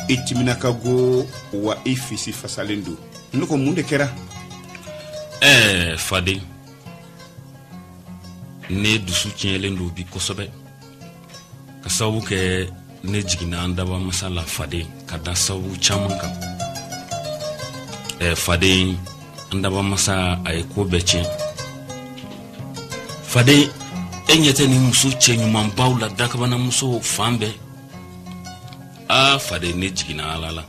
itiminakago wa ifisi fasalendo nuko munde kera fade ne dusu tiɲɛlen do bi kosɛbɛ ka sababu kɛ ne jigina an daba masala fade ka da sababu caman kan fade an daba masa a ye ko bɛɛ tiɲɛ fade e ɲɛtɛ ni muso cɛ ɲumanbaw la dakabana muso fan bɛɛ fade ne jigina ala la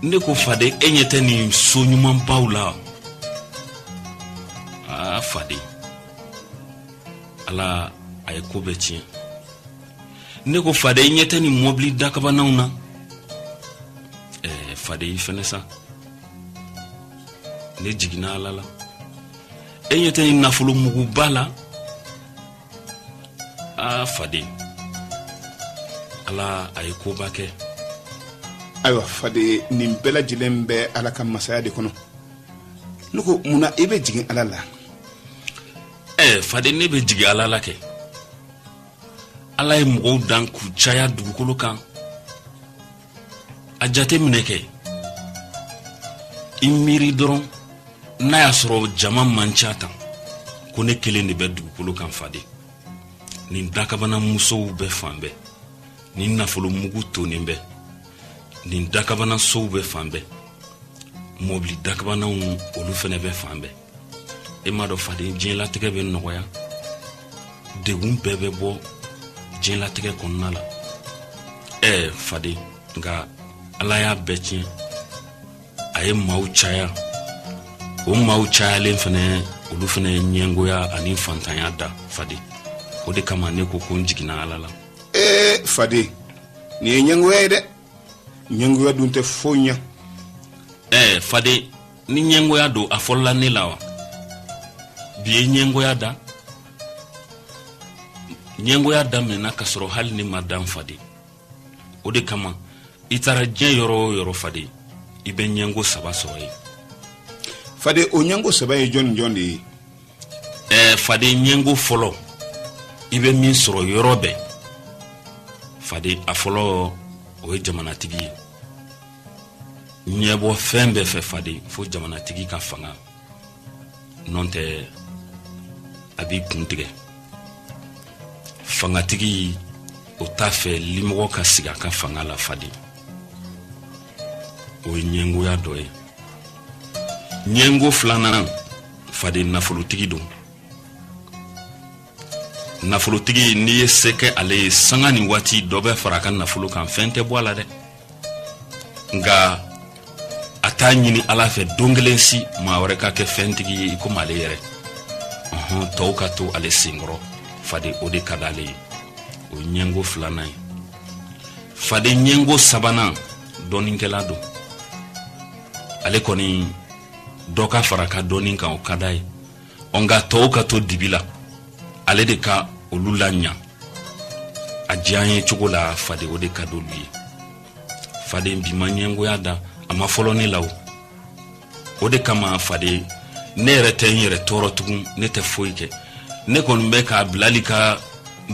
ne ko fade e ɲɛtɛ ni so ɲumanbaw la fade ala a ye ko bɛɛ tiɲɛ ne ko fade e ɲɛtɛ ni mobili dakabanaw na fade i fɛnɛ sa ne jigina ala la e ɲɛtɛ ni nafolo muguba la fade ala a ye koba kɛ ayiwa fade nin bɛɛ lajɛlen bɛ ala ka masaya de kɔnɔ ne ko munna i bɛ jigin ala la fade ne bɛ jigin ala la kɛ ala ye mɔgɔw dan k'u caya dugukolo kan a jate minɛ kɛ i miiri dɔrɔn n'a y'a sɔrɔ jama man ca tan ko ne kelen de bɛ dugukolo kan fade nin dakabana musow bɛ fan bɛɛ nin nafolo mugu tonen bɛ nin dakabana sow bɛ fan bɛɛ mobili dakabanaw olu fɛnɛ bɛ fan bɛɛ e ma dɔ fade diɲɛlatigɛ bɛ nɔgɔya degun bɛɛ bɛ bɔ diɲɛlatigɛ kɔnɔna la fade nka ala y'a bɛɛ tiɲɛ a ye maaw caya o maaw cayalen fɛnɛ olu fɛnɛ ɲɛngoya ani fantanya da fade o de kama ne ko n jigina ala la fade ni ye ɲɛngoya ye dɛ ɲɛngoya dun tɛ foyi ɲa fade ni ɲɛngoya don a fɔlɔla ne la wa bi ye ɲɛngoya da ɲɛngoya daminɛna ka sɔrɔ hali ne ma dan fade o de kama i taara diɲɛ yɔrɔ o yɔrɔ fade i bɛ ɲɛngo saba sɔrɔ ye fade o ɲɛngo saba ye jɔn jɔn de ye fade ɲɛngo fɔlɔ i bɛ min sɔrɔ yɔrɔ bɛɛ fade a fɔlɔ o ye jamanatigi ye ɲɛbɔ fɛn bɛɛ fɛ fade fo jamanatigi ka fanga nɔn tɛ a b'i kun tigɛ fangatigi o t'a fɛ limɔgɔ ka sigi a ka fanga la fade o ye ɲɛngoya dɔ ye ɲɛngo filanan fade nafolotigi don nafolotigi n'i ye se kɛ ale ye sanga ni waati dɔ bɛ fara a ka nafolo kan fɛn tɛ bɔ a la dɛ nka a t'a ɲini ala fɛ don kelen si maa wɛrɛ ka kɛ fɛntigi ye i komi ale yɛrɛ tɔw ka to ale senkɔrɔ fade o de ka d'ale ye o ye ɲɛngo filanan ye fade ɲɛngo sabanan dɔɔninkɛla don ale kɔni dɔ ka fara ka dɔɔnin kan o ka d'a ye nka tɔw ka to dibi la ale de ka olu la ɲa a diya ye cogo la fade o de ka d'olu ye fade bi ma ɲɛngoya da a ma fɔlɔ ne la o de kama fade ne yɛrɛ tɛ n yɛrɛ tɔɔrɔ tugun ne tɛ foyi kɛ ne kɔni bɛ k'a bilali ka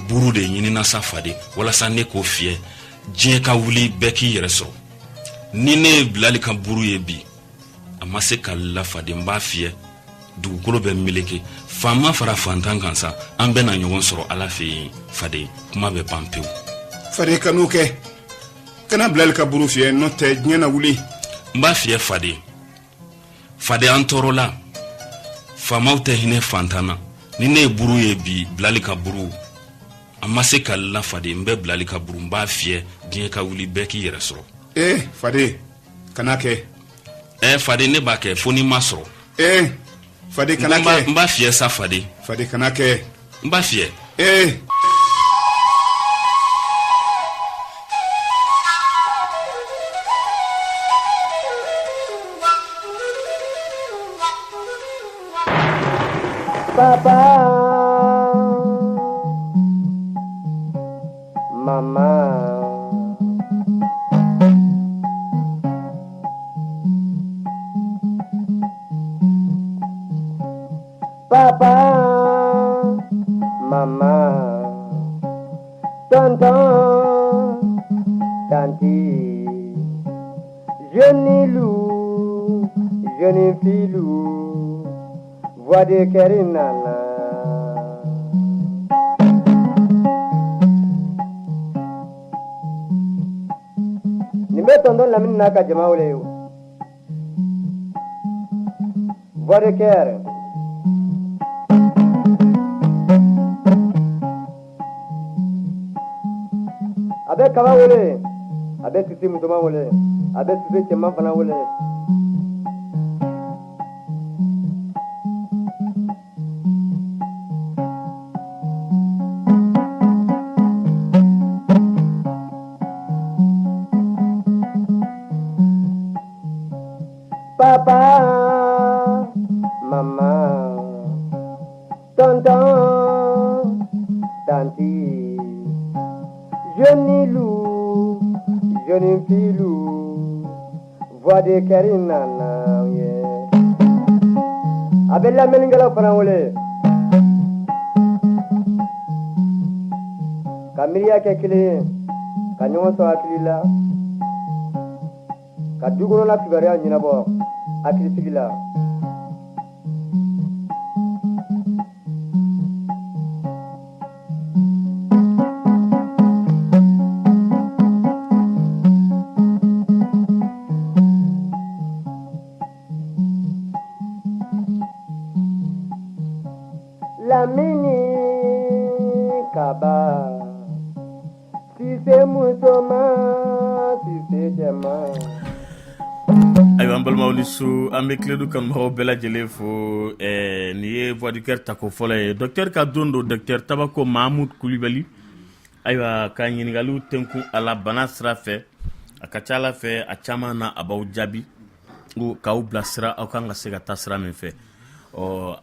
buru de ɲinina sa fade walasa ne k'o fiyɛ diɲɛ ka wuli bɛɛ k'i yɛrɛ sɔrɔ ni ne ye bilali ka buru ye bi a ma se ka la fade n b'a fiyɛ dugukolo bɛ meleke faama fara fantan kan sa an bɛna ɲɔgɔn sɔrɔ ala fɛ yen fade kuma bɛ ban pewu fade kan'o kɛ kana bilali ka buru fiyɛ n'o tɛ diɲɛ na wuli n b'a fiyɛ fade an tɔɔrɔla faamaw tɛ hinɛ fantan na ni ne ye buru ye bi bilali ka buru a ma se ka la fade n bɛ bilali ka buru n b'a fiyɛ diɲɛ ka wuli bɛɛ k'i yɛrɛ sɔrɔ fade kana kɛ fade ne b'a kɛ fo ni ma sɔrɔ fade kana kɛ n b'a fiyɛ sa fade kana kɛ n b'a fiyɛ Papa, Mama, Papa, Mama, Tonton, Tanti. Jeune loup, jeune filou, voix de Kerinana. Ni me tonton Lamine n'a ka jama wele yo. Voix de Ker. Abe kaba wele, abe sisi mutuma wele, abe sisi cɛman fana wele. Papa, maman, tonton, tanti, jeune loup, jeune filou, voix de Kerinana, yeah. Abe la melingala fana wele. Ka miiriya kɛ kelen ye, ka ɲɔgɔn sɔrɔ hakili la, ka dukɔnɔna kibaruya ɲɛnabɔ hakilisigi la. Lamini kaba, si c'est musoma, si c'est jama. Ayiwa an balimaw ni su an bɛ tiledu kanubagaw bɛɛ lajɛlen fo nin ye voix du cœur tako fɔlɔ ye docteur ka don don docteur Tabako Mahamud Kulibali ayiwa ka ɲiningaliw tɛnkun a la bana sira fɛ a ka ca Ala fɛ a caman na a b'aw jaabi ko k'aw bilasira aw kan ka se ka taa sira min fɛ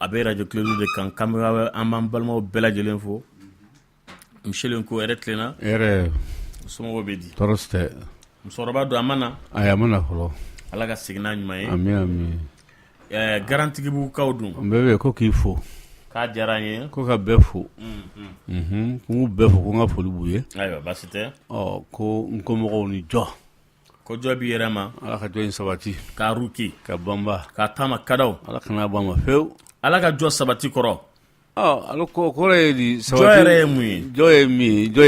a bɛ radio tiledu de kan an b'an balimaw bɛɛ lajɛlen fo Michel Nko yɛrɛ tilenna yɛrɛ somɔgɔw bɛ di tɔɔrɔ tɛ musokɔrɔba don a ma na a ma na fɔlɔ Ala ka segin n'a ɲuman ye ami garantigibugukaw dun n bɛɛ bɛ ko k'i fo k'a diyara n ye ko ka bɛɛ fo k'u bɛɛ fo ko n ka foli b'u ye ayiwa baasi tɛ ko n komɔgɔw ni jɔ ko jɔ b'i yɛrɛ ma Ala ka jɔ in sabati k'a ruki ka banba k'a taama kadaw Ala kana bɔ a ma fewu Ala ka jɔ sabati kɔrɔ ale kɔrɔ ye di sabati jɔ yɛrɛ ye mun ye jɔ ye min ye jɔ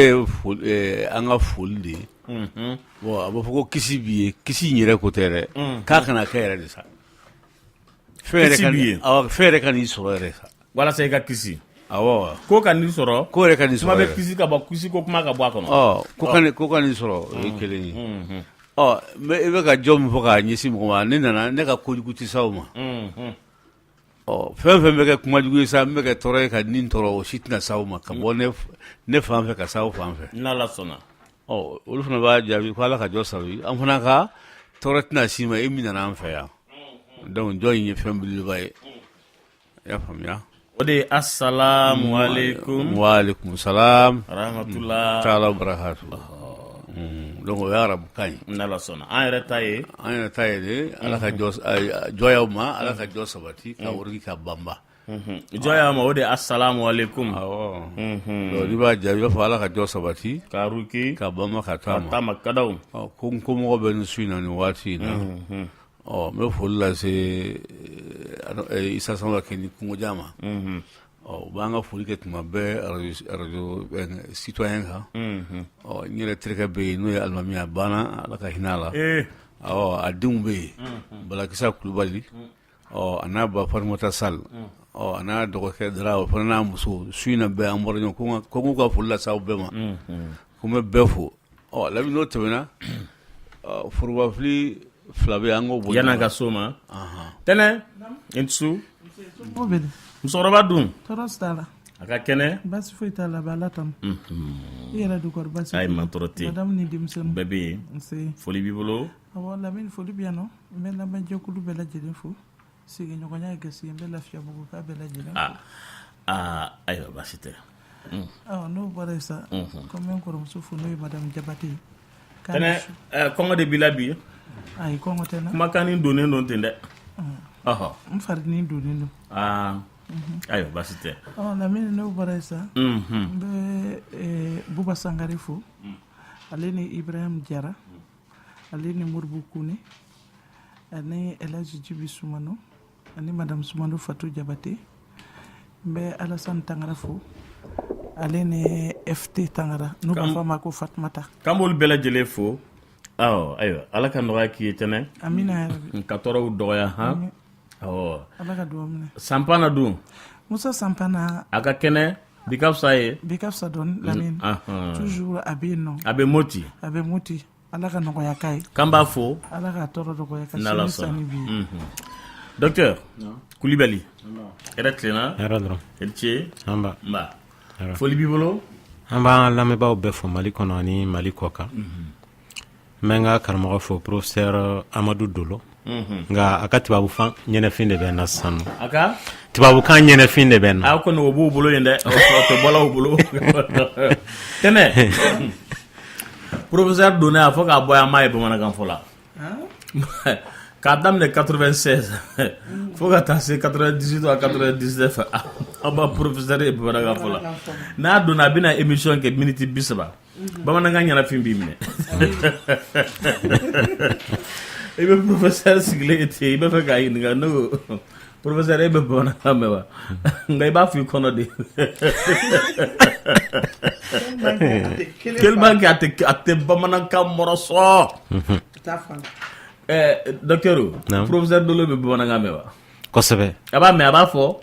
ye an ka foli de ye bon a b'a fɔ ko kisi b'i ye kisi in yɛrɛ ko tɛ dɛ k'a kana kɛ yɛrɛ de sa kisi b'i ye fɛn yɛrɛ ka n'i sɔrɔ yɛrɛ sa walasa i ka kisi awɔ ko ka n'i sɔrɔ ko yɛrɛ ka n'i sɔrɔ kuma bɛ kisi ka bɔ kisi ko kuma ka bɔ a kɔnɔ ko ka n'i sɔrɔ o ye kelen ye i bɛ ka jɔ min fɔ k'a ɲɛsin mɔgɔ ma ne nana ne ka kojugu tɛ s'aw ma fɛn fɛn bɛ kɛ kumajugu ye sa n bɛ kɛ tɔɔrɔ ye ka nin tɔɔrɔ o si tɛna s'aw ma ka bɔ ne fan fɛ ka s'aw fan fɛ n'Ala sɔnna olu fana b'a jaabi ko Ala ka jɔ sababu an fana ka tɔɔrɔ tɛna s'i ma e min nana an fɛ yan donc jɔ in ye fɛn belebeleba ye i y'a faamuya o de ye assalamu alaikum wa alaikum salam rahmatulah taala barakatu donc o ye arabukan ye n'Ala sɔnna an yɛrɛ ta ye de Ala ka jɔyaw ma Ala ka jɔ sabati ka wurigi ka banba jɔya ma o de ye assalamu alaikum awɔ donc n'i b'a jaabi i b'a fɔ Ala ka jɔ sabati ka ruki ka banba ka taama kadaw ko n komɔgɔ bɛ nin su in na nin waati in na n bɛ foli lase Isa Samba kɛ ni kungoja ma u b'an ka foli kɛ tuma bɛɛ radio citoyen kan n yɛrɛ terikɛ bɛ yen n'o ye alimami a banna Ala ka hinɛ a la a denw bɛ yen Balakisa Kulubali a n'a ba Farimata Sall a n'a dɔgɔkɛ Dara o fana n'a muso su in na bɛɛ an bɔra ɲɔgɔn ko n k'u ka foli lase aw bɛɛ ma ko n bɛ bɛɛ fo Lamini n'o tɛmɛna forobafili fila bɛ yen an k'o bɔ yan'an ka so ma tɛnɛ i ni su musokɔrɔba dun tɔɔrɔ t'a la a ka kɛnɛ baasi foyi t'a la a bɛ Ala tanu i yɛrɛ du kɔrɔ baasi ayi man tɔɔrɔ ten madamu ni denmisɛnninw bɛɛ bɛ yen foli b'i bolo awɔ Lamini foli bɛ yan nɔ n bɛ lamɛnjɛkulu bɛɛ lajɛlen fo sigiɲɔgɔnya ye gasi n bɛ Lafiyabugu k'a bɛɛ lajɛlen ayiwa baasi tɛ n'o bɔra yen sa ko n bɛ n kɔrɔmuso fo n'o ye madamu Jabate tɛnɛ kɔngɔ de b'i la bi ayi kɔngɔ tɛ n na kumakanni donnen don ten dɛ n farini donnen don ayiwa baasi tɛ Lamini n'o bɔra yen sa n bɛ Buba Sangare fo ale ni Ibrahim Jara ale ni Moribo Kone ani Elhaji Djibi Soumano ani madame Soumano Fatou Diabaté mbe Alassane Tangara fo ale ne FT Tangara nu ba fama ko Fatmata kambol bela jele fo ayo ala ka nɔgɔya k'i ye tɛnɛ amina ya rabbi ka tɔɔrɔw dɔgɔya han ala ka duwawu minɛ sampana dun Musa Sampana a ka kɛnɛ bi ka fisa ye bi ka fisa dɔɔni Lamine toujours a bɛ yen nɔ a bɛ moti ala ka nɔgɔya k'a ye k'an b'a fo ala ka tɔɔrɔ dɔgɔya ka n'ala sini sani bi docteur Kulibali hɛrɛ tilenna hɛrɛ dɔrɔn i ce an ba nba foli b'i bolo an b'an lamɛnbaaw bɛɛ fɔ Mali kɔnɔ ani Mali kɔ kan n bɛ n ka karamɔgɔ fɔ professeur Amadou Dolo nka a ka tubabukan ɲɛnɛfin de bɛ n na sisan nɔ a ka tubabukan ɲɛnɛfin de bɛ n na a kɔni o b'u bolo yen dɛ o tɛ bɔla u bolo tɛnɛ professeur Done a fɔ k'a bɔ yan m'a ye bamanankan fɔ la k'a daminɛ 96 fo ka taa se 98 à 99 an b'a professeur ye bamanankan fɔ la n'a donna a bɛna émission kɛ minute 30 bamanankan ɲɛnafin b'i minɛ i bɛ professeur sigilen ye ten i bɛ fɛ k'a ɲininka ne ko professeur e bɛ bamanankan mɛn wa nka i b'a fɔ i kɔnɔ de tellement que a tɛ bamanankan mɔrɔsɔ docteur professeur Dolo bɛ bamanankan mɛn wa kosɛbɛ a b'a mɛn a b'a fɔ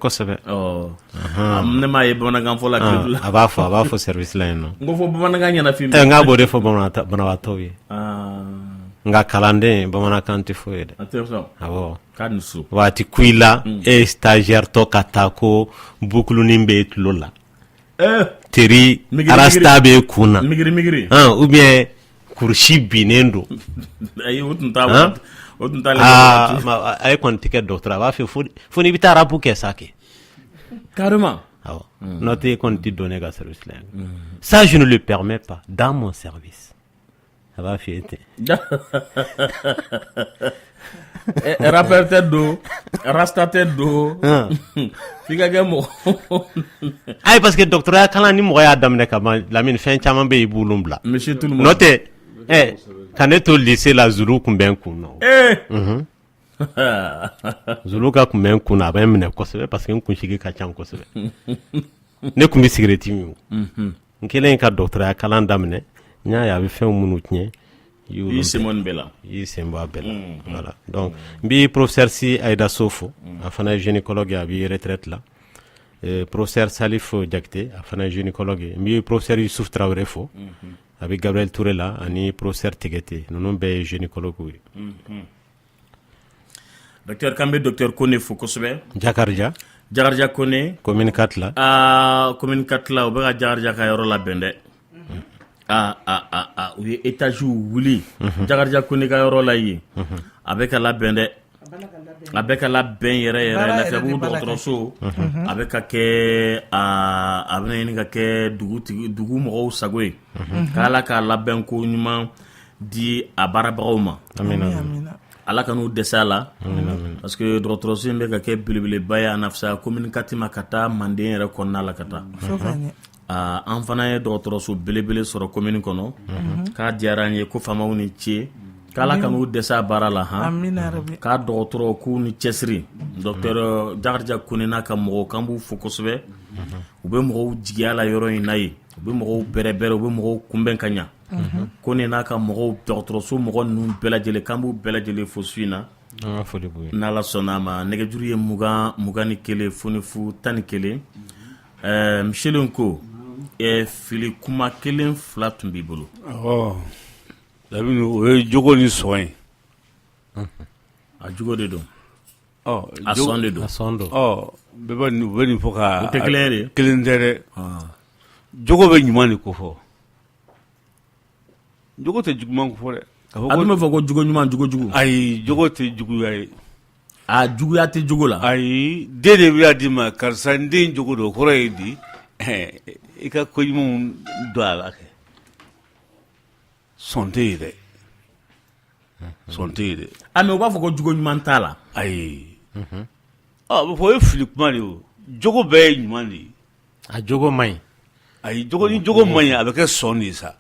kosɛbɛ ne m'a ye bamanankan fɔ la tile la a b'a fɔ service la yen nɔ n ko fɔ bamanankan ɲɛnafin n k'a b'o de fɔ banabaatɔw ye nka kalanden bamanankan tɛ fɔ ye dɛ awɔ k'a ni so waati kuyi la e ye stagiaire tɔ ka taa ko bukulunin bɛ tulo la teri arasta bɛ kun na migiri ou bien kurusi binnen don ayi o tun t'a a ye kɔni tɛ kɛ docteur a b'a fɛ fo n'i bɛ taa arabu kɛ sa kɛ carrément awɔ n'o tɛ e kɔni tɛ don ne ka service la yan ça je ne le permets pas dans mon service a b'a f'i ye ten rappeur tɛ don rasta tɛ don f'i ka kɛ mɔgɔ ayi parce que doctoraya kalan ni mɔgɔ y'a daminɛ kaban Lamine fɛn caman bɛ yen i b'olu bila monsieur tout le monde n'o tɛ ka ne to lycée la Zulu kun bɛ n kun na Zulu ka kun bɛ n kun na a bɛ n minɛ kosɛbɛ parce que n kunsigi ka ca kosɛbɛ ne kun bɛ cigarette min n kɛlen ka doctoraya kalan daminɛ n y'a ye a bɛ fɛn minnu tiɲɛ i sen bɔ nin bɛɛ la i sen bɔ a bɛɛ la voilà donc n bɛ professeur si Aïda Sow fo a fana ye gynécologue a bɛ retraite la professeur Salif Jakite a fana ye gynécologue ye n bɛ professeur Youssouf Traoré fo a bɛ Gabriel Touré la ani professeur Tegete ninnu bɛɛ ye gynécologue ye docteur k'an bɛ docteur Kone fo kosɛbɛ Jakarija Kone commune 4 la commune 4 la u bɛ ka Jakarija ka yɔrɔ labɛn dɛ u ye étage wuli Jakarija Kone ka yɔrɔ la yen a bɛ ka labɛn dɛ a bɛ ka labɛn yɛrɛ Lafiyabugu dɔgɔtɔrɔso a bɛ ka kɛ a bɛna ɲini ka kɛ dugu mɔgɔw sago ye k'Ala k'a labɛn ko ɲuman di a baarabagaw ma Ala ka n'u dɛsɛ a la parce que dɔgɔtɔrɔso in bɛ ka kɛ belebeleba ye a na fisaya commune 4 ma ka taa Manden yɛrɛ kɔnɔna la ka taa an fana ye dɔgɔtɔrɔso belebele sɔrɔ commune kɔnɔ k'a diyara an ye ko faamaw ni ce k'Ala ka n'u dɛsɛ a baara la k'a dɔgɔtɔrɔ k'u ni cɛsiri docteur Jakarija Kone n'a ka mɔgɔw k'an b'u fo kosɛbɛ u bɛ mɔgɔw jigiya la yɔrɔ in na ye u bɛ mɔgɔw bɛrɛbɛrɛ u bɛ mɔgɔw kunbɛn ka ɲa Kone n'a ka mɔgɔw dɔgɔtɔrɔso mɔgɔ ninnu bɛɛ lajɛlen k'an b'u bɛɛ lajɛlen fo su in na n'Ala sɔnna a ma nɛgɛjuru ye 21 fonifu 11 Michel ko fili kuma 1-2 tun b'i bolo Lamine o ye jogo ni sɔn ye a jogo de don a sɔn de don bɛɛ bɛ nin fɔ ka o tɛ kelen ye de kelen tɛ dɛ jogo bɛ ɲuman de ko fɔ jogo tɛ juguman ko fɔ dɛ a dun bɛ fɔ ko jogo ɲuman jogo jugu ayi jogo tɛ juguya ye a juguya tɛ jogo la ayi den de bɛ di ma karisa n den jogo don kɔrɔ ye di i ka ko ɲumanw don a la kɛ sɔn tɛ ye dɛ sɔn tɛ ye dɛ mais u b'a fɔ ko jogo ɲuman t'a la ayi a bɛ fɔ o ye fili kuma de ye o jogo bɛɛ ye ɲuman de ye a jogo man ɲi ayi jogo ni jogo man ɲi a bɛ kɛ sɔn de ye sa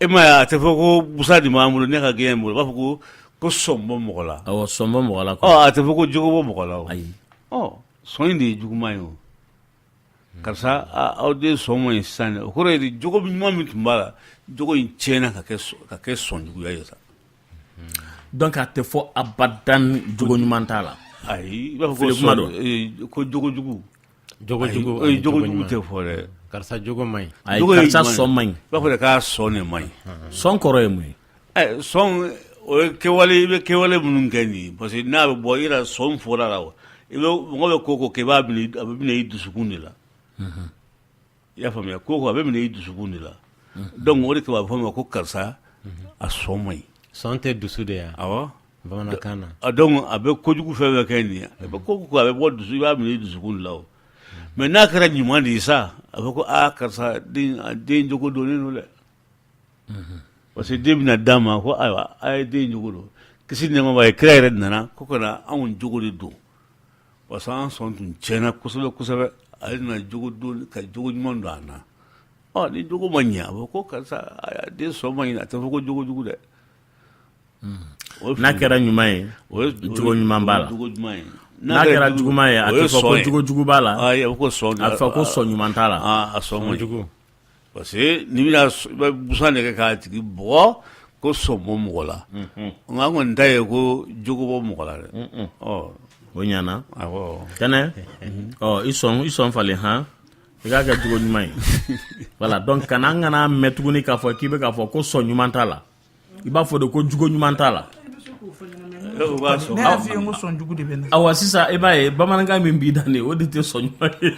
e ma a te fɔ ko busa di b'an bolo ne ka gɛn bolo b'a fɔ ko sɔn bɔ mɔgɔ la awɔ sɔn bɔ mɔgɔ la a te fɔ ko jogo bɔ mɔgɔ la ayi sɔn in de ye juguman ye o karisa aw de sɔn ma ɲi sisan dɛ o kɔrɔ ye de jogo ɲuman min tun b'a la jogo in tiɲɛna ka kɛ sɔn juguya ye sa donc a tɛ fɔ abadan jogo ɲuman t'a la ayi i b'a fɔ ko jogo jugu jogo jugu tɛ fɔ dɛ karisa jogo man ɲi ayi karisa sɔn man ɲi i b'a fɔ de k'a sɔn de man ɲi sɔn kɔrɔ ye mun ye sɔn o ye kɛwale i bɛ kɛwale minnu kɛ nin parce que n'a bɛ bɔ i yɛrɛ sɔn fɔra la i bɛ mɔgɔ bɛ ko kɛ a bɛ minɛ i dusukun de la i y'a faamuya ko a bɛ minɛ i dusukun de la donc o de kama a bɛ fɔ ma ko karisa a sɔn man ɲi sɔn tɛ dusu de ya awɔ bamanankan na donc a bɛ kojugu fɛn fɛn kɛ nin ye a bɛ ko a bɛ bɔ dusu i b'a minɛ i dusukun de la o mais n'a kɛra ɲuman de ye sa a bɛ ko karisa den jogo donnen don dɛ parce que den bɛna d'a ma ko ayiwa a ye den jogo don kisi nɛɛma b'a ye kira yɛrɛ nana ko kana anw jogo de don parce que an sɔn tun tiɲɛna kosɛbɛ kosɛbɛ ale nana jogo don ka jogo ɲuman don an na ni jogo ma ɲɛ a bɛ ko karisa den sɔn ma ɲi a tɛ fɔ ko jogo jugu dɛ n'a kɛra ɲuman ye jogo ɲuman b'a la n'a kɛra juguman ye a tɛ fɔ ko jogo jugu b'a la a bɛ ko sɔn a fɔ ko sɔn ɲuman t'a la a sɔn ma jugu parce que ni bɛna i bɛ busan de kɛ k'a tigi bugɔ ko sɔn bɔ mɔgɔ la nka an kɔni ta ye ko jogo bɔ mɔgɔ la dɛ o ɲana awɔ kɛnɛ i sɔn falen han i k'a kɛ jogo ɲuman ye voilà donc kana an kana mɛn tuguni k'a fɔ k'i bɛ k'a fɔ ko sɔn ɲuman t'a la i b'a fɔ de ko jogo ɲuman t'a la ne y'a f'i ye ko sɔn jugu de bɛ na awa sisan i b'a ye bamanankan min b'i da ne o de tɛ sɔn ɲuman ye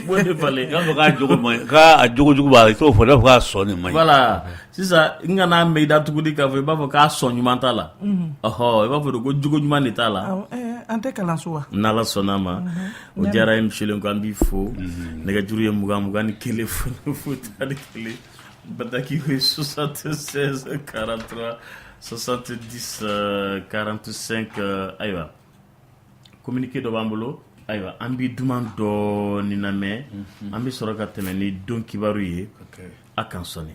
o de falen i b'a fɔ k'a jogo man ɲi k'a jogo jugu b'a la i t'o fɔ i b'a fɔ k'a sɔn de man ɲi voilà sisan n kana mɛn i da tuguni k'a fɔ i b'a fɔ k'a sɔn ɲuman t'a la ɔhɔ i b'a fɔ de ko jogo ɲuman de t'a la an tɛ kalanso wa n'ala sɔnna ma o diyara ye misilen ko an b'i fo nɛgɛjuru ye 20 ni 1 fo 11 bataki ye 76 43 70 45 ayiwa communiqué dɔ b'an bolo ayiwa an b'i duman dɔɔni lamɛn an bɛ sɔrɔ ka tɛmɛ ni don kibaru ye a kan sɔnni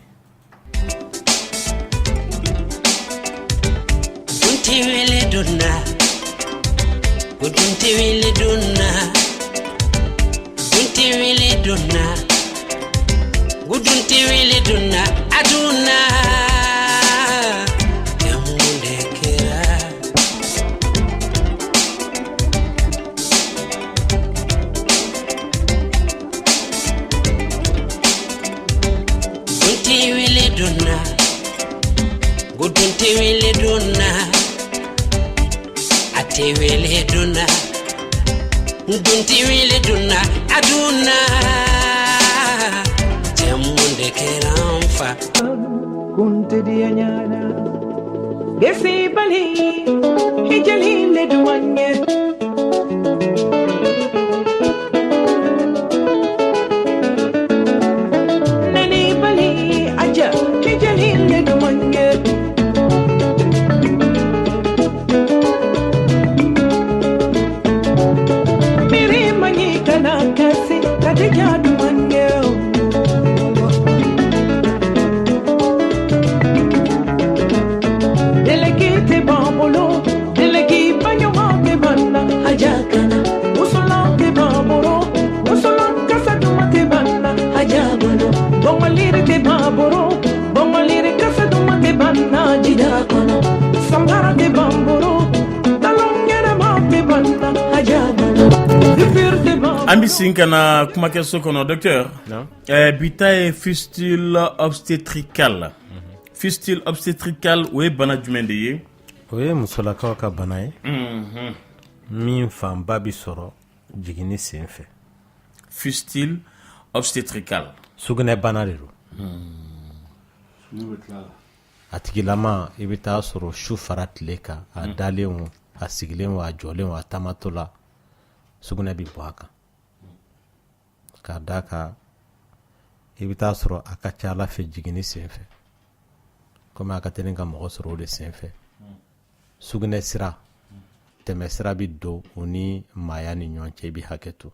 Dunti wele donna Dunti wele donna Dunti wele donna Dunti wele donna aduna Yamunde kera Dunti wele donna Dunti wele donna Ate wele donna Dunti wele donna aduna Jamunde keramfa Kunte dianyana Desi bali Hijali le duanye Nani bali aja Hijali le duanye Miri mani kana kasi Kadija duanye Delegate bambolo, delegate banyomate banna, hajakana. Usolante bambolo, usolanka sadumate banna, hajagano. Bongalire te bambolo, bongalire kasadumate banna, jidakano. Sambara te bambolo, talongere mate banna, hajagano. Dipirte bambolo. an bɛ sin ka na kumakɛso kɔnɔ docteur bi ta ye fistule obstétricale fistule obstétricale o ye bana jumɛn de ye o ye musolakaw ka bana ye min fanba bi sɔrɔ jiginni sen fɛ fistule obstétricale sugunɛ bana de don a tigilama i bɛ taa sɔrɔ su fara tile kan a dalen o a sigilen o a jɔlen o a taamatɔ la sugunɛ bi bɔ a kan k'a da kan i bɛ taa sɔrɔ a ka ca ala fɛ jiginni sen fɛ komi a ka teli ka mɔgɔ sɔrɔ o de sen fɛ sugunɛ sira tɛmɛ sira bi don o ni maaya ni ɲɔgɔn cɛ i bi hakɛ to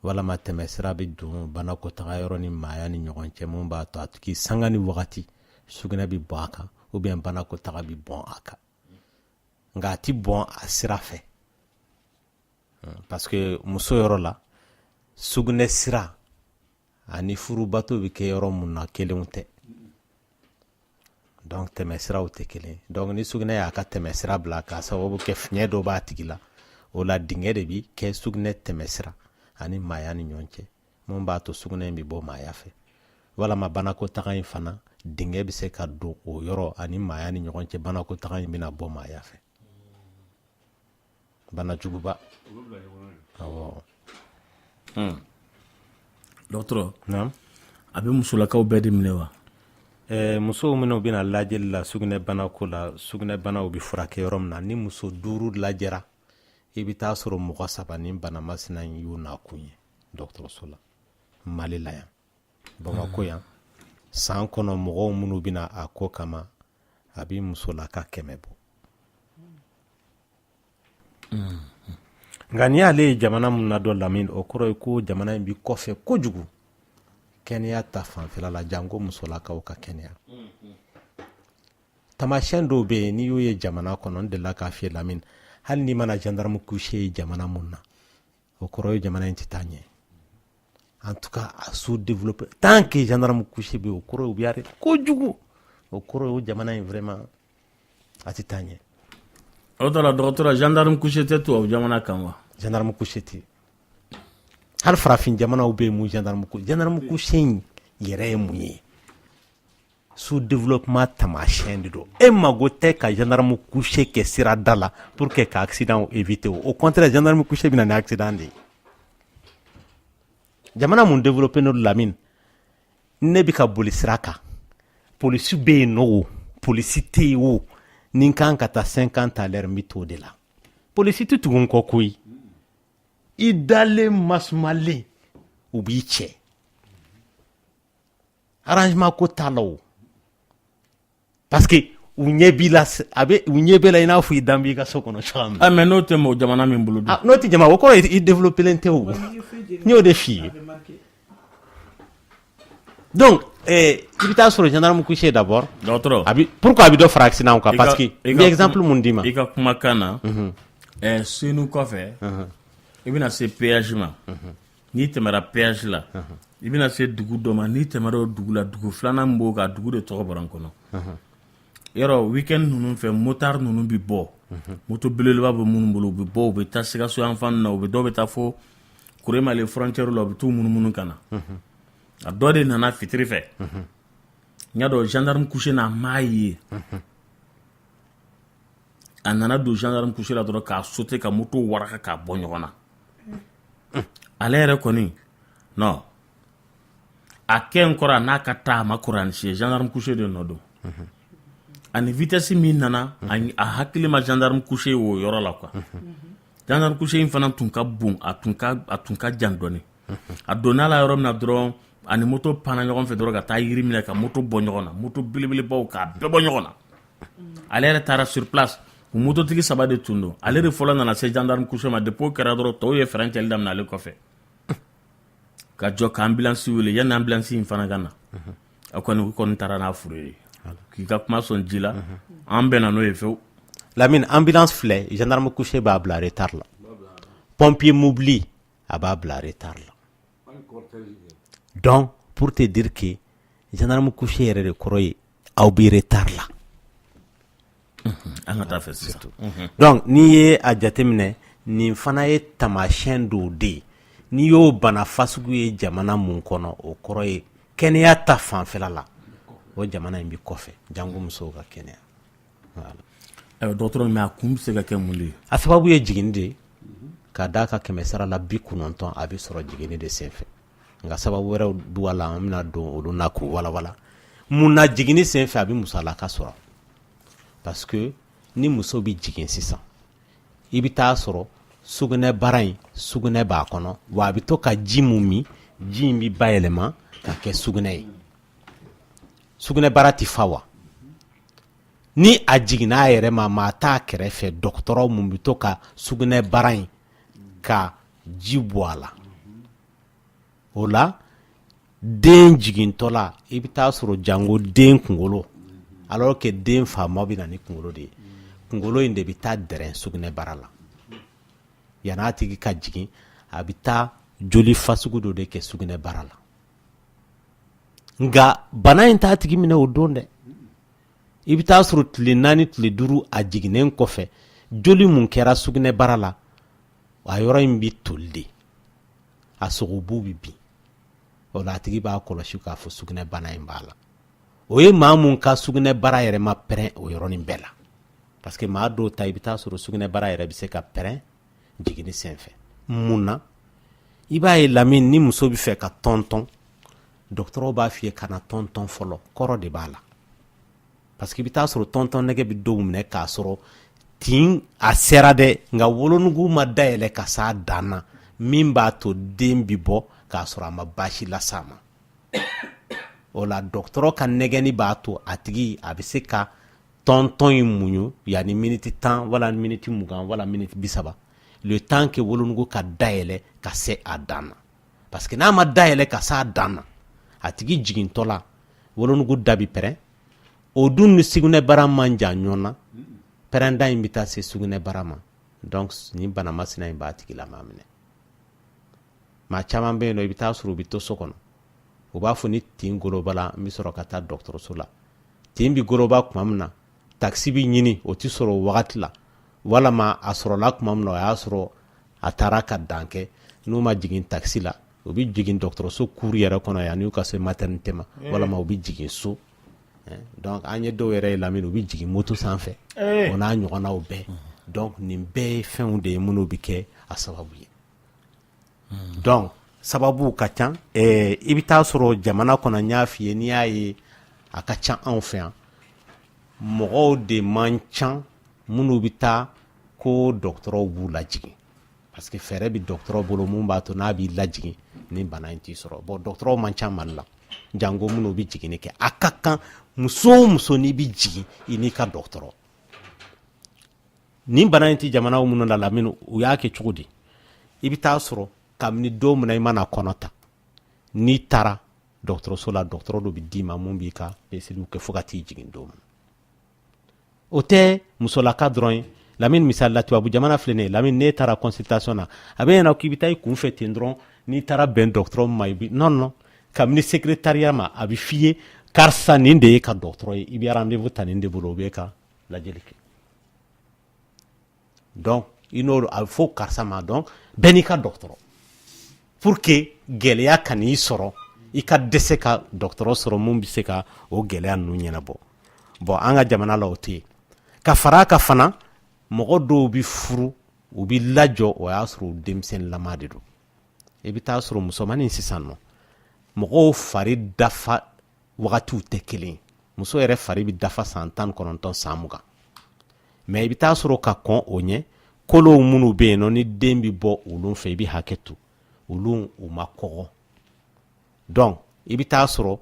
walama tɛmɛ sira bi don banakɔtaga yɔrɔ ni maaya ni ɲɔgɔn cɛ mun b'a to a tigi sanga ni wagati sugunɛ bi bɔn a kan ou bien banakɔtaga bi bɔn a kan nka a ti bɔn a sira fɛ parce que muso yɔrɔ la sugunɛ sira ani furubato bi kɛ yɔrɔ mun na kelenw tɛ donc tɛmɛ siraw tɛ kelen donc ni sugunɛ y'a ka tɛmɛ sira bila k'a sababu kɛ fiɲɛ dɔ b'a tigi la o la dingɛ de bi kɛ sugunɛ tɛmɛ sira ani maaya ni ɲɔgɔn cɛ mun b'a to sugunɛ in bi bɔ maaya fɛ walama banakɔtaga in fana dingɛ bi se ka don o yɔrɔ ani maaya ni ɲɔgɔn cɛ banakɔtaga in bɛna bɔ maaya fɛ bana juguba awɔ dɔgɔtɔrɔ a bɛ musolakaw bɛɛ de minɛ wa musow minnu bɛna lajɛli la sugunɛbanako la sugunɛbanaw bɛ furakɛ yɔrɔ min na ni muso 5 lajɛra i bɛ taa sɔrɔ mɔgɔ 3 ni bana masina in y'u nakun ye dɔgɔtɔrɔso la Mali la yan Bamakɔ yan san kɔnɔ mɔgɔw minnu bɛna a ko kama a bɛ musolaka 100 bɔ nka n'i y'ale ye jamana min na dɔ lamini o kɔrɔ ye ko jamana in bɛ kɔfɛ kojugu kɛnɛya ta fanfɛla la janko musolakaw ka kɛnɛya tamasiyɛn dɔw bɛ yen n'i y'o ye jamana kɔnɔ n delila k'a f'i ye lamini hali n'i mana gendarme couché ye jamana mun na o kɔrɔ ye jamana in tɛ taa ɲɛ en tout cas a sous-développé tant que gendarme couché bɛ yen o kɔrɔ ye u bɛ arrêté kojugu o kɔrɔ ye o jamana in vraiment a tɛ taa ɲɛ o tɔ la dɔgɔtɔrɔ gendarme couché tɛ tubabu jamana kan wa gendarme couché tɛ hali farafin jamanaw bɛ yen mun gendarme couché in yɛrɛ ye mun ye sous-développement tamasiyɛn de don e mago tɛ ka gendarme couché kɛ sirada la pour que ka accident éviter au contraire gendarme couché bɛ na ni accident de ye jamana mun développé n'o lamine ne bɛ ka boli sira kan polisi bɛ yen nɔ o polisi tɛ yen o ni n kan ka taa 50 à l'heure n bɛ t'o de la polisi tɛ tugu n kɔ koyi i dalen masumalen u b'i cɛ arrangement ko t'a la o parce que u ɲɛ b'i la u ɲɛ bɛ la i n'a fɔ i dan b'i ka so kɔnɔ cogoya min na mais n'o tɛ mɔgɔ jamana min bolo dun n'o tɛ jamana o kɔrɔ i développé tɛ o n y'o de f'i ye donc i bɛ taa sɔrɔ gendarme couché d'abord dɔgɔtɔrɔ pourquoi a bɛ dɔ fara accident kan parce que n bɛ exemple mun d'i ma i ka kumakan na senu kɔfɛ i bɛna se péage ma n'i tɛmɛra péage la i bɛna se dugu dɔ ma n'i tɛmɛra o dugu la dugu filanan min b'o kan dugu de tɔgɔ bɔra n kɔnɔ yɔrɔ weekend ninnu fɛ motard ninnu bɛ bɔ moto belebeleba bɛ minnu bolo u bɛ bɔ u bɛ taa Sikaso yan fan na u bɛ dɔw bɛ taa fo Kuremale frontière la u bɛ t'u munumunu ka na a dɔ de nana fitiri fɛ n y'a dɔn gendarme couché n'a m'a ye a nana don gendarme couché la dɔrɔn k'a sauter ka moto waraka k'a bɔ ɲɔgɔn na ale yɛrɛ kɔni non a kɛ n kɔrɔ a n'a ka taa a ma kɔrɔ ani si ye gendarme couché de nɔ don ani vitesse min nana a hakili ma gendarme couché o yɔrɔ la quoi gendarme couché in fana tun ka bon a tun ka jan dɔɔni a donna la yɔrɔ min na dɔrɔn ani moto panna ɲɔgɔn fɛ dɔrɔn ka taa yiri minɛ ka moto bɔ ɲɔgɔn na moto belebelebaw k'a bɛɛ bɔ ɲɔgɔn na ale yɛrɛ taara sur place u mototigi 3 de tun don ale de fɔlɔ nana se gendarme couché ma depuis o kɛra dɔrɔn tɔw ye frein cɛli daminɛ ale kɔfɛ ka jɔ ka ambulance wele yanni ambulance in fana ka na a kɔni taara n'a furu ye k'i ka kuma sɔn ji la an bɛnna n'o ye fewu Lamine ambulance filɛ gendarme couché b'a bila retard la pompier mobili a b'a bila retard la donc pour te dire que gendarme couché yɛrɛ de kɔrɔ ye aw bɛ retard la an ka taa fɛ sisan donc n'i ye a jateminɛ nin fana ye tamasiyɛn dɔw de ye n'i y'o bana fasugu ye jamana mun kɔnɔ o kɔrɔ ye kɛnɛya ta fanfɛla la o jamana in bɛ kɔfɛ jango musow ka kɛnɛya voilà. dɔgɔtɔrɔ mais a kun bɛ se ka kɛ mun de ye a sababu ye jiginni de ye ka d'a ka 100 sara la 90 a bɛ sɔrɔ jiginni de senfɛ nka sababu wɛrɛw b'a la an bɛna don olu na k'u walawala mun na jiginni senfɛ a bɛ musalaka sɔrɔ parce que ni muso bɛ jigin sisan i bɛ taa sɔrɔ sugunɛ bara in sugunɛ b'a kɔnɔ wa a bɛ to ka ji mun min ji in bɛ bayɛlɛma ka kɛ sugunɛ ye sugunɛ bara tɛ fa wa ni a jiginna a yɛrɛ ma maa t'a kɛrɛfɛ dɔgɔtɔrɔ mun bɛ to ka sugunɛ bara in ka ji bɔ a la o la den jigintɔ la i bɛ taa sɔrɔ jango den kunkolo alors que den faama bɛ na ni kunkolo de ye kunkolo in de bɛ taa dɛrɛn sugunɛbara la yan'a tigi ka jigin a bɛ taa joli fasugu dɔ de kɛ sugunɛbara la nka bana in t'a tigi minɛ o don dɛ i bɛ taa sɔrɔ tile 4 tile 5 a jiginnen kɔfɛ joli mun kɛra sugunɛbara la a yɔrɔ in bɛ toli de a sogobu bɛ bin o la a tigi b'a kɔlɔsi k'a fɔ sugunɛbana in b'a la o ye maa mun ka sugunɛbara yɛrɛ ma pɛrɛn o yɔrɔnin bɛɛ la parce que maa dɔw ta i bɛ taa sɔrɔ sugunɛbara yɛrɛ bɛ se ka pɛrɛn jiginni senfɛ mun na i b'a ye Lamini ni muso bɛ fɛ ka tɔntɔn dɔgɔtɔrɔw b'a f'i ye ka na tɔntɔn fɔlɔ kɔrɔ de b'a la parce que i bɛ taa sɔrɔ tɔntɔn nɛgɛ bɛ dɔw minɛ k'a sɔrɔ tin a sera dɛ nka wolonugu ma dayɛlɛ ka s'a dan na min b'a to den bɛ bɔ k'a sɔrɔ a ma baasi las'a ma o la dɔgɔtɔrɔ ka nɛgɛni b'a to a tigi a bɛ se ka tɔntɔn in muɲu yanni miniti 10 wala miniti 20 wala miniti 30 le temps que wolonugu ka dayɛlɛ ka se a dan na parce que n'a ma dayɛlɛ ka se a dan na a tigi jigintɔ la wolonugu da bɛ pɛrɛn o dun ni sugunɛbara man jan ɲɔgɔn na pɛrɛnda in bɛ taa se sugunɛbara ma donc ni bana masina in b'a tigi la maa minɛ maa caman bɛ yen nɔ i bɛ taa sɔrɔ u bɛ to so kɔnɔ u b'a fɔ ni tin goloba la n bɛ sɔrɔ ka taa dɔgɔtɔrɔso la tin bɛ goloba tuma min na taxi bɛ ɲini o tɛ sɔrɔ o wagati la walama a sɔrɔla tuma min na o y'a sɔrɔ a taara ka dan kɛ n'u ma jigin taxi la u bɛ jigin dɔgɔtɔrɔso kuru yɛrɛ kɔnɔ yanni u ka se maternité ma walama u bɛ jigin so donc an ye dɔw yɛrɛ ye Lamini u bɛ jigin moto sanfɛ o n'a ɲɔgɔnnaw bɛɛ donc nin bɛɛ ye fɛnw de ye minnu bɛ kɛ a sababu ye donc sababu ka ca i bɛ taa sɔrɔ jamana kɔnɔ n y'a f'i ye n'i y'a ye a ka ca anw fɛ yan mɔgɔw de man ca minnu bɛ taa ko dɔgɔtɔrɔw b'u lajigin parce que fɛɛrɛ bɛ dɔgɔtɔrɔ bolo mun b'a to n'a b'i lajigin ni bana in t'i sɔrɔ bon dɔgɔtɔrɔw man ca Mali la jango minnu bɛ jiginni kɛ a ka kan muso o muso n'i bɛ jigin i n'i ka dɔgɔtɔrɔ nin bana in tɛ jamana minnu na Lamini u y'a kɛ cogo di i bɛ taa sɔrɔ kabini don min na i mana kɔnɔ ta n'i taara dɔgɔtɔrɔso la dɔgɔtɔrɔ dɔ bɛ d'i ma mun b'i ka peseliw kɛ fo ka t'i jigin don min o tɛ musolaka dɔrɔn ye Lamini misali la tubabu jamana filɛ nin ye Lamini n'e taara consultation na a bɛ ɲɛna k'i bɛ taa i kunfɛ ten dɔrɔn n'i taara bɛn dɔgɔtɔrɔ ma i bi non kabini secrétariat ma a bɛ f'i ye karisa nin de ye ka dɔgɔtɔrɔ ye i bɛ rendez-vous ta nin de bolo o bɛ ka lajɛli kɛ donc i n'o a bɛ fɔ karisa ma donc bɛɛ n'i ka dɔgɔtɔrɔ pour que gɛlɛya ka n'i sɔrɔ i ka dɛsɛ ka dɔgɔtɔrɔ sɔrɔ mun bɛ se ka o gɛlɛya ninnu ɲɛnabɔ bon an ka jamana la o tɛ yen ka fara a kan fana mɔgɔ dɔw bɛ furu u bɛ lajɔ o y'a sɔrɔ denmisɛnninlama de don i bɛ taa sɔrɔ musomanin sisan nɔ mɔgɔw fari dafa wagatiw tɛ kelen ye muso yɛrɛ fari bɛ dafa san 19 san 20 mais i bɛ taa sɔrɔ ka kɔn o ɲɛ kolow minnu bɛ yen nɔ ni den bɛ bɔ olu fɛ i bɛ hakɛ to olu u ma kɔgɔ donc i bɛ taa sɔrɔ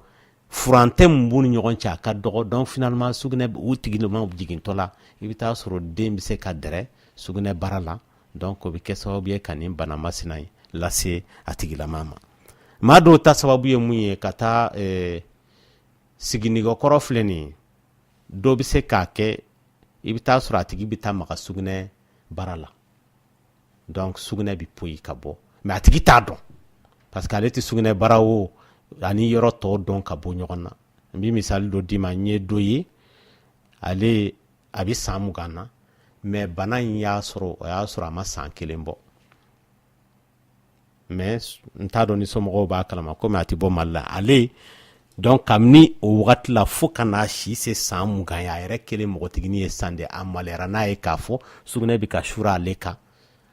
furancɛ min b'u ni ɲɔgɔn cɛ a ka dɔgɔ donc finalement sugunɛ u tigilama jigintɔ la i bɛ taa sɔrɔ den bɛ se ka dɛrɛ sugunɛbara la donc o bɛ kɛ sababu ye ka nin bana masina ye lase a tigilama ma maa dɔw ta sababu ye mun ye ka taa siginɛgɛkɔrɔ filɛ nin ye dɔw bɛ se k'a kɛ i bɛ taa sɔrɔ a tigi bɛ taa maga sugunɛbara la donc sugunɛ bɛ poyi ka bɔ mais a tigi t'a dɔn parce que ale tɛ sugunɛbara o ani yɔrɔ tɔw dɔn ka bɔ ɲɔgɔn na n bɛ misali dɔ d'i ma n ye dɔ ye ale a bɛ san 20 na mais bana in y'a sɔrɔ o y'a sɔrɔ a ma san 1 bɔ mais n t'a dɔn ni somɔgɔw b'a kalama komi a tɛ bɔ Mali la ale donc kabini o wagati la fo ka n'a si se san 20 ye a yɛrɛ kelen mɔgɔtigini ye san de a maliyara n'a ye k'a fɔ sugunɛ bɛ ka sura ale kan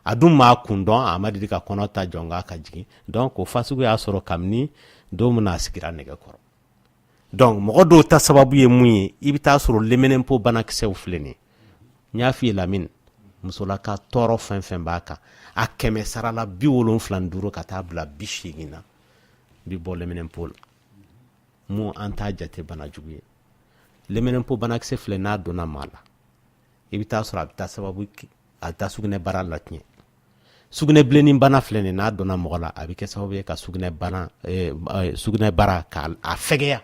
a dun m'a kun dɔn a ma deli ka kɔnɔ ta jɔn k'a ka jigin donc o fasugu y'a sɔrɔ kabini don min na a sigira nɛgɛkɔrɔ donc mɔgɔ dɔw ta sababu ye mun ye i bɛ taa sɔrɔ leminɛnpo banakisɛw filɛ nin ye n y'a f'i ye Lamini musolaka tɔɔrɔ fɛn fɛn b'a kan a 100 sarala 75 ka taa bila 80 na bi bɔ leminɛnpo la mun an t'a jate bana jugu ye leminɛnpo banakisɛ filɛ n'a donna maa la i bɛ taa sɔrɔ a bɛ taa sababu a bɛ taa sugunɛbara la tiɲɛ sugunɛbilenni bana filɛ nin n'a donna mɔgɔ la a bɛ kɛ sababu ye ka sugunɛbara k'a fɛgɛya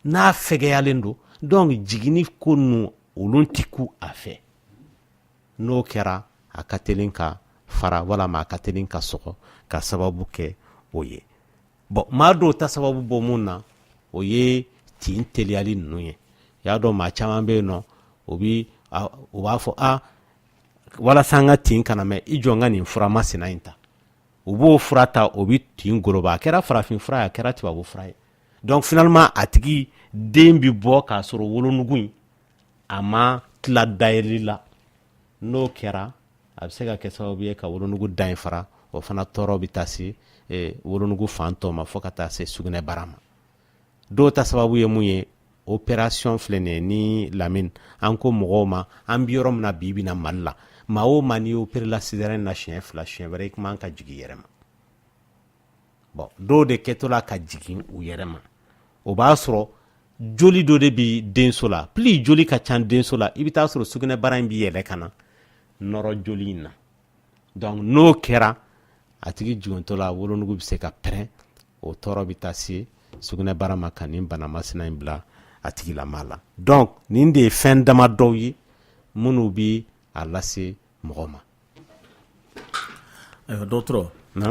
n'a fɛgɛyalen don donc jigini ko nu olun ti ku a fɛ n'o kɛra a ka teli ka fara walama a ka teli ka sɔgɔ ka sababu kɛ o ye bon maa dɔw ta sababu bɔ mun na o ye tin teliyali ninnu ye y'a dɔn maa caman bɛ yen nɔ o b'a fɔ walasa an ka tin kana mɛn i jɔ n ka nin fura masina in ta u b'o fura ta o bɛ tin goloba a kɛra farafin fura ye a kɛra tubabu fura ye donc finalement a tigi den bi bɔ k'a sɔrɔ wolonugu in a ma tila dayɛli la n'o kɛra a bɛ se ka kɛ sababu ye ka wolonugu da in fara o fana tɔɔrɔ bɛ taa se wolonugu fan tɔ ma fo ka taa se sugunɛbara ma dɔw ta sababu ye mun ye opération filɛ nin ye ni Lamine an ko mɔgɔw ma an bɛ yɔrɔ min na bi na Mali la maa o maa n'i opéré la césarienne na siɲɛ 2 siɲɛ wɛrɛ i man ka jigin i yɛrɛ ma bon dɔw de kɛtɔ la ka jigin u yɛrɛ ma o b'a sɔrɔ joli dɔ de bi denso la plus joli ka ca denso la i bɛ taa sɔrɔ sugunɛbara in bi yɛlɛ ka na nɔrɔ joli in na donc n'o kɛra a tigi jigintɔ la wolonugu bɛ se ka pɛrɛn o tɔɔrɔ bɛ taa se sugunɛbara ma ka nin bana masina in bila a tigilama la donc nin de ye fɛn dama dɔw ye minnu bi a lase mɔgɔ ma ayiwa dɔgɔtɔrɔ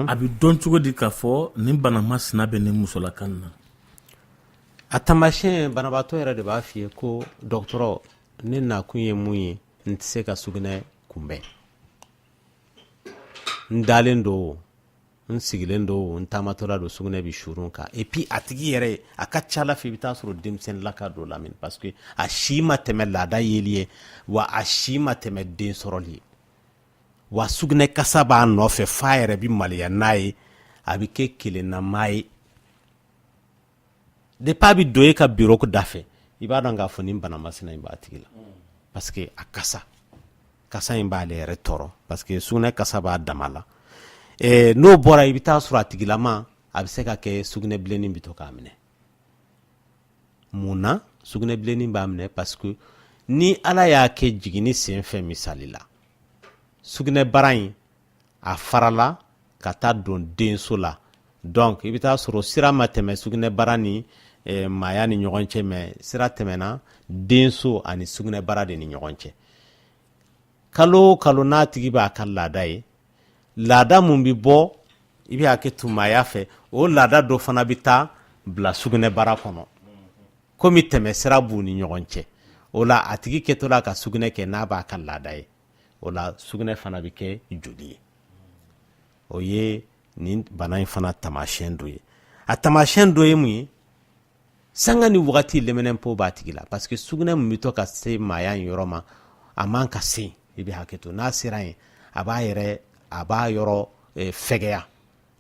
a bɛ dɔn cogo di k'a fɔ nin bana masina bɛ nin musolaka na a taamasiyɛn banabaatɔ yɛrɛ de b'a f'i ye ko dɔgɔtɔrɔ ne nakun ye mun ye n tɛ se ka sugunɛ kunbɛn n dalen don n sigilen don n taamatɔla don sugunɛ bɛ surun kan et puis a tigi yɛrɛ a ka ca ala fɛ i bɛ taa sɔrɔ denmisɛnnilaka dɔ lamɛn parce que a si ma tɛmɛ laada yeli ye wa a si ma tɛmɛ den sɔrɔli ye wa sugunɛ kasa b'a nɔfɛ f'a yɛrɛ bɛ maloya n'a ye a bɛ kɛ kelennama ye depuis a bɛ don e ka bureau da fɛ i b'a dɔn k'a fɔ nin bana masina in b'a tigi la parce que a kasa in b'ale yɛrɛ tɔɔrɔ parce que sugunɛ kasa b'a dama la n'o bɔra i bɛ taa sɔrɔ a tigilama a bɛ se ka kɛ sugunɛbilennin bɛ to k'a minɛ mun na sugunɛbilennin b'a minɛ parce que ni ala y'a kɛ jiginni senfɛ misali la sugunɛbara in a farala ka taa don denso la donc i bɛ taa sɔrɔ sira ma tɛmɛ sugunɛbara ni maaya ni ɲɔgɔn cɛ mais sira tɛmɛna denso ani sugunɛbara de ni ɲɔgɔn cɛ kalo o kalo n'a tigi b'a ka laada ye laada mun bi bɔ i bɛ hakɛ to maaya fɛ o laada dɔ fana bɛ taa bila sugunɛbara kɔnɔ komi tɛmɛ sira b'u ni ɲɔgɔn cɛ o la a tigi kɛtɔ la ka sugunɛ kɛ n'a b'a ka laada ye o la sugunɛ fana bɛ kɛ joli ye o ye nin bana in fana taamasiyɛn dɔ ye a taamasiyɛn dɔ ye mun ye sanga ni wagati lɛmɛnɛnpo b'a tigi la parce que sugunɛ mun bɛ to ka se maaya in yɔrɔ ma a man ka se i bɛ hakɛ to n'a sera yen a b'a yɔrɔ fɛgɛya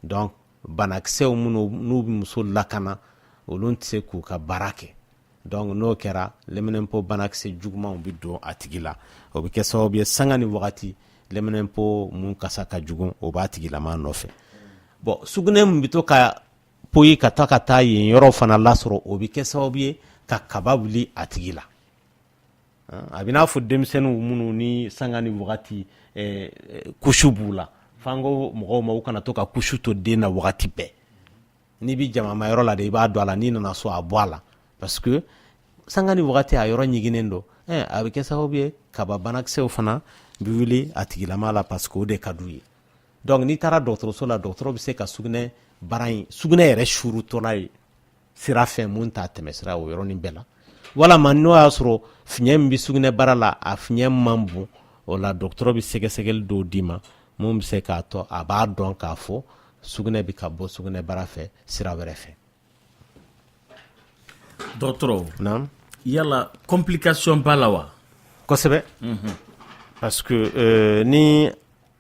donc banakisɛw minnu n'u bɛ muso lakana olu tɛ se k'u ka baara kɛ donc n'o kɛra lɛmɛnɛnpo banakisɛ jugumanw bɛ don a tigi la o bɛ kɛ sababu ye sanga ni wagati lɛmɛnɛnpo mun kasa ka jugu o b'a tigilama nɔfɛ bon sugunɛ mun bɛ to ka poyi ka taa yen yɔrɔ fana lasɔrɔ o bɛ kɛ sababu ye ka kaba wuli a tigi la a bɛ n'a fɔ denmisɛnninw minnu ni sanga ni wagati kusu b'u la f'an ko mɔgɔw ma u kana to ka kusu to den na wagati bɛɛ n'i bɛ jamama yɔrɔ la de i b'a don a la n'i nana so a bɔ a la parce que sanga ni wagati a yɔrɔ ɲiginnen don a bɛ kɛ sababu ye kaba banakisɛw fana bɛ wuli a tigilama la parce que o de ka d'u ye donc n'i taara dɔgɔtɔrɔso la dɔgɔtɔrɔ bɛ se ka sugunɛ yɛrɛ surutɔla ye sira fɛ mun t'a tɛmɛ sira o yɔrɔnin bɛɛ la walama n'o y'a sɔrɔ fiɲɛ min bɛ sugunɛbara la a fiɲɛ man bon o la dɔgɔtɔrɔ bɛ sɛgɛsɛgɛli dɔw d'i ma mun bɛ se k'a to a b'a dɔn k'a fɔ sugunɛ bɛ ka bɔ sugunɛbara fɛ sira wɛrɛ fɛ. dɔgɔtɔrɔ yala complication b'a la wa. kosɛbɛ parce que ni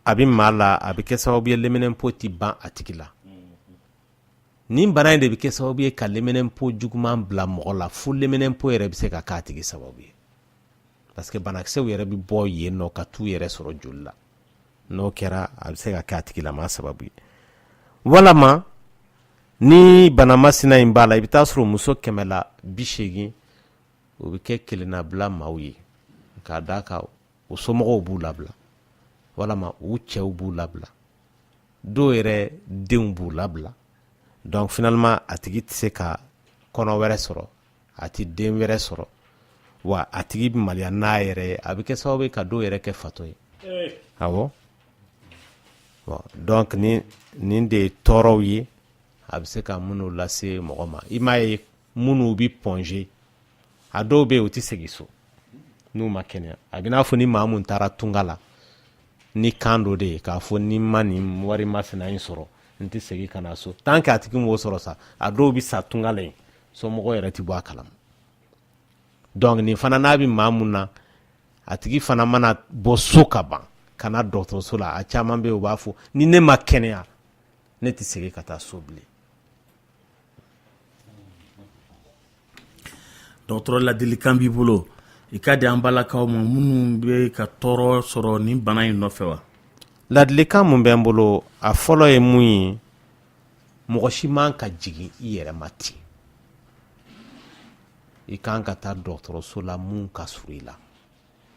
a bɛ maa la a bɛ kɛ sababu ye lɛmɛnɛnpo tɛ ban a tigi la nin bana in de bɛ kɛ sababu ye ka lɛmɛnɛnpo juguman bila mɔgɔ la fo lɛmɛnɛnpo yɛrɛ bɛ se ka k'a tigi sababu ye parce que banakisɛw yɛrɛ bɛ bɔ yen nɔ ka t'u yɛrɛ sɔrɔ joli la n'o kɛra a bɛ se ka k'a tigilama sababu ye walama ni bana masina in b'a la i bɛ taa sɔrɔ muso 180 o bɛ kɛ kelennabila maaw ye k'a d'a kan o somɔgɔw b'u labila walama u cɛw b'u labila dɔw yɛrɛ denw b'u labila donc finalement a tigi tɛ se ka kɔnɔ wɛrɛ sɔrɔ a tɛ den wɛrɛ sɔrɔ wa a tigi bi maliya n'a yɛrɛ ye a bɛ kɛ sababu ye ka dɔw yɛrɛ kɛ fato ye awɔ bon donc nin de ye tɔɔrɔw ye a bɛ se ka minnu lase mɔgɔ ma i m'a ye minnu bi pɔnze a dɔw bɛ yen u tɛ segin so n'u ma kɛnɛya a bɛ n'a fɔ ni maa mun taara tunga la ni kan dɔ de ye k'a fɔ ni ma nin wari masina in sɔrɔ n tɛ segin ka na so tant que a tigi m'o sɔrɔ sa a dɔw bi sa tunga la yen somɔgɔw yɛrɛ ti bɔ a kalama donc nin fana n'a bi maa mun na a tigi fana mana bɔ so ka ban ka na dɔgɔtɔrɔso la a caman bɛ yen u b'a fɔ ni ne ma kɛnɛya ne tɛ segin ka taa so bilen. dɔgɔtɔrɔ ladilikan b'i bolo i ka di an balakaw ma minnu bɛ ka tɔɔrɔ sɔrɔ nin bana in nɔfɛ wa. ladilikan mun bɛ n bolo a fɔlɔ ye mun ye mɔgɔ si man ka jigin i yɛrɛ ma ten i kan ka taa dɔgɔtɔrɔso la mun ka surun i la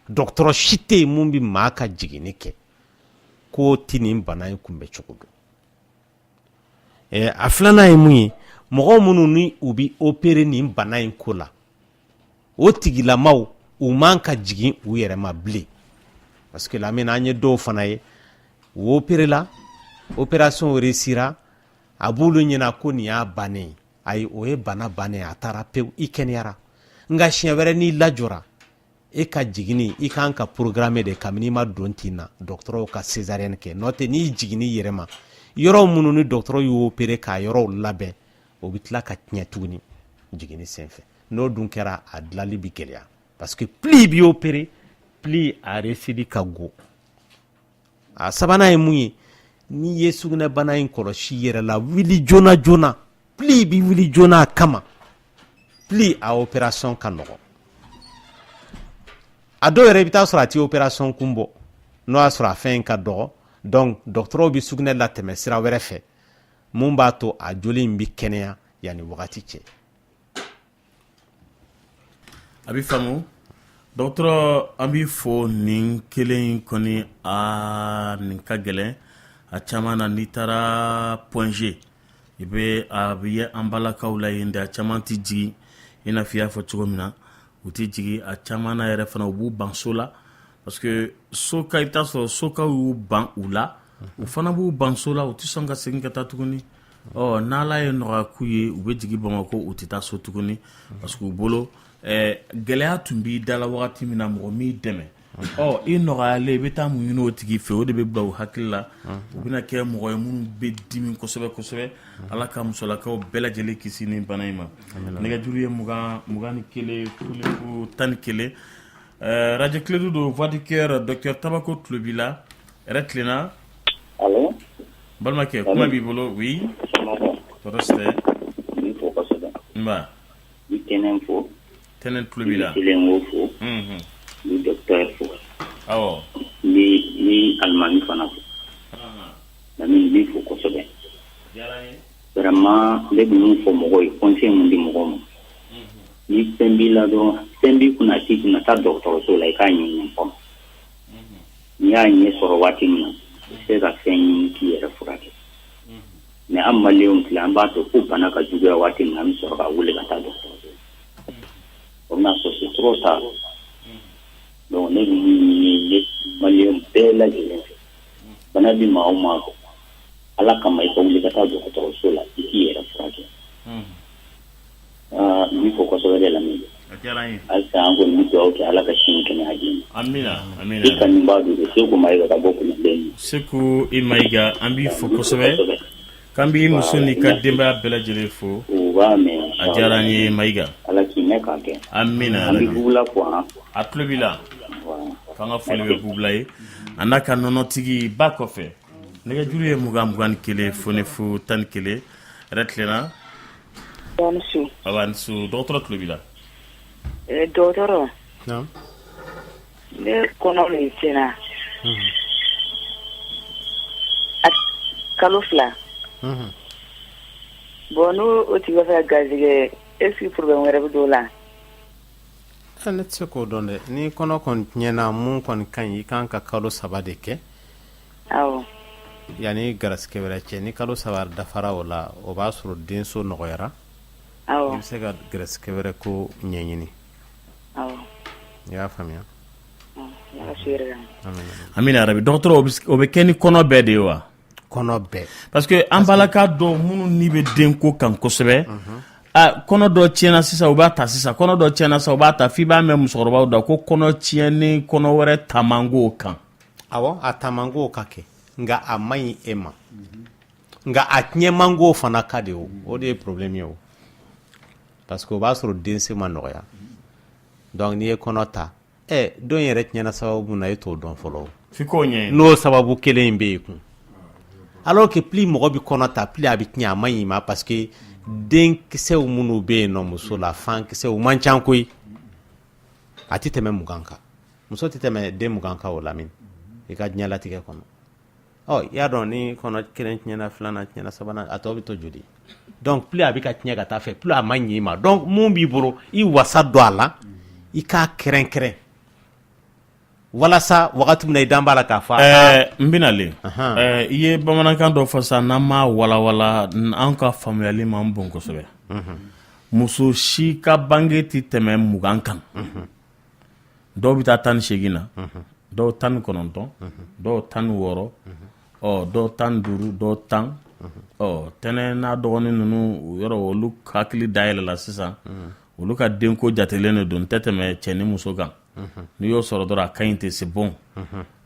dɔgɔtɔrɔ si tɛ yen mun bɛ maa ka jiginni kɛ k'o tɛ nin bana in kunbɛ cogo dɔn a filanan ye mun ye mɔgɔ minnu ni u bɛ opérer nin bana in ko la o tigilamaw u man ka jigin u yɛrɛ ma bilen parce que lamina an ye dɔw fana ye u opérer la opération réussira a b'olu ɲɛna ko nin y'a bannen ye ayi o ye bana bannen a taara pewu i kɛnɛyara nka siɲɛ wɛrɛ n'i lajɔra e ka jiginni i kan ka programme de kabini i ma don tin na dɔgɔtɔrɔw ka césarienne kɛ n'o tɛ n'i jiginni i yɛrɛ ma yɔrɔ minnu ni dɔgɔtɔrɔ y'o opérer k'a yɔrɔw labɛn o bɛ tila ka tiɲɛ tuguni jiginni senfɛ n'o dun kɛra a dilanli bi gɛlɛya parce que plus i b'i opérer plus a récidi ka go a sabanan ye mun ye n'i ye sugunɛbana in kɔlɔsi i yɛrɛ la wuli joona joona plus i bɛ wuli joona a kama plus a opération ka nɔgɔn a dɔw yɛrɛ i bɛ taa sɔrɔ a tɛ opération kun bɔ n'o y'a sɔrɔ a fɛn in ka dɔgɔ donc dɔgɔtɔrɔw bɛ sugunɛ latɛmɛ sira wɛrɛ fɛ mun b'a to a joli in bɛ kɛnɛya yanni wagati cɛ. a bɛ faamu dɔgɔtɔrɔ an b'i fo nin kelen in kɔni nin ka gɛlɛn a caman na n'i taara point G i bɛ a bɛ ye an balakaw la yen de a caman tɛ jigin i n'a fɔ i y'a fɔ cogo min na u tɛ jigin a caman na yɛrɛ fana u b'u ban so la parce que soka i bɛ taa sɔrɔ sokaw y'u ban u la u fana b'u ban so la u tɛ sɔn ka segin ka taa tuguni n'Ala ye nɔgɔya k'u ye u bɛ jigin Bamakɔ u tɛ taa so tuguni parce que u bolo gɛlɛya tun b'i da la wagati min na mɔgɔ m'i dɛmɛ i nɔgɔyalen i bɛ taa mun ɲini o tigi fɛ o de bɛ bila u hakili la u bɛna kɛ mɔgɔ ye minnu bɛ dimi kosɛbɛ kosɛbɛ Ala ka musolakaw bɛɛ lajɛlen kisi nin bana in ma nɛgɛjuru ye 21 fo 11 radio Clé do voix du cœur docteur Tabako tulo b'i la yɛrɛ tilenna allo balimakɛ kuma b'i bolo oui tɔɔrɔ si tɛ n fo kosɛbɛ nba i tɛnɛn fo tɛnɛn tulo b'i la kelen wo fo ni docteur fo awɔ ni alimami fana fo lamini n b'i fo kosɛbɛ vraiment ne bɛ min fɔ mɔgɔw ye conseil mun di mɔgɔw ma ni fɛn b'i la dɔrɔn fɛn b'i kunna t'i kunna taa dɔgɔtɔrɔso la i k'a ɲɛɲini fɔlɔ n'i y'a ɲɛ sɔrɔ waati min na i bɛ se ka fɛn ɲini k'i yɛrɛ furakɛ mais an maliyɛnw filɛ an b'a to ko bana ka juguya waati min na an bɛ sɔrɔ ka wuli ka taa dɔgɔtɔrɔso la o bɛna sɔrɔ c'est trop tard donc ne bɛ min ɲini maliyɛnw bɛɛ lajɛlen fɛ bana bɛ maa o maa kɔ Ala kama i ka wuli ka taa dɔgɔtɔrɔso la i k'i yɛrɛ furakɛ n b'i fo kosɛbɛ de lamɛn halisa an kɔni bɛ dugawu kɛ Ala ka sini kɛnɛya di ma amina amina i ka nin b'a don Seku Mayiga ka bɔ Kulibilen Seku i Mayiga an b'i fo kosɛbɛ k'an b'i muso n'i ka denbaya bɛɛ lajɛlen fo u b'a mɛn a diyara an ye Mayiga Ala k'i mɛn k'a kɛ amina an bɛ bugula fo a tulo b'i la k'an ka foli bɛ bugula ye a n'a ka nɔnɔtigi ba kɔfɛ nɛgɛjuru ye 21 foni fo 11 yɛrɛ tilenna awa su dɔgɔtɔrɔ tulo b'i la dɔgɔtɔrɔ ne kɔnɔ min tiɲɛna kalo 2 bon n'o tigi bɛ fɛ ka garizigɛ est-ce que problème wɛrɛ bɛ dɔw la ne tɛ se k'o dɔn dɛ ni kɔnɔ kɔni tiɲɛna mun kɔni ka ɲi i kan ka kalo 3 de kɛ awɔ yanni garisigɛ wɛrɛ cɛ ni kalo 3 dafara o la o b'a sɔrɔ denso nɔgɔyara i bɛ se ka garisigɛ wɛrɛ ko ɲɛɲini awɔ y'a faamuya. Amina rabi dɔgɔtɔrɔ o bɛ kɛ ni kɔnɔ bɛɛ de ye wa? Kɔnɔ bɛɛ. Parce que an balaka dɔn minnu ni bɛ denko kan kosɛbɛ. Kɔnɔ dɔ tiɲɛna sisan u b'a ta sisan, kɔnɔ dɔ tiɲɛna sisan u b'a ta f'i b'a mɛn musokɔrɔbaw da ko kɔnɔ tiɲɛni kɔnɔ wɛrɛ tamango kan. Awɔ, a tamango ka kɛ nka a man ɲi e ma. Nka a tiɲɛmango fana ka de o de ye problème ye o. Parce que o b'a sɔrɔ dense ma nɔgɔya. Donc n'i ye kɔnɔ ta don yɛrɛ tiɲɛna sababu mun na e t'o dɔn fɔlɔ. F'i k'o ɲɛ. N'o sababu kelen in bɛ yen kun. Alors que plus mɔgɔ bɛ kɔnɔ ta plus a bɛ tiɲɛ a man ɲi ma parce que denkisɛw minnu bɛ yen nɔ muso la fankisɛw man ca koyi. A tɛ tɛmɛ 20 kan. Muso tɛ tɛmɛ den 20 kan o lamini. I ka diɲɛlatigɛ kɔnɔ. I y'a dɔn ni kɔnɔ kelen tiɲɛna filanan tiɲɛna sabanan a tɔ bɛ to joli. Donc plus a bɛ ka tiɲɛ ka taa fɛ plus a man ɲi ma. Donc mun b'i bolo i wasa don a la i k'a kɛrɛnkɛrɛn. Walasa wagati min na i dan b'a la k'a fɔ. N bɛna le. I ye bamanankan dɔ fɔ sisan n'an m'a walawala an ka faamuyali man bon kosɛbɛ. Muso si ka bange tɛ tɛmɛ 20 kan. Dɔw bɛ taa 18 na, dɔw 19, dɔw 16, dɔw 15, dɔw 10. Tɛnɛ n'a dɔgɔnin ninnu yɔrɔ olu hakili dayɛlɛla sisan. Olu ka denko jatelen de don tɛ tɛmɛ cɛ ni muso kan. N'i y'o sɔrɔ dɔrɔn a ka ɲi tɛ c'est bon.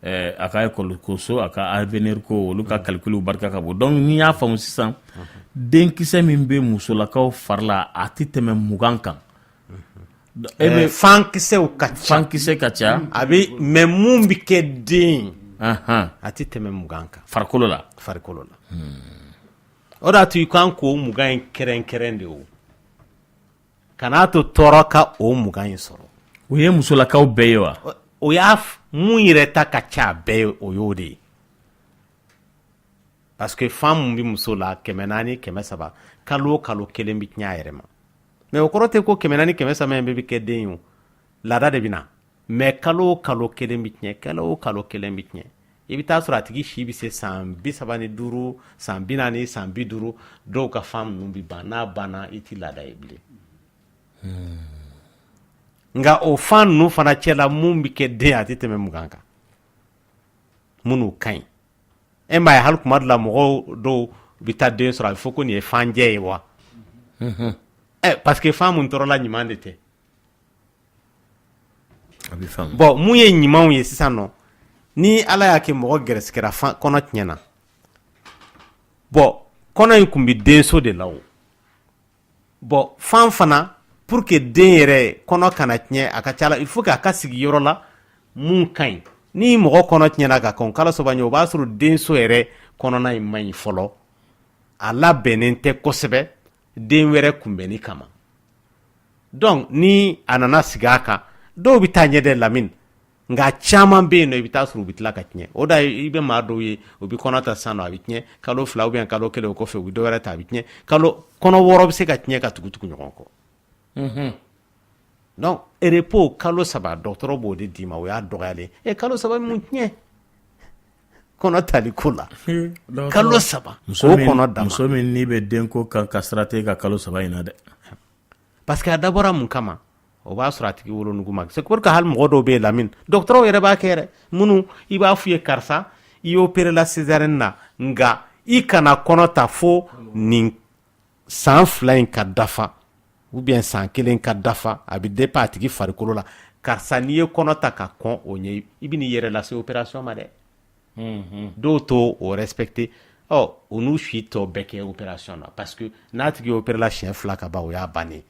A ka école ko so a ka avenir ko olu ka calcul barika ka bon. Donc n'i y'a faamu sisan denkisɛ min bɛ musolakaw fari la a tɛ tɛmɛ 20 kan. Fankisɛw ka ca. Fankisɛ ka ca. A bɛ mais mun bɛ kɛ den a tɛ tɛmɛ 20 kan. Farikolo la. O de y'a to i kan k'o 20 in kɛrɛnkɛrɛn de o. Kan'a to tɔɔrɔ ka o 20 in sɔrɔ. O ye musolakaw bɛɛ ye wa? O y'a mun yɛrɛ ta ka ca bɛɛ ye o y'o de ye. Parce que femme mun bɛ muso la 400 500 kalo o kalo kelen bɛ tiɲɛ a yɛrɛ ma. Mais o kɔrɔ tɛ ko 400 500 in bɛɛ bɛ kɛ den ye o. Laada de bɛ na. Mais kalo o kalo kelen bɛ tiɲɛ, kalo o kalo kelen bɛ tiɲɛ. I bɛ taa sɔrɔ a tigi si bɛ se san 35, san 40, san 50 dɔw ka femme ninnu bɛ ban n'a banna i tɛ laada ye bilen. Nga o fan ninnu fana cɛla mun bɛ kɛ den a tɛ tɛmɛ 20 kan. Minnu ka ɲi. E m'a ye hali kuma dɔ la mɔgɔw dɔw bɛ taa den sɔrɔ a bɛ fɔ ko nin ye fanjɛ ye wa. Parce que fan mun tɔɔrɔla ɲuman de tɛ. A bɛ faamu. Bon mun ye ɲumanw ye sisan nɔ ni ala y'a kɛ mɔgɔ gɛrɛsigɛra kɔnɔ tiɲɛna. Bon kɔnɔ in tun bɛ denso de la o. Bon fan fana pour que den yɛrɛ kɔnɔ kana tiɲɛ a ka ca la il faut que a ka sigi yɔrɔ la mun ka ɲi. Ni mɔgɔ kɔnɔ tiɲɛna ka kan kala sɔba ɲɛ o b'a sɔrɔ denso yɛrɛ kɔnɔna in man ɲi fɔlɔ. A labɛnnen tɛ kosɛbɛ den wɛrɛ kunbɛnni kama. Donc ni a nana sigi a kan dɔw bɛ taa ɲɛ dɛ Lamine nka caman bɛ yen nɔ i bɛ taa sɔrɔ u bɛ tila ka tiɲɛ. O da i bɛ maa dɔw ye u bɛ kɔnɔ ta sisan nɔ a bɛ tiɲɛ kalo 2 ou bien kalo 1 o kɔfɛ u bɛ dɔ wɛrɛ ta a bɛ tiɲɛ kɔnɔ 6 bɛ se ka tiɲɛ ka tugu ɲɔgɔn kɔ. Donc repos kalo 3 dɔgɔtɔrɔ b'o de d'i ma o y'a dɔgɔyalen kalo 3 mun tiɲɛ kɔnɔ tali ko la kalo 3 o kɔnɔ dama. Muso min n'i bɛ denko kan ka sira tɛ ka kalo 3 in na dɛ. Parce que a dabɔra mun kama o b'a sɔrɔ a tigi wolonugu ma c'est pour que hali mɔgɔ dɔw bɛ yen Lamine dɔgɔtɔrɔw yɛrɛ b'a kɛ yɛrɛ minnu i b'a f'u ye karisa i opéré la césarienne na nka i kana kɔnɔ ta fo nin san 2 in ka dafa ou bien san 1 ka dafa a bɛ dépend a tigi farikolo la karisa n'i ye kɔnɔ ta ka kɔn o ɲɛ i bɛ n'i yɛrɛ lase opération ma dɛ. Dɔw t'o o respecté o n'u si tɔ bɛɛ kɛ opération na parce que n'a tigi opéré la siɲɛ 2 ka ban o y'a bannen.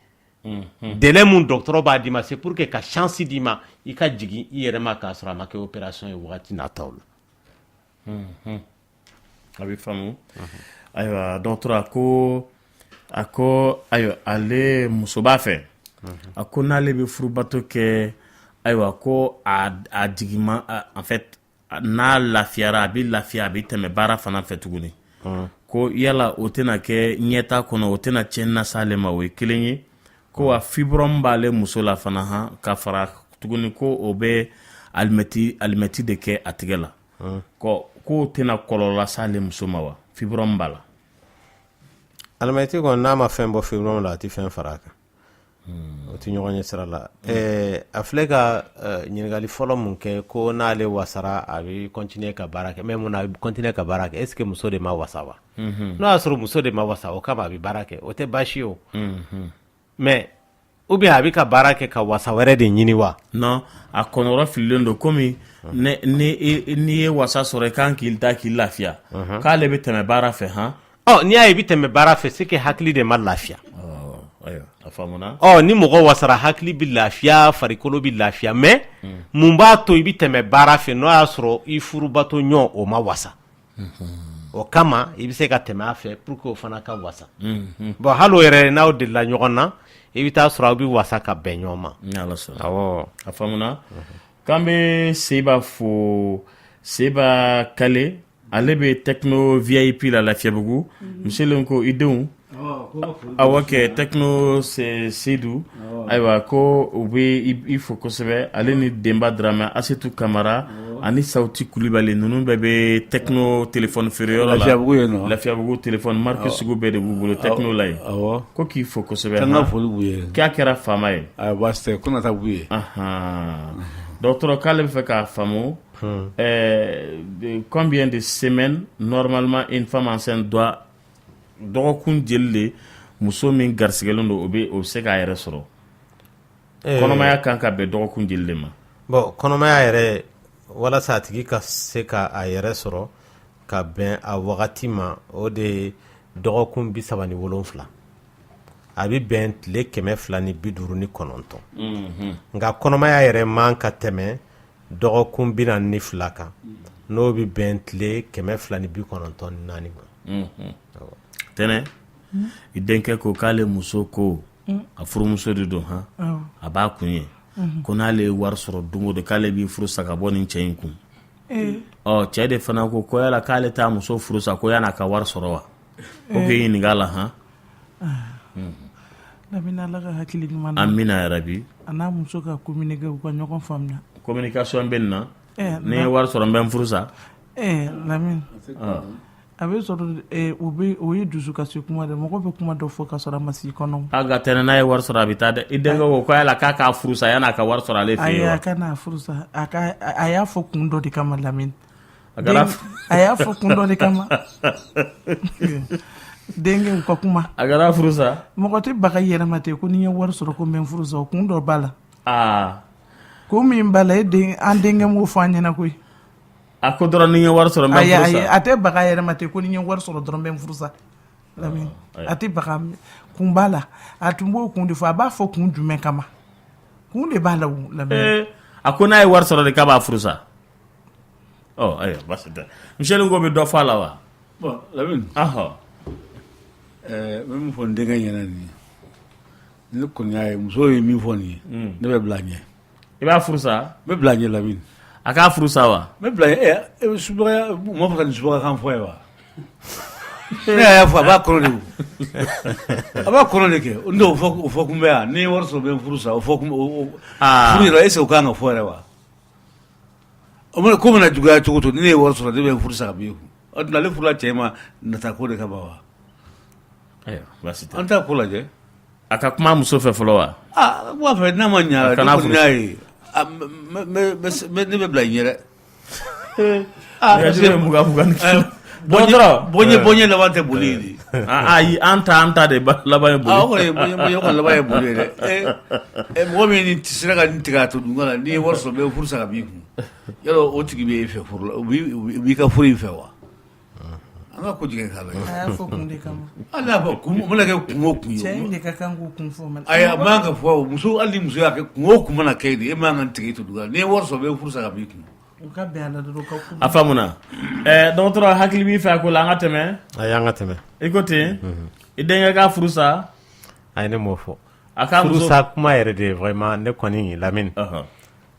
Délai mun dɔgɔtɔrɔ b'a d'i ma c'est pour que ka chance d'i ma i ka jigin i yɛrɛ ma k'a sɔrɔ a ma kɛ opération ye wagati nataw la. A bɛ faamu. Ayiwa dɔgɔtɔrɔ a ko ayiwa ale muso b'a fɛ a ko n'ale bɛ furubato kɛ ayiwa ko a jigin en fait n'a lafiyara a bɛ lafiya a bɛ tɛmɛ baara fana fɛ tuguni. Ko yala o tɛna kɛ ɲɛta kɔnɔ o tɛna tiɲɛni lase ale ma o ye kelen ye. Ko a fibrom b'ale muso la fana ka fara tuguni ko o bɛ alimɛti de kɛ a tigɛ la. Ko tɛna kɔlɔlɔ lase ale muso ma wa fibrom b'a la. Alimɛti kɔni n'a ma fɛn bɔ fibrom la a tɛ fɛn fara a kan. o ti ɲɔgɔn ye sira la a filɛ ka ɲininkali fɔlɔ mun kɛ ko n'ale wasara a bɛ continuer ka baara kɛ mais mun na a bɛ continuer ka baara kɛ est ce que muso de ma wasa wa n'o y'a sɔrɔ muso de ma wasa o kama a bɛ baara kɛ o tɛ baasi ye o mais ou bien a bɛ ka baara kɛ ka wasa wɛrɛ de ɲini wa non a kɔnɔrɔ fililen don komi n'i ye wasa sɔrɔ i kan k'i da k'i lafiya k'ale bɛ tɛmɛ baara fɛ han n'i y'a ye i bɛ tɛmɛ baara fɛ c'est que hakili de ma lafiya a faamuna ni mɔgɔ wasara hakili bɛ lafiya farikolo bɛ lafiya mais mun b'a to i bɛ tɛmɛ baara fɛ n'o y'a sɔrɔ i furubato ɲɔ o ma wasa o kama i bɛ se ka tɛmɛ a fɛ pour que o fana ka wasa bon hali o yɛrɛ n'aw delila ɲɔgɔn na i bɛ taa sɔrɔ aw bɛ wasa ka bɛn ɲɔgɔn ma awɔ a faamuna k'an bɛ Seba fo Seba Kale ale bɛ Techno VIP la Lafiyabugu monsieur ko i denw awɔ kɛ Techno Seydou ayiwa ko u bɛ i fo kosɛbɛ ale ni Denba Dramɛ Asetu Kamara ani Sauti Kulibali ninnu bɛɛ bɛ Techno téléphone feereyɔrɔ la Lafiyabugu téléphone marque sugu bɛɛ de b'u bolo Techno la yen ko k'i fo kosɛbɛ kan ka foli b'u ye k'a kɛra faama ye baasi tɛ ko nata b'u ye dɔgɔtɔrɔ k'ale bɛ fɛ k'a faamu combien de semaines normalement une femme enceinte doit dɔgɔkun jeli de muso min garisigɛlen don o bɛ se k'a yɛrɛ sɔrɔ kɔnɔmaya kan ka bɛn dɔgɔkun jeli de ma bon kɔnɔmaya yɛrɛ walasa a tigi ka se ka a yɛrɛ sɔrɔ ka bɛn a wagati ma o de ye dɔgɔkun 37 a bɛ bɛn tile 259 nka kɔnɔmaya yɛrɛ man ka tɛmɛ dɔgɔkun 42 kan n'o bɛ bɛn tile 294 ma tɛnɛ i denkɛ ko k'ale muso ko a furumuso de don a b'a kun ye ko n'ale ye wari sɔrɔ don o don k'ale b'i furu sa ka bɔ nin cɛ in kun cɛ de fana ko yala k'ale t'a muso furu sa ko yan'a ka wari sɔrɔ wa ko k'i ɲininka a la Lamine Ala ka hakili ɲuman na amina yarabi a n'a muso ka communiquer u ka ɲɔgɔn faamuya communication bɛ nin na ni ye wari sɔrɔ n bɛ n furu sa Lamine a bɛ sɔrɔ o ye dusu kasi kuma de mɔgɔ bɛ kuma dɔ fɔ ka sɔrɔ a ma s'i kɔnɔ a ka tɛnɛ n'a ye wari sɔrɔ a bɛ taa dɛ i denkɛ ko yala k'a k'a furu sa yan'a ka wari sɔrɔ ale fɛ yen wa a ka n'a furu sa a y'a fɔ kun dɔ de kama Lamine a y'a fɔ kun dɔ de kama denkɛ u ka kuma a kɛra furu sa mɔgɔ tɛ baga yɛlɛma ten ko ni ye wari sɔrɔ ko n bɛ n furu sa o kun dɔ b'a la ko min b'a la an denkɛ m'o fɔ an ɲɛna koyi a ko dɔrɔn ni ye wari sɔrɔ n bɛ n furu sa a tɛ baga yɛlɛma ten ko ni ye wari sɔrɔ dɔrɔn n bɛ n furu sa Lamine a tɛ baga kun b'a la a tun b'o kun de fɔ a b'a fɔ kun jumɛn kama kun de b'a la Lamine a ko n'a ye wari sɔrɔ de k'a b'a furu sa ayiwa basi tɛ Michel ko bɛ dɔ fɔ a la wa bon Lamine n bɛ min fɔ n denkɛ ɲɛna nin ye ne kɔni y'a ye muso ye min fɔ nin ye ne bɛ bila ɲɛ i b'a furu sa n bɛ bila ɲɛ Lamine a k'a furu sa wa n bɛ bila ɲɛ subaga m'a fɔ ka nin subaga kan fɔ ye wa ne y'a fɔ a b'a kɔrɔ de a b'a kɔrɔ de kɛ n tɛ o fɔ kun bɛ yan ni wari sɔrɔ bɛ n furu sa o fɔ kun furu yɛrɛ est-ce que o kan ka fɔ yɛrɛ wa o mana ko mana juguya cogo to ni ne ye wari sɔrɔ ne bɛ n furu sa ka b'i kun ale furula cɛ ma nata ko de ka ban wa an t'a ko lajɛ a ka kuma muso fɛ fɔlɔ wa b'a fɛ n'a ma ɲa ne kɔni y'a ye ne bɛ bila ɲɛ dɛ bɔɲɛ laban tɛ boli ye de ayi an ta de laban ye boli bɔɲɛ ka laban ye boli ye dɛ mɔgɔ min sera ka nin tigɛ a to dunga la n'i ye wari sɔrɔ bɛ furu sa ka b'i kun yɔrɔ o tigi bɛ e fɛ furu la u b'i ka furu in fɛ wa an ka ko jigin k'a lajɛ a y'a fɔ kun de kama hali n'a fɔ kun mana kɛ kun o kun ye cɛ in de ka kan k'o kun fɔ ayi a man ka fɔ muso hali ni muso y'a kɛ kun o kun mana kɛ de e man ka tigɛ to dunga n'i ye wari sɔrɔ bɛ furu sa ka b'i kun u ka bɛn a la dɔrɔn ka kun a faamuna dɔgɔtɔrɔ hakili b'i fɛ a ko la an ka tɛmɛ ayi an ka tɛmɛ i ko ten i denkɛ k'a furu sa ayi ne m'o fɔ a ka furu sa kuma yɛrɛ de vraiment ne kɔni Lamine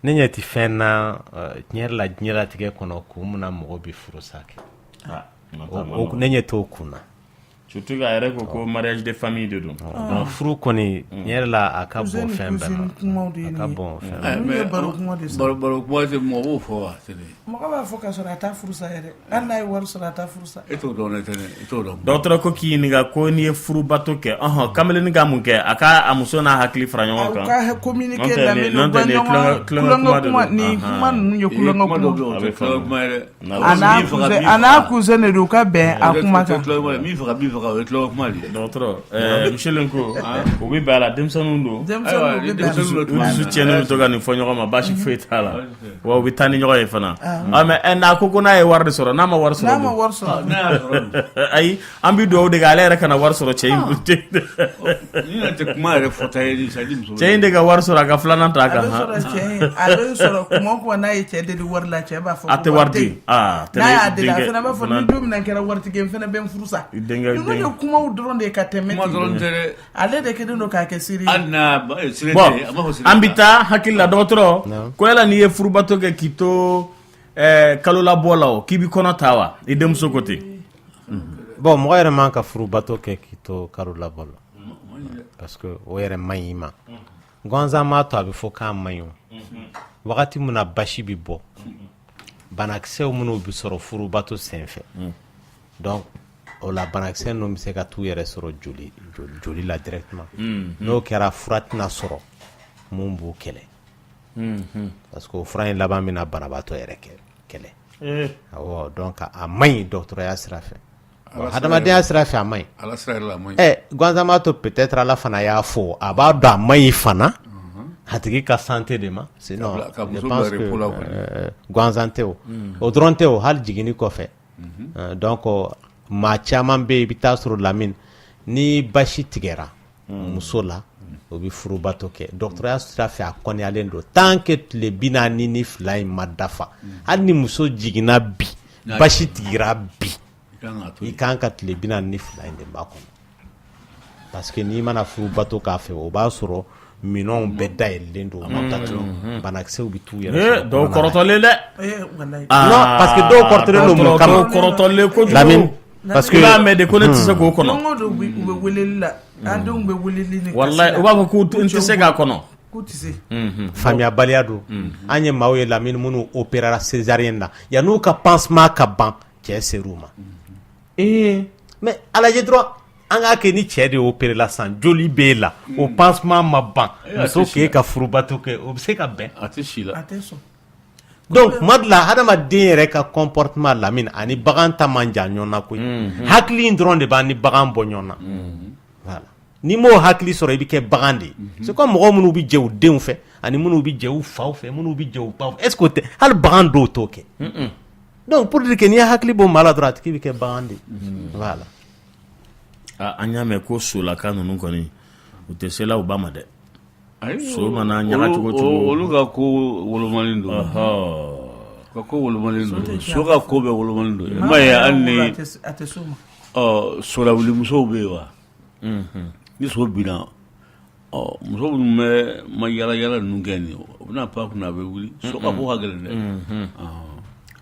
ne ɲɛ tɛ fɛn na tiɲɛ la diɲɛlatigɛ kɔnɔ kun min na mɔgɔ bɛ furu sa kɛ ne ɲɛ t'o kun na surtout ka yɛrɛ ko mariage de famille de don donc furu kɔni yɛrɛ la a ka bon fɛn bɛɛ ma a ka bon fɛn mais baro kuma tɛ mɔgɔ b'o fɔ wa mɔgɔ b'a fɔ ka sɔrɔ a t'a furusa yɛrɛ hali n'a ye wari sɔrɔ a t'a furusa e t'o dɔn ne tɛ i t'o dɔn dɔgɔtɔrɔ ko k'i ɲininka ko n'i ye furubato kɛ kamalenin ka mun kɛ a ka a muso n'a hakili fara ɲɔgɔn kan ka communiquer lamɛn u bɛ ɲɔgɔn kulonkɛ kuma ni kuma ninnu ye kulonkɛ kuma a n'a cousin de don u ka bɛn a kuma kan min fɛ ka o ye tulonkɛ kuma de ye dɔgɔtɔrɔ Michel ko u bɛ bɛn a la denmisɛnninw don dusu tiɲɛnen bɛ to ka nin fɔ ɲɔgɔn ma baasi foyi t'a la wa u bɛ taa ni ɲɔgɔn ye fana mais n'a ko n'a ye wari de sɔrɔ n'a ma wari sɔrɔ ayi an bɛ dugawu de kɛ ale yɛrɛ kana wari sɔrɔ cɛ in bolo tɛ kuma yɛrɛ fɔta ye cɛ in de ka wari sɔrɔ a ka filanan ta a kan a bɛ sɔrɔ kuma o kuma n'a ye cɛ deli wari la cɛ b'a fɔ a tɛ wari di n'a y'a deli a fana b'a fɔ ni don min na kɛra waritigi n fana bɛ n furusa ninnu ye kumaw dɔrɔn de ka tɛmɛ ale de kɛlen don k'a kɛ siri an bɛ taa hakili la dɔgɔtɔrɔ ko yala n'i ye furubato kɛ k'i to kalo labɔ la o k'i bɛ kɔnɔ ta wa i denmuso ko ten bon mɔgɔ yɛrɛ man ka furubato kɛ k'i to kalo labɔ la parce que o yɛrɛ man ɲi ma gansan m'a to a bɛ fɔ k'a man ɲi o wagati min na basi bɛ bɔ banakisɛw minnu bɛ sɔrɔ furubato senfɛ donc o la banakisɛ ninnu bɛ se ka t'u yɛrɛ sɔrɔ joli la directement n'o kɛra fura tɛna sɔrɔ mun b'o kɛlɛ parce que o fura in laban bɛna banabaatɔ yɛrɛ kɛlɛ awɔ donc a man ɲi dɔgɔtɔrɔya sira fɛ hadamadenya sira fɛ a man ɲi gansan m'a to peut-être ala fana y'a fɔ a b'a dɔn a man ɲi fana a tigi ka santé de ma sinon je pense que gansan tɛ o dɔrɔn tɛ o hali jiginni kɔfɛ donc maa caman bɛ yen i bɛ taa sɔrɔ Lamine ni basi tigɛra muso la o bɛ furubato kɛ dɔgɔtɔrɔya sira fɛ a kɔniyalen don tant que tile 42 in ma dafa hali ni muso jiginna bi basi tigira bi i kan ka tile 42 in de b'a kɔnɔ parce que n'i mana furubato k'a fɛ o b'a sɔrɔ minɛnw bɛɛ dayɛlɛlen don banakisɛw bɛ t'u yɛrɛ dɔw kɔrɔtɔlen dɛ non parce que dɔw kɔrɔtɔlen don mun kama kɔrɔtɔlen kojugu Lamine parce que i b'a mɛn de ko ne tɛ se k'o kɔnɔ u bɛ weleli la an denw bɛ weleli ni wallahi u b'a fɔ k'u n tɛ se k'a kɔnɔ k'u tɛ se faamuyabaliya don an ye maaw ye Lamine minnu opérera césarienne na yan'u ka pansement ka ban cɛ ser'u ma mais a lajɛ dɔrɔn an k'a kɛ ni cɛ de opéré la san joli b'e la o pansement ma ban muso k'e ka furubato kɛ o bɛ se ka bɛn a tɛ si la donc tuma dɔ la hadamaden yɛrɛ ka comportement Lamine ani bagan ta man jan ɲɔgɔn na koyi hakili in dɔrɔn de b'a ni bagan bɔ ɲɔgɔn na voilà ni m'o hakili sɔrɔ i bɛ kɛ bagan de ye c'est comme mɔgɔ minnu bɛ jɛ u denw fɛ ani minnu bɛ jɛ u faw fɛ minnu bɛ jɛ u baw fɛ est-ce que o tɛ hali bagan dɔw t'o kɛ donc pour dire que n'i ye hakili bɔ maa la dɔrɔn a tigi bɛ kɛ bagan de ye voilà an y'a mɛn ko solaka ninnu kɔni u tɛ se la u ba ma dɛ so mana ɲaga cogo cogo olu ka ko wolomalen don ka ko wolomalen don so ka ko bɛɛ wolomalen don i m'a ye hali ni a tɛ so ma solawulimusow bɛ yen wa ni so binna muso minnu bɛ ma yala ninnu kɛ nin o bɛna pan kunna a bɛ wuli so ka ko ka gɛlɛn dɛ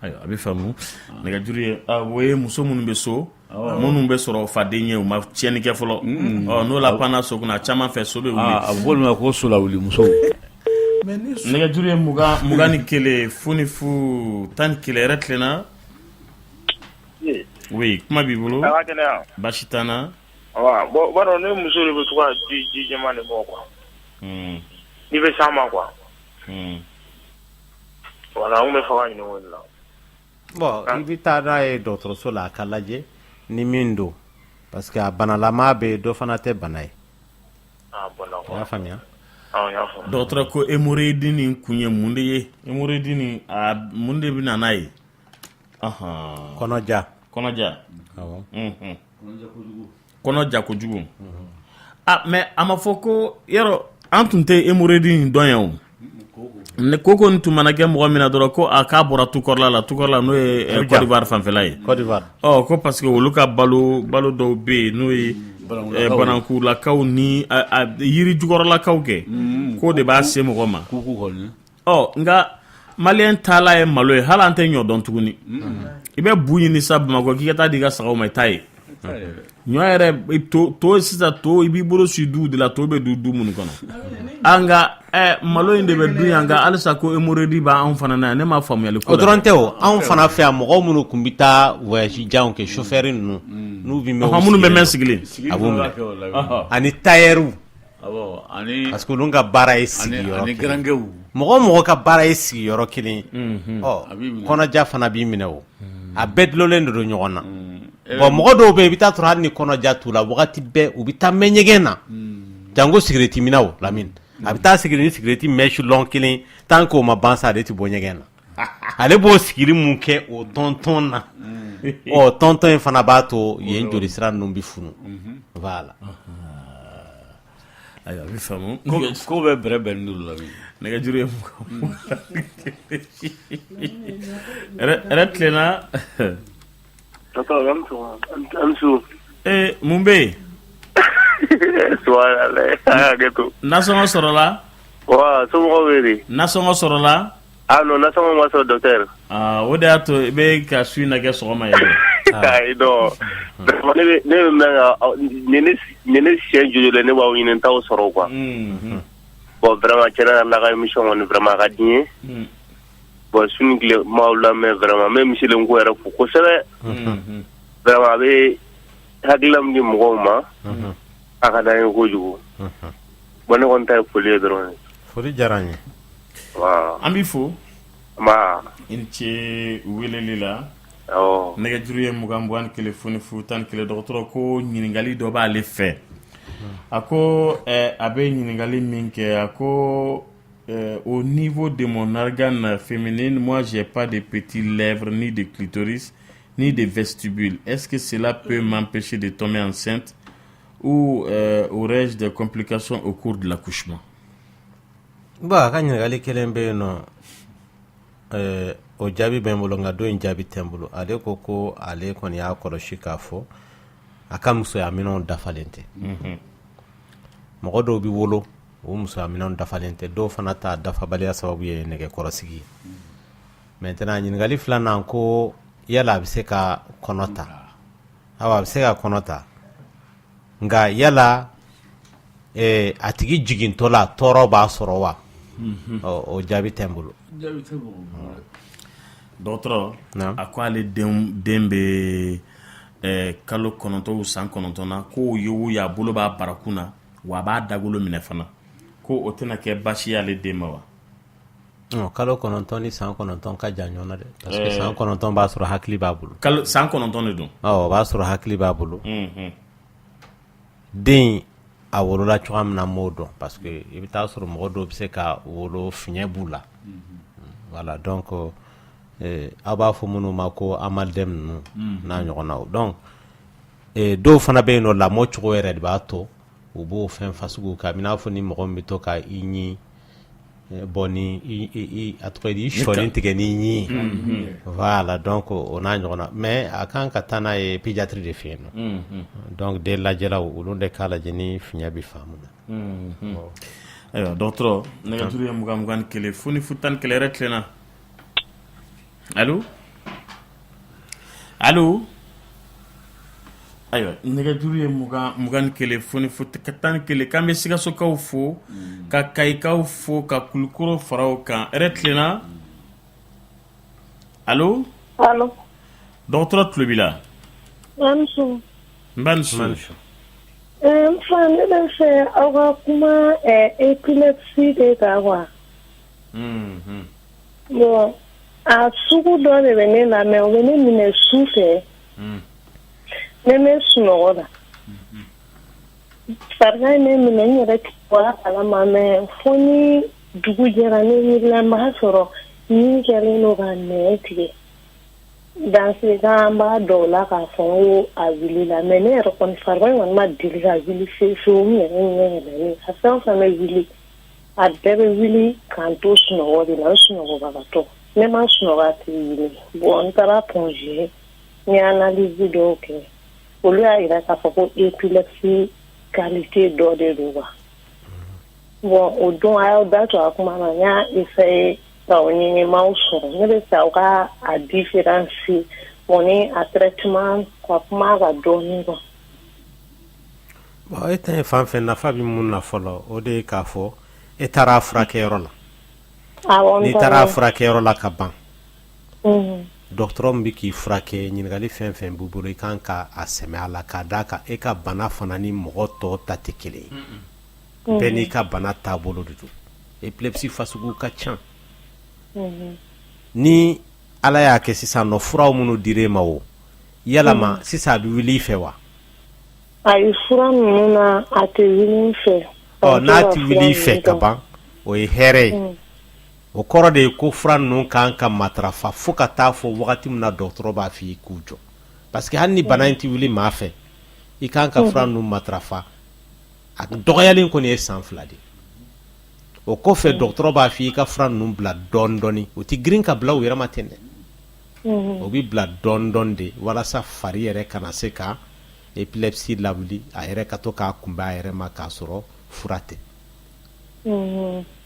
ayiwa a bɛ faamu nɛgɛjuru ye o ye muso minnu bɛ so minnu bɛ sɔrɔ faden ye u ma tiɲɛni kɛ fɔlɔ n'o la panna so kunna a caman fɛ so bɛ wuli a bɛ fɔ olu ma ko solawulimusow nɛgɛjuru ye 21 fu ni fu 11 yɛrɛ tilenna oui kuma b'i bolo baasi t'an na bon baro ne muso de bɛ to ka ji jɛman de bɔ quoi n'i bɛ s'a ma quoi voilà an bɛ fɛ ka ɲini o de la bon i bɛ taa n'a ye dɔgɔtɔrɔso la a ka lajɛ ni min don parce que a banalama bɛ yen dɔ fana tɛ bana ye i y'a faamuya dɔgɔtɔrɔ ko hémorroïde nin kun ye mun de ye hémorroïde nin mun de bɛ na n'a ye kɔnɔja awɔ kɔnɔja kojugu mais a ma fɔ ko yɔrɔ an tun tɛ hémorroïde nin dɔn yan o ne koko nin tun mana kɛ mɔgɔ min na dɔrɔn ko a k'a bɔra tukɔrɔla la n'o ye Côte d'Ivoire fanfɛla ye ko parce que olu ka balo dɔw bɛ yen n'o ye banankulakaw ni yiri jukɔrɔlakaw kɛ k'o de b'a se mɔgɔ ma nka maliyɛn taala ye malo ye hali an tɛ ɲɔ dɔn tuguni i bɛ bu ɲini sa Bamakɔ k'i ka taa di i ka sagaw ma i t'a ye ɲɔ yɛrɛ to sisan to i b'i bolo si du de la to bɛ du minnu kɔnɔ an ka malo in de bɛ dun yan nka halisa ko hémorroïde b'anw fana na yan ne m'a faamuyali ko o dɔrɔn tɛ o anw fana fɛ yan mɔgɔ minnu kun bɛ taa voyage janw kɛ chauffeur ninnu n'u bɛ mɛn minnu bɛ mɛn sigilen a b'u minɛ ani tailleur parce que olu ka baara ye sigiyɔrɔ kelen mɔgɔ ka baara ye sigiyɔrɔ kelen kɔnɔja fana b'i minɛ o a bɛɛ dulonlen de don ɲɔgɔn na bon mɔgɔ dɔw bɛ yen i bɛ taa sɔrɔ hali ni kɔnɔja t'u la wagati bɛɛ u bɛ taa mɛn ɲɛgɛn na jango sigireti minɛ o Lamine a bɛ taa sigiri ni sigireti mèche long kelen tant que o ma ban sa ale tɛ bɔ ɲɛgɛn na ale b'o sigiri mun kɛ o tɔntɔn na tɔntɔn in fana b'a to yen joli sira ninnu bɛ funu voilà. Ayiwa a bɛ faamu ko bɛ bɛrɛ bɛn n'olu la nɛgɛjuru ye yɛrɛ tilenna mun bɛ yen nasɔngɔ sɔrɔla wa somɔgɔw bɛ di nasɔngɔ sɔrɔla non nasɔngɔ ma sɔrɔ docteur o de y'a to i bɛ ka su in lajɛ sɔgɔma yɛrɛ ayi non ne bɛ mɛn ka ni ne siɲɛ joli la ne b'aw ɲini t'aw sɔrɔ quoi bon vraiment tiɲɛna ala ka émission kɔni vraiment a ka di n ye bon su ni tile m'aw lamɛn vraiment n bɛ misilen ko yɛrɛ fo kosɛbɛ vraiment a bɛ hakilila min di mɔgɔw ma a ka d'an ye kojugu bon ne kɔni ta ye foli ye dɔrɔn foli diyara n ye an b'i fo i ni ce weleli la nɛgɛjuru ye 20 21 01 dɔgɔtɔrɔ ko ɲininkali dɔ b'ale fɛ a ko a bɛ ɲininkali min kɛ a ko au niveau de mon organe féminin moi j'ai pas de petits lèvres ni de clitoris ni de vestibule est-ce que cela peut m'empêcher de tomber enceinte ou aurais-je des complications au cours de l'accouchement? Bon a ka ɲininkali kelen bɛ yen nɔ o jaabi bɛ n bolo nka dɔ in jaabi tɛ n bolo ale ko ale kɔni y'a kɔlɔsi k'a fɔ a ka musoya minɛnw dafalen tɛ mɔgɔ dɔw bɛ wolo o musoya minɛnw dafalen tɛ dɔw fana ta dafabaliya sababu ye nɛgɛkɔrɔsigi ye maintenant ɲininkali filanan ko yala a bɛ se ka kɔnɔ ta a bɛ se ka kɔnɔ ta nka yala a tigi jigintɔ la tɔɔrɔ b'a sɔrɔ wa o jaabi tɛ n bolo dɔgɔtɔrɔ a ko ale den bɛ kalo 9 san 9 na ko y'o y'a bolo b'a barakun na wa a b'a dagolo minɛ fana ko o tɛna kɛ baasi y'ale den ma wa kalo 9 ni san 9 ka jan ɲɔgɔn na dɛ parce que san 9 b'a sɔrɔ hakili b'a bolo san 9 de don o b'a sɔrɔ hakili b'a bolo den a wolola cogoya min na m'o dɔn parce que i bɛ taa sɔrɔ mɔgɔ dɔw bɛ se ka wolo fiɲɛ b'u la voilà donc aw b'a fɔ minnu ma ko amalgame ninnu n'a ɲɔgɔn na donc dɔw fana bɛ yen nɔ lamɔ cogo yɛrɛ de b'a to u b'o fɛn fasugu kan i n'a fɔ ni mɔgɔ min bɛ to ka i ɲi bɔ ni a tɔgɔ di i sɔɔni tigɛ ni ɲi voilà donc o n'a ɲɔgɔn na mais a kan ka taa n'a ye pédiatre de fɛ yen nɔ donc den lajɛlaw olu de k'a lajɛ ni fiɲɛ bɛ faamu na ayiwa dɔgɔtɔrɔ nɛgɛjuru ye 21 fo ni 11 yɛrɛ tilenna allo ayiwa nɛgɛjuru ye 21 fo ni 11 k'an bɛ Sikasokaw fo ka Kayikaw fo ka Kulukoro fara o kan yɛrɛ tilenna allo dɔgɔtɔrɔ tulo b'i la n b'a ni su n fa ne bɛ fɛ aw ka kuma épilepsie de kan wa bon a sugu dɔ de bɛ ne la mais o bɛ ne minɛ su fɛ ne bɛ sunɔgɔ la farigan ne minɛ n yɛrɛ tɛ bɔ a kalama mais fo ni dugu jɛra ne wulila n b'a sɔrɔ min kɛlen don ka nɛn tigɛ dansikan b'a dɔw la k'a fɔ ko a wulila mais ne yɛrɛ kɔni farigan kɔni ma deli ka wuli fewu n yɛrɛ ɲɛ yɛlɛlen a fɛn o fɛn bɛ wuli a bɛɛ bɛ wuli k'an to sunɔgɔ de la n sunɔgɔbagatɔ ne ma sunɔgɔ a tɛ wuli bon n taara pɔnze n ye analyse dɔw kɛ olu y'a yira k'a fɔ ko épilepsie qualité dɔ de don wa bon o don a y'aw da to a kuma na n y'a essayer ka o ɲɛɲɛmaw sɔrɔ ne bɛ fɛ aw ka a différence on est à traitement quoi kuma ka dɔɔni quoi. Bon, e tɛ fan fɛn nafa bɛ mun na fɔlɔ o de ye k'a fɔ e taara furakɛyɔrɔ la. N'i taara furakɛyɔrɔ la ka ban. Dɔgɔtɔrɔ min bɛ k'i furakɛ ɲininkali fɛn fɛn b'u bolo i kan ka a sɛmɛ a la k'a d'a kan e ka bana fana ni mɔgɔ tɔw ta tɛ kelen ye. Bɛɛ n'i ka bana taabolo de don. Epilepsie fasugu ka ca. Ni ala y'a kɛ sisan nɔ furaw minnu dir'e ma o yalama sisan a bɛ wuli i fɛ wa? Ayi fura ninnu na a tɛ wuli n fɛ. N'a tɛ wuli i fɛ ka ban o ye hɛrɛ ye. O kɔrɔ de ye ko fura ninnu kan ka matarafa fo ka taa fɔ wagati min na dɔgɔtɔrɔ b'a fɔ i k'u jɔ parce que hali ni bana in tɛ wuli maa fɛ i kan ka fura ninnu matarafa a dɔgɔyalen kɔni ye san 2 de. O kɔfɛ dɔgɔtɔrɔ b'a fɔ i ka fura ninnu bila dɔɔni dɔɔni o tɛ girin ka bila u yɛrɛ ma ten dɛ. O bɛ bila dɔɔni dɔɔni de walasa fari yɛrɛ kana se ka epilepsie lawuli a yɛrɛ ka to k'a kunbɛn a yɛrɛ ma k'a sɔrɔ fura tɛ.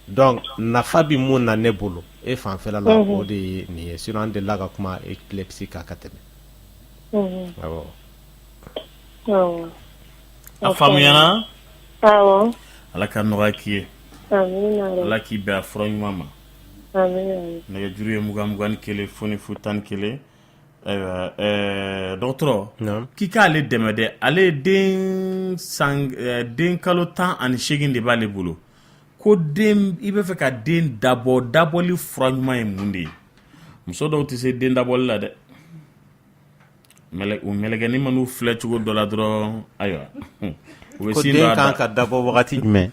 Donc nafa bɛ mun na ne bolo e fanfɛla la o de ye nin ye sinon an delila ka kuma epilepsie kan ka tɛmɛ. Awɔ. A faamuyana? Awɔ. Ala ka nɔgɔya k'i ye. Amina. Ala k'i bɛn a fura ɲuman ma. Amina. Nɛgɛjuru ye 21 ni 1 fo ni 11. Ayiwa dɔgɔtɔrɔ k'i k'ale dɛmɛ dɛ ale den kalo 18 de b'ale bolo. Ko den i bɛ fɛ ka den dabɔli fura ɲuman ye mun de ye muso dɔw tɛ se den dabɔli la dɛ o mɛlɛkɛni man'u filɛ cogo dɔ la dɔrɔn ayiwa u bɛ sin dɔ a da. Ko den kan ka dabɔ wagati jumɛn?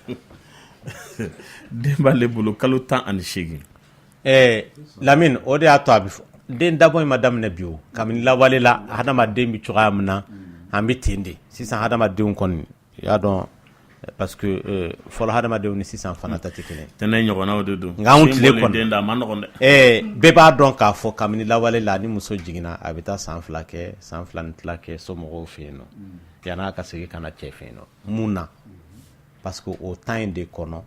Den b'ale bolo kalo 18. Lamine o de y'a to a bɛ fɔ den dabɔ in ma daminɛ bi o kabini lawale la hadamaden bɛ cogoya min na an bɛ ten de sisan hadamadenw kɔni i y'a dɔn. Parce que fɔlɔ hadamadenw ni sisan fana ta tɛ kelen. Tɛnɛ ɲɔgɔnnaw de don. Nka anw tile kɔnɔ den da ma nɔgɔn dɛ. Bɛɛ b'a dɔn k'a fɔ kabini lawale la ni muso jiginna a bɛ taa san 2 kɛ san 2 ni tila kɛ somɔgɔw fɛ yen nɔ yan'a ka segin ka na cɛ fɛ yen nɔ mun na parce que o temps in de kɔnɔ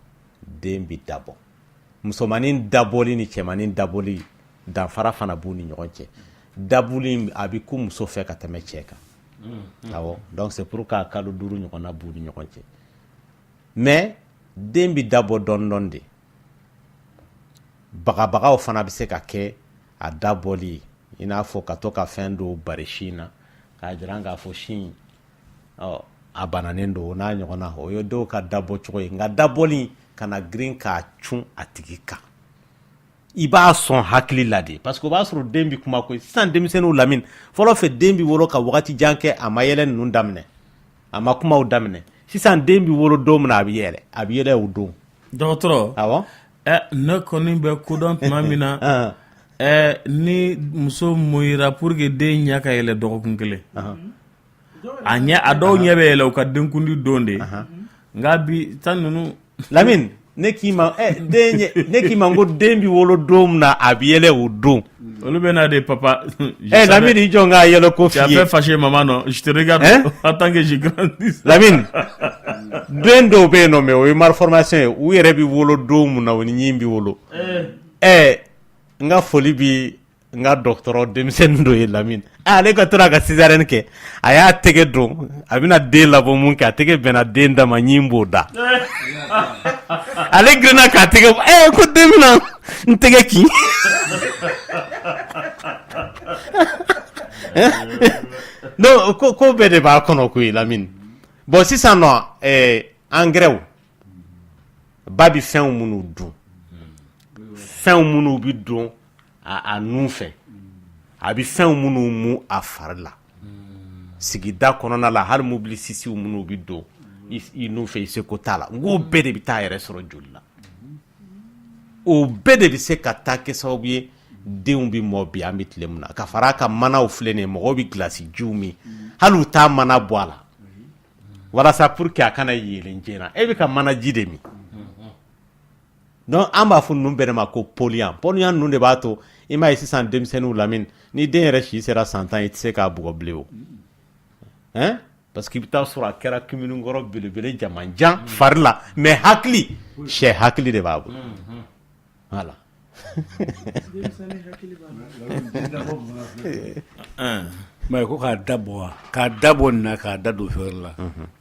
den bɛ dabɔ musomanin dabɔli ni cɛmanin dabɔli danfara fana b'u ni ɲɔgɔn cɛ dabɔli a bɛ ku muso fɛ ka tɛmɛ cɛ kan awɔ donc c'est pour que kalo 5 ɲɔgɔnna b'u ni ɲɔgɔn cɛ. Mais den bɛ dabɔ dɔɔni de bagabagaw fana bɛ se ka kɛ a dabɔli i n'a fɔ ka to ka fɛn dɔw bari sin na k'a jira k'a fɔ sin a bananen don o n'a ɲɔgɔnna o ye dɔw ka dabɔ cogo ye nka dabɔli kana girin k'a cun a tigi kan i b'a sɔn hakili la de parce que o b'a sɔrɔ den bɛ kuma koyi sisan denmisɛnninw Lamine fɔlɔ fɛ den bɛ wolo ka wagati jan kɛ a ma yɛlɛ ninnu daminɛ a ma kumaw daminɛ. Sisan den bɛ wolo don min na a bɛ yɛlɛ o don. Dɔgɔtɔrɔ. Awɔ. Ne kɔni bɛ kodɔn tuma min na ni muso moyira pour que den ɲɛ ka yɛlɛ dɔgɔkun 1 a dɔw ɲɛ bɛ yɛlɛ u ka denkundi don de nka bi tan ninnu. Lamine ne k'i ma ko den bɛ wolo don min na a bɛ yɛlɛ o don. Olu bɛ na de papa. Lamine i jɔ n k'a yɛlɛ ko f'i ye. Tu as fait fâcher maman non je te regarde en tant que je grandis. Lamine den dɔw bɛ yen nɔ mais o ye malformation ye u yɛrɛ bɛ wolo don min na o ni ɲin bɛ wolo. N ka foli bi n ka dɔgɔtɔrɔ denmisɛnnin dɔ ye Lamine ale ka tora ka césarienne kɛ a y'a tɛgɛ don a bɛna den labɔ mun kɛ a tɛgɛ bɛnna den da ma ɲin b'o da. Ale girinna k'a tɛgɛ ko den bɛna n tɛgɛ kin. Non ko bɛɛ de b'a kɔnɔ koyi Lamine bon sisan nɔ engrais ba bi fɛnw minnu dun fɛnw minnu bi dun a nun fɛ a bi fɛnw minnu mu a fari la sigida kɔnɔna la hali mobili sisiw minnu bi don i nun fɛ i se ko t'a la n ko bɛɛ de bɛ taa yɛrɛ sɔrɔ joli la o bɛɛ de bɛ se ka taa kɛ sababu ye denw bɛ mɔ bi an bɛ tile min na ka fara a ka manaw filɛ nin ye mɔgɔw bɛ gilasi jiw min hali u t'a mana bɔ a la walasa pour que a kana yelen joona e bɛ ka mana ji de min donc an b'a fɔ ninnu bɛɛ de ma ko polluant ninnu de b'a to i m'a ye sisan denmisɛnninw Lamine ni den yɛrɛ si sera 100 ans i tɛ se k'a bugɔ bilen o parce que i bɛ taa sɔrɔ a kɛra kiminikɔrɔ belebele jamanjan fari la mais hakili sɛ hakili de b'a bolo voilà mais ko ka dabo na ka da do ferla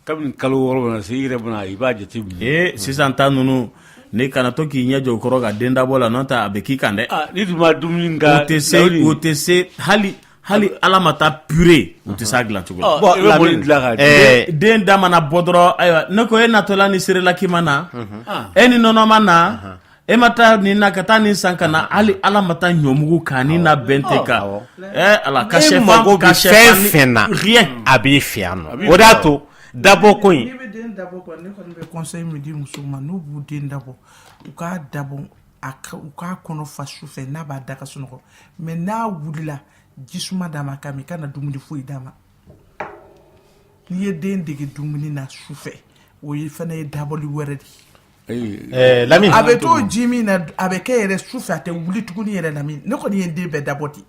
kam kalo woro na sire bana ibaje tibi sisan ta nunu ne kana to ki nya jo koro ga den dabo la nota abeki kande ni duma duminga o te se hali alamata purée o te sagla tugo den dama na bodro aywa ne ko na to la ni sire la kimana eni nono mana emata ni nakata ni sankana ali alamata nyomugu kani na benteka ala kashe fena rien abi fiano odato dabo ko yin dabo ko ne ko be conseil me di musuma no bu den dabo ka dabo ka kono fasu fe na ba daka sunoko me na wulila jisuma dama kami kana dumuni fuyi dama ni ye den dege dumuni na sufe o yi fana ye dabo li weredi Lamine abe to Jimmy na abe ke yere sufa te wuli tuguni yere Lamine ne ko ni ende be daboti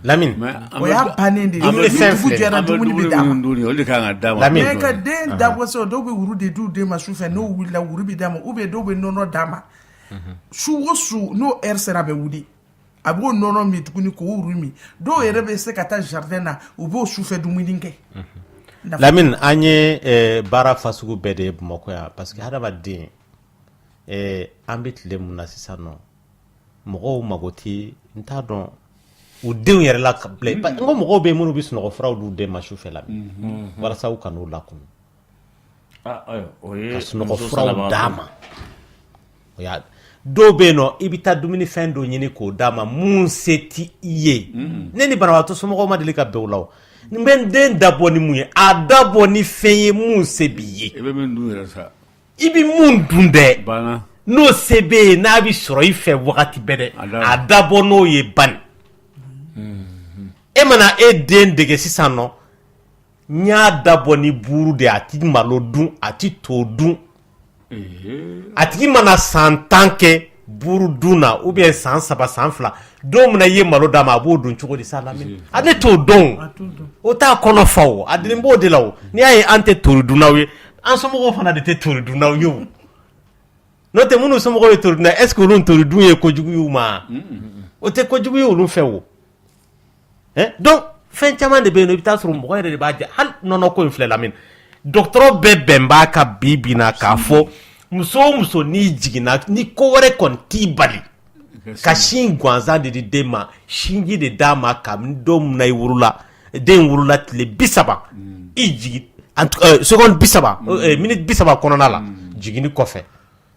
Lamine o ya panende ni simple jera dumuni be dama o de kan dama Lamine ka den dabo so do be wuru de du de ma sufa no wuli la wuru be dama ube do be nono dama su no sera be wudi abo nono mi tuguni ko wuru mi do yere be se kata jardin na ubo sufa dumuni nke Lamine anye bara fasugu bede moko ya parce que hada ba din ambit le mun na sisan no mɔgɔw magoti nta dɔn u denw yɛrɛ la kabila n ko mɔgɔw bɛ minnu bɛ sunɔgɔ furaw d'u den ma sufɛ la walasa u ka n'u lakunu ka sunɔgɔ furaw d'a ma dɔw bɛ yen nɔ i bɛ taa dumunifɛn dɔ ɲini k'o d'a ma mun se ti i ye ne ni banabagatɔ somɔgɔw ma deli ka bɛn o la o n bɛ n den dabɔ ni mun ye a dabɔ ni fɛn ye mun se b'i ye i bɛ min dun yɛrɛ sa i bɛ mun dun dɛ n'o se bɛ yen n'a bɛ sɔrɔ i fɛ wagati bɛɛ dɛ a dabɔ n'o ye bani e mana e den dege sisan nɔ n y'a dabɔ ni buru de a ti malo dun a ti to dun a tigi mana san 10 kɛ buru dun na ou bien san 3 san 2 don mina ye malo d'a ma a b'o dun cogo di sa Lamine ale t'o dɔn o t'a kɔnɔ fa o a deni b'o de la o n'i y'a ye an tɛ tori dunnaw ye an somɔgɔw fana de tɛ tori dunnaw ye o n'o tɛ minnu somɔgɔw ye tori dunna est ce que olu tori dun ye kojugu y'u ma o tɛ kojugu ye olu fɛ o donc fɛn caman de bɛ yen nɔ i bɛ taa sɔrɔ mɔgɔ yɛrɛ de b'a jɛ hali nɔnɔ ko in filɛ Lamine dɔgɔtɔrɔ bɛɛ bɛn b'a ka bi na k'a fɔ muso o muso n'i jiginna ni ko wɛrɛ kɔni t'i bali ka sin gansan de di den ma sinji de d'a ma kabini don min na i wurula den wurula tile 30 i jigin seconde 30 minute 30 kɔnɔna la jiginni kɔfɛ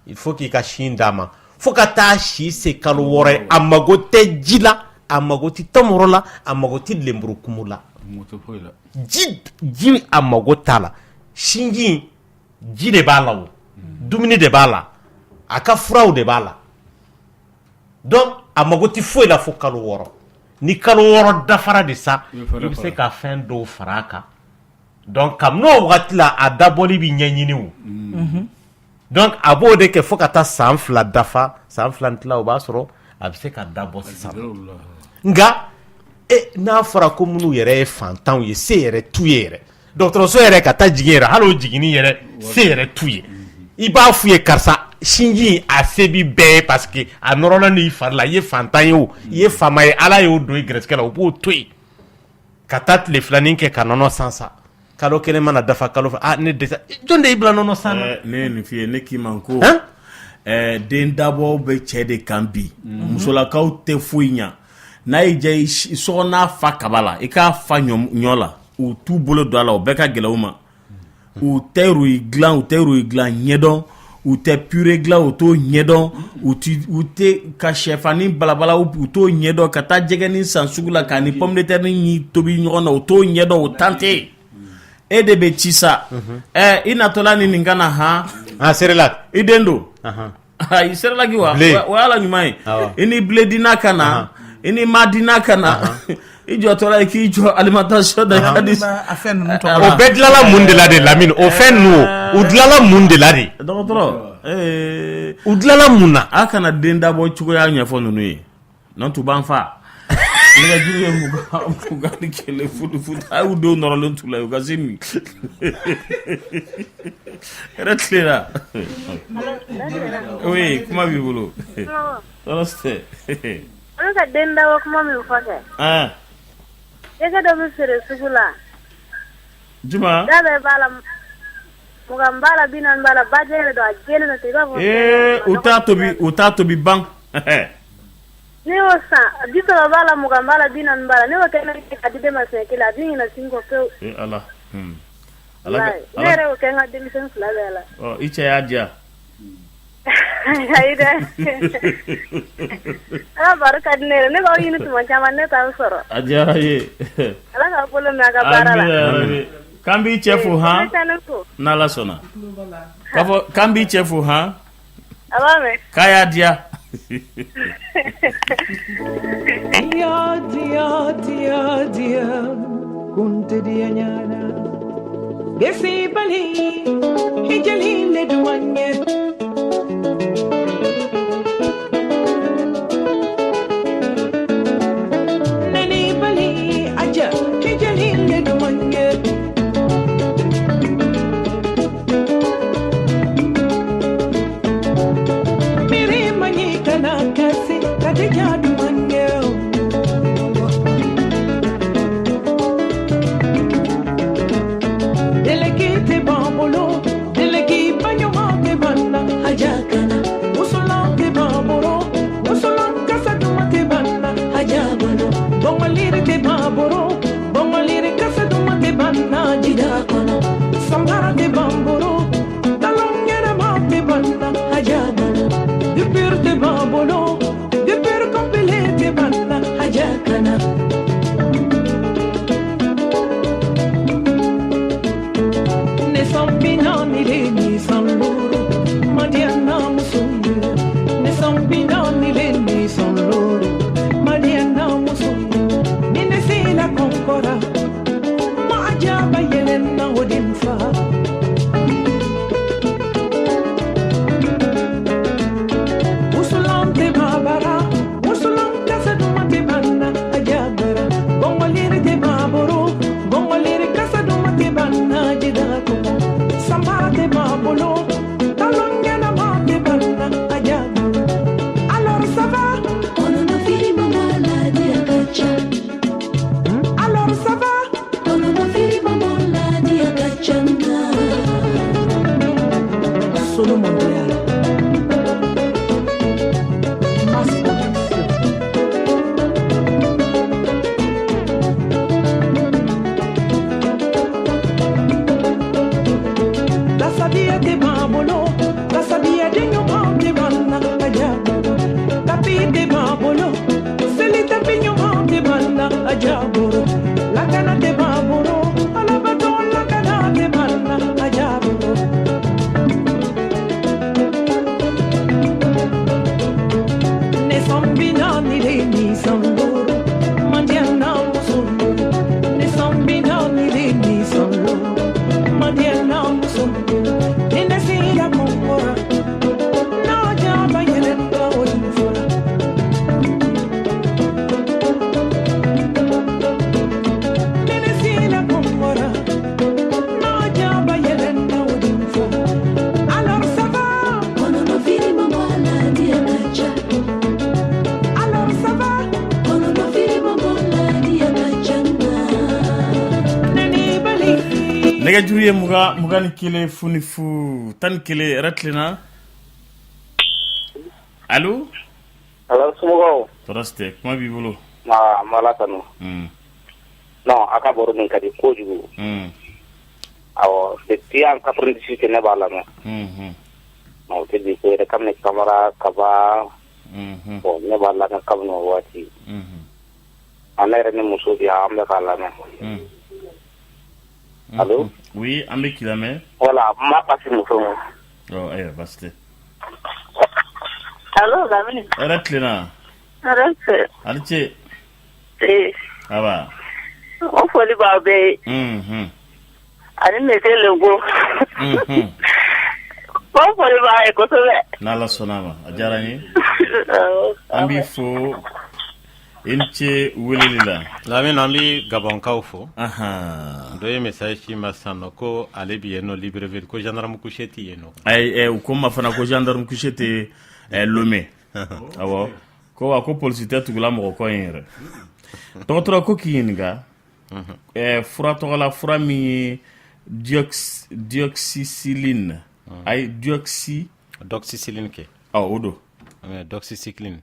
il faut k'i ka sin d'a ma fo ka taa si se kalo 6 a mago tɛ ji la a mago tɛ tɔmɔrɔ la a mago tɛ lenburukumu la ji a mago t'a la sinji ji de b'a la o dumuni de b'a la a ka furaw de b'a la donc a mago tɛ foyi la fo kalo 6 ni kalo 6 dafara de sa i bɛ se ka fɛn dɔw fara a kan donc kabini o wagati la a dabɔli bɛ ɲɛɲini o donc a b'o de kɛ fo ka taa san 2 dafa san 2 ni tila o b'a sɔrɔ a bɛ se ka dabɔ sisan nka n'a fɔra ko minnu yɛrɛ ye fantanw ye se yɛrɛ t'u ye yɛrɛ dɔgɔtɔrɔso yɛrɛ ka taa jigin yɛrɛ hali o jiginni yɛrɛ se yɛrɛ t'u ye i b'a f'u ye karisa sinji a se bi bɛɛ ye parce que a nɔrɔla n'i fari la i ye fantan ye o i ye faama ye ala y'o don i gɛrɛsɛgɛ la o b'o to yen ka taa tile 2 kɛ ka nɔnɔ san sa kalo 1 mana dafa kalo ne dɛsɛ jɔn de y'i bila nɔnɔ san na ne ye nin f'i ye ne k'i ma ko den dabɔ bɛ cɛ de kan bi musolakaw tɛ foyi ɲa n'a y'i diya i sɔgɔ n'a fa kaba la i k'a fa ɲɔ la u t'u bolo don a la o bɛɛ ka gɛlɛn u ma u tɛ ruyi dilan ɲɛdɔn u tɛ purée dilan u t'o ɲɛdɔn u tɛ ka sɛfani balabala u t'o ɲɛdɔn ka taa jɛgɛni san sugu la k'a ni pomme de terre ni tobi ɲɔgɔn na u t'o ɲɛdɔn o tan tɛ e de bɛ ci sa i natɔla ni nin kana Cerelac i den don i Cerelac wa o y'ala ɲuman ye i ni biledina ka na i ni madina ka na i jɔtɔla i k'i jɔ alimentation da ka di o bɛɛ dilala mun de la de Lamine o fɛn ninnu u dilala mun de la de dɔgɔtɔrɔ u dilala mun na a kana den dabɔ cogoya ɲɛfɔ ninnu ye n'o tun b'an fa Nega jure muga ni kele foot ay udo norolon tula yo gazimi. Retlera. Oui, comment vivolo? Tonoste. Ano ka denda wa kuma mi ufake. Ega do mi sere sugula. Juma. Dabe bala mugambala binan bala bajere do ajele na tiba bo. Utato bi bang. Ni osa dito bala mugambala binan bala ni wakena kadide masekela dingi na singo pe. Allah. Allah. Nere wakenga dimisen flavela. Oh, iche aja. Aida. Ala barka dinere ne ba yinu tuma chama ne ta soro. Aja ye. Ala ka polo na ga barala. Kambi chefu ha? Nala sona. Kafo kambi chefu ha? Abame. Kaya dia. Dia kunte dia nyana. Gesi bali hijali le duanye. Nani bali aja hijali le duanye. Miri mani kana kasi kadija duanye. Delegate bambolo, delegate banyomate banna hajakana. Usulante bamboro, usulan kasa dumate banna hajabano. Bongalire te bamboro, bongalire kasa dumate banna jidakono. Sambara te bamboro, talongera mate banna hajabano. Dupur te bambolo, dupur compile te banna hajakana. Ni le ni san loro Madiana musundu ne san bina ni le ni san loro Madiana musundu ni ne sila konkora ma ajaba yelen na odin fa usulante babara usulante sadumate banna ajabara bongolire de baboro bongolire kasadumate banna jidako Sambate babolo, talongena mate banna ajabu. Alors ça va? On en a fini maman la diagacha. Alors ça va? On en a fini maman la diagachanga. Solo mondial. Sabia de babolo, la sabia de nyoma de banna ajaboro. Tapi de babolo, selita pinyoma de banna ajaboro. La cana de babolo, ala baton la cana de banna ajaboro. Ne sambina ni le ni samboro, mandiana musundo. Ne sambina ni le ni samboro, mandiana musundo. Nega juriye muga ni kile funifu tan kile ratlina. Allô? Alors sumo Toraste, comment vivolo? Malatano. Non, akaboro nin kadi kojugo. Awo depuis en 98 ne bala ma. Non, te di ko kamne camera kaba. Bon, ne bala na kamno wati. Anere ne musudi ambe kala na. Allô? Oui, ambe kilame. Voilà, ma passe mo fo. Oh, vaste. Allô, Lamine. Ratlina. Arrête. Alche. Ah bah. On faut les barber. Ani mete logo. On faut les barber ko tobe. Nala sonama. Ajarani. Ambi fo inche welila Lamin ambi Gabon kaufo. Do ye message ci masano ko ale bi no Libreville ko gendarme coucheti yeno. Ay ko ma fana ko gendarme coucheti Lomé. Awo ko wa ko police tugula mo ko yere. Docteur ko kiyinga fura to la fura mi dioxycycline. Ay doxycycline ke. Odo. Doxycycline.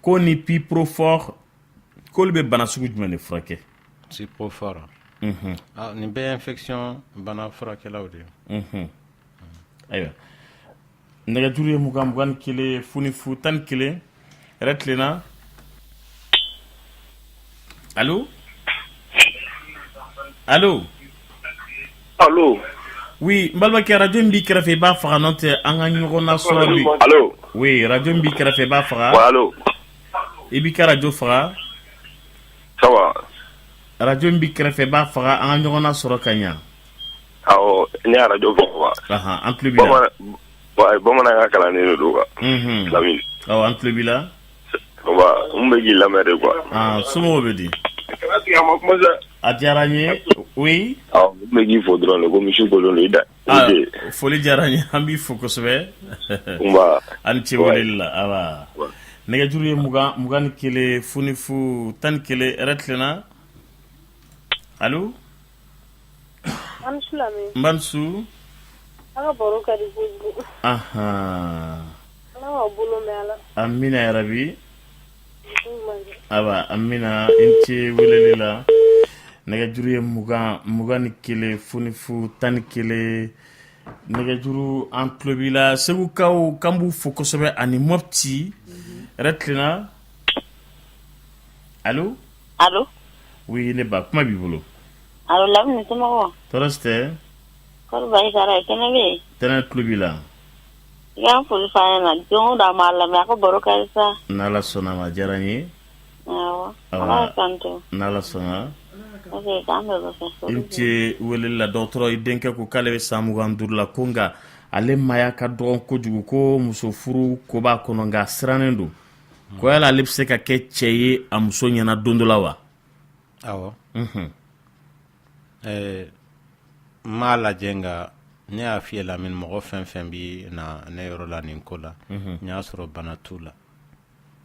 Ko ni Piprofort ko le be bana sugu jumɛn frake Piprofort ni be infection bana frake lawde aywa ndaga turiye mugan kile funi fu tan kile retlena Allô Oui, mbalba ke radio mbi krefe ba faga note anga nyogona soro bi. Allô Oui, radio mbi krefe ba faga. Ouais, allô Ibi ka radio faga. Ça va Radio mbi krefe ba faga anga nyogona soro kanya. Awo, ni radio faga. Aha, antlebi la. Bomana nga kala ne do quoi. Lamin. Awo, antlebi la. Wa, umbe gi la mere quoi. Ah, sumo bedi. Adiaranye, oui. Ah, umbe gi fodron le komishu ko lo ida. Ah, foli diaranye ambi foko sobe. Umba. Anti walilla, awa. Nega juri mugan kele funi fu tan kele retlena. Allô? Mbansu. Anga boro ka di bugu. Aha. Ana wa bulo me ala. Amina ya Rabbi. Aba amina inti welelila. Nega juri mugan kele funi fu tan kele. Nega juru antlobila segu kaw kambu foko sobe ani mopti. Retlena. Allô? Oui, ne ba kuma bibolo. Allô, Lamine Tumago. Toreste. Kor bay kara kene be. Tena klubila. Ya ful fana jongo da mala me ko boro kaisa. Nala sona ma jarani. Awa. Ala santo. Nala sona. Okay, kambe go feso. Inti welila docteur idenke ko kale samu gandurla konga ale maya ka don ko jugu ko muso furu ko ba kono nga sranendo. Ko yala lipse ka ke cheye amso nyana dondola wa. Awo. Mala jenga ne a fiye la min mɔgɔ fɛn bi na ne yɔrɔ la nin ko la n y'a sɔrɔ bana t'u la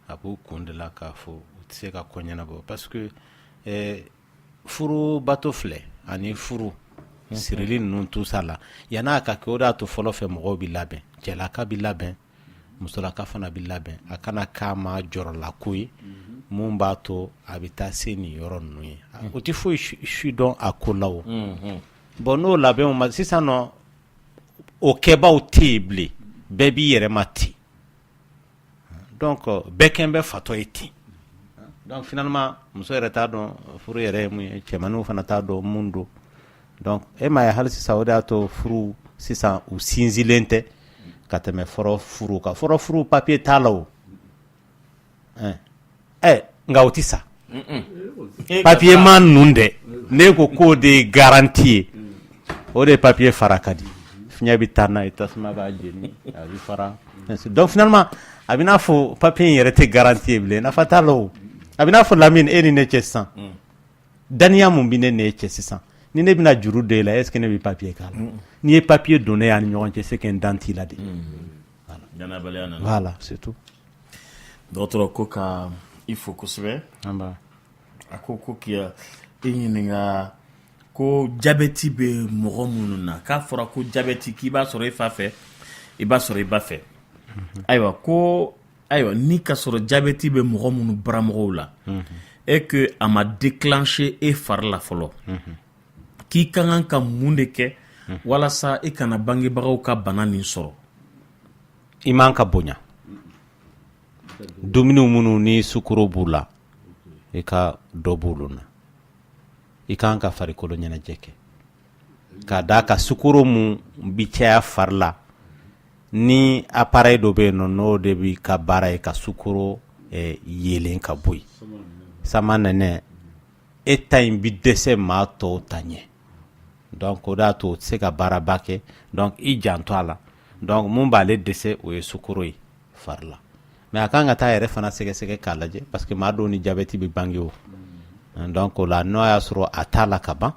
a b'u kun de la k'a fɔ u tɛ se ka ko ɲɛnabɔ parce que furu bato filɛ ani furu sirili ninnu tu sa la yan'a ka kɛ o de y'a to fɔlɔ fɛ mɔgɔw bi labɛn cɛlaka bi labɛn musolaka fana bi labɛn a kana k'a ma jɔrɔla ko ye mun b'a to a bɛ taa se nin yɔrɔ ninnu ye o tɛ foyi su dɔn a ko la o bon n'o labɛnw ma sisan nɔ o kɛbaw tɛ yen bilen bɛɛ b'i yɛrɛ ma ten donc bɛɛ kɛn bɛ fatɔ ye ten donc finalement muso yɛrɛ t'a dɔn furu yɛrɛ ye mun ye cɛmanninw fana t'a dɔn mun don donc e m'a ye hali sisan o de y'a to furu sisan u sinsinlen tɛ ka tɛmɛ fɔlɔ furu kan fɔlɔ furu papier t'a la o nka o tɛ sa papier ma ninnu dɛ ne ko k'o de ye garanti ye o de papier fara ka di fiɲɛ bɛ taa n'a ye tasuma b'a jeni a bɛ fara donc finalement a bɛ n'a fɔ papier in yɛrɛ tɛ garanti ye bilen nafa t'a la o a bɛ n'a fɔ Lamine e ni ne cɛ sisan daniya mun bɛ ne n'e cɛ sisan ni ne bɛna juru don e la est ce que ne bɛ papier k'a la n'i ye papier don ne y'ani ɲɔgɔn cɛ c'est que n dan t'i la de voilà c'est tout dɔgɔtɔrɔ ko ka i fo kosɛbɛ a ko k'iya e ɲininka ko jabɛti bɛ mɔgɔ minnu na k'a fɔra ko jabɛti k'i b'a sɔrɔ i fa fɛ i b'a sɔrɔ i ba fɛ ayiwa ni ka sɔrɔ jabɛti bɛ mɔgɔ minnu baramɔgɔw la et que a ma déclencher e fari la fɔlɔ k'i ka kan ka mun de kɛ walasa i kana bangebagaw ka bana nin sɔrɔ i man ka bonya dumuni minnu ni sukaro b'u la i ka dɔ b'olu na i kan ka farikolo ɲɛnajɛ kɛ k'a da ka sukaro mun bi caya fari la ni appareil dɔ bɛ yen nɔ n'o de bi ka baara ye ka sukaro yelen ka bɔ yen sama nɛnɛ e ta in bi dɛsɛ maa tɔw ta ɲɛ donc o de y'a to o tɛ se ka baaraba kɛ donc i janto a la donc mun b'ale dɛsɛ o ye sukaro ye fari la mais a kan ka taa yɛrɛ fana sɛgɛsɛgɛ k'a lajɛ parce que maa dɔw ni jabɛti bɛ bange o donc o la n'o y'a sɔrɔ a t'a la ka ban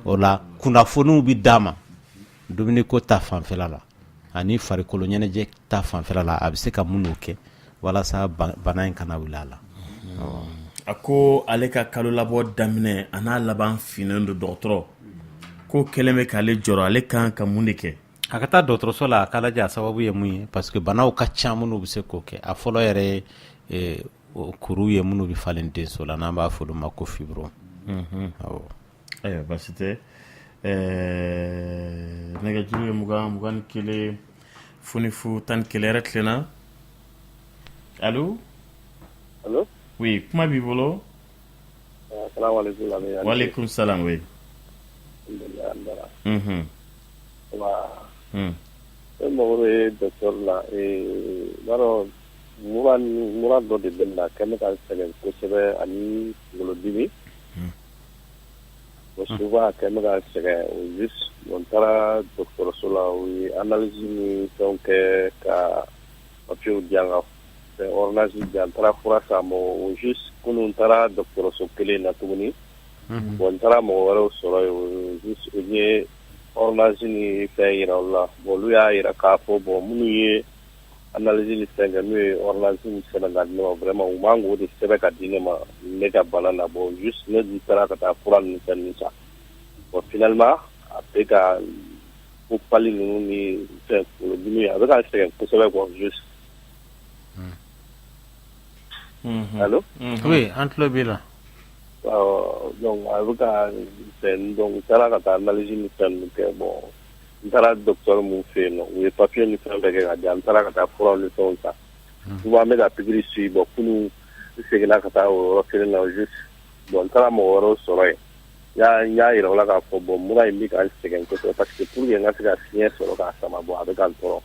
o la kunnafoniw bi d'a ma dumuni ko ta fanfɛla la ani farikolo ɲɛnajɛ ta fanfɛla la a bɛ se ka mun n'o kɛ walasa bana in kana wuli a la a ko ale ka kalo labɔ daminɛ a n'a laban finnen don dɔgɔtɔrɔ ko kɛlen bɛ k'ale jɔrɔ ale kan ka mun de kɛ a ka taa dɔgɔtɔrɔso la a k'a lajɛ a sababu ye mun ye parce que banaw ka ca minnu bɛ se k'o kɛ a fɔlɔ yɛrɛ ye kuru ye minnu bɛ falen denso la n'an b'a fɔ olu ma ko fibro awɔ ayiwa baasi tɛ nɛgɛjuru ye 21 fonifu 11 yɛrɛ tilenna allo allo oui kuma b'i bolo assalamu alaikum salam oui mɔgɔ bɛ docteur la baro mura dɔ de bɛ na kɛmɛ ka sɛgɛn kosɛbɛ ani kunkolodimi souvent kɛmɛ ka sɛgɛn o juste on taara dɔgɔtɔrɔso la o ye analyse ni fɛnw kɛ ka papiyew di yan ka ordonnance di yan n taara fura san ma o juste kunun taara dɔgɔtɔrɔso kelen na tuguni bon n taara mɔgɔ wɛrɛw sɔrɔ yen o juste o ye ordonnance ni fɛn yira o la bon olu y'a yira k'a fɔ bon minnu ye analyse ni fɛn kɛ n'o ye ordonnance ni sɛbɛn ka di ne ma vraiment u man k'o de sɛbɛn ka di ne ma ne ka bana na bon juste ne dun taara ka taa fura ninnu fɛn ninnu san bon finalement a bɛ ka ko pali ninnu ni fɛn kunkolodimi a bɛ ka sɛgɛn kosɛbɛ quoi juste allo oui an tulo b'i la donc a bɛ ka fɛn donc n taara ka taa analyse ni fɛn ninnu kɛ bon n taara docteur mun fɛ yen nɔ u ye papier ni fɛn bɛɛ kɛ ka di yan n taara ka taa furaw ni fɛnw san souvent n bɛ ka pikiri suit bon kunun n seginna ka taa o yɔrɔ kelen na juste bon n taara mɔgɔ wɛrɛw sɔrɔ yen n y'a yira o la k'a fɔ bon mura in bɛ ka n sɛgɛn kosɛbɛ parce que pour que n ka se ka fiɲɛ sɔrɔ k'a sama bon a bɛ ka n tɔɔrɔ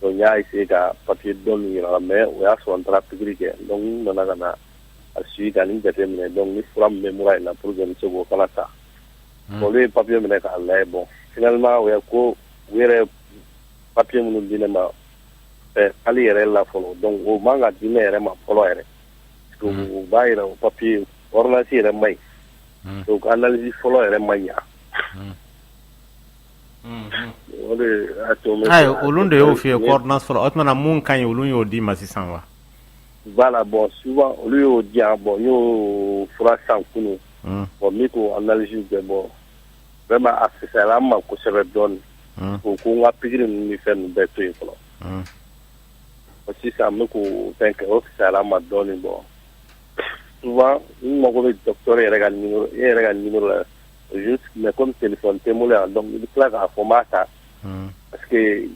donc n y'a essayé ka papier dɔɔni yira la mais o y'a sɔrɔ n taara pikiri kɛ donc n nana ka na a suivi ka nin jate minɛ donc ni fura min bɛ mura in na pour que n se k'o fana ta bon olu ye papier minɛ k'a lajɛ bon finalement o ye ko u yɛrɛ papier minnu di ne ma hali yɛrɛ la fɔlɔ donc o man ka di ne yɛrɛ ma fɔlɔ yɛrɛ parce que u b'a yira o papier ordonnance yɛrɛ man ɲi donc analyse fɔlɔ yɛrɛ man ɲa o de y'a to ayi olu de y'o f'i ye ko ordonnance fɔlɔ o tumana mun ka ɲi olu y'o di ma sisan wa voilà bon souvent olu y'o di yan bon n y'o fura san kunun bon min k'o analyse kɛ bon vraiment a fisayala an ma kosɛbɛ dɔɔni ko n ka pikiri ninnu ni fɛn ninnu bɛɛ to yen fɔlɔ sisan n bɛ k'o fɛn kɛ o fisayala an ma dɔɔni bon souvent n mago bɛ docteur yɛrɛ ka numéro e yɛrɛ ka numéro la juste mais comme téléphone tɛ n bolo yan donc i bɛ tila k'a fɔ n b'a ta parce que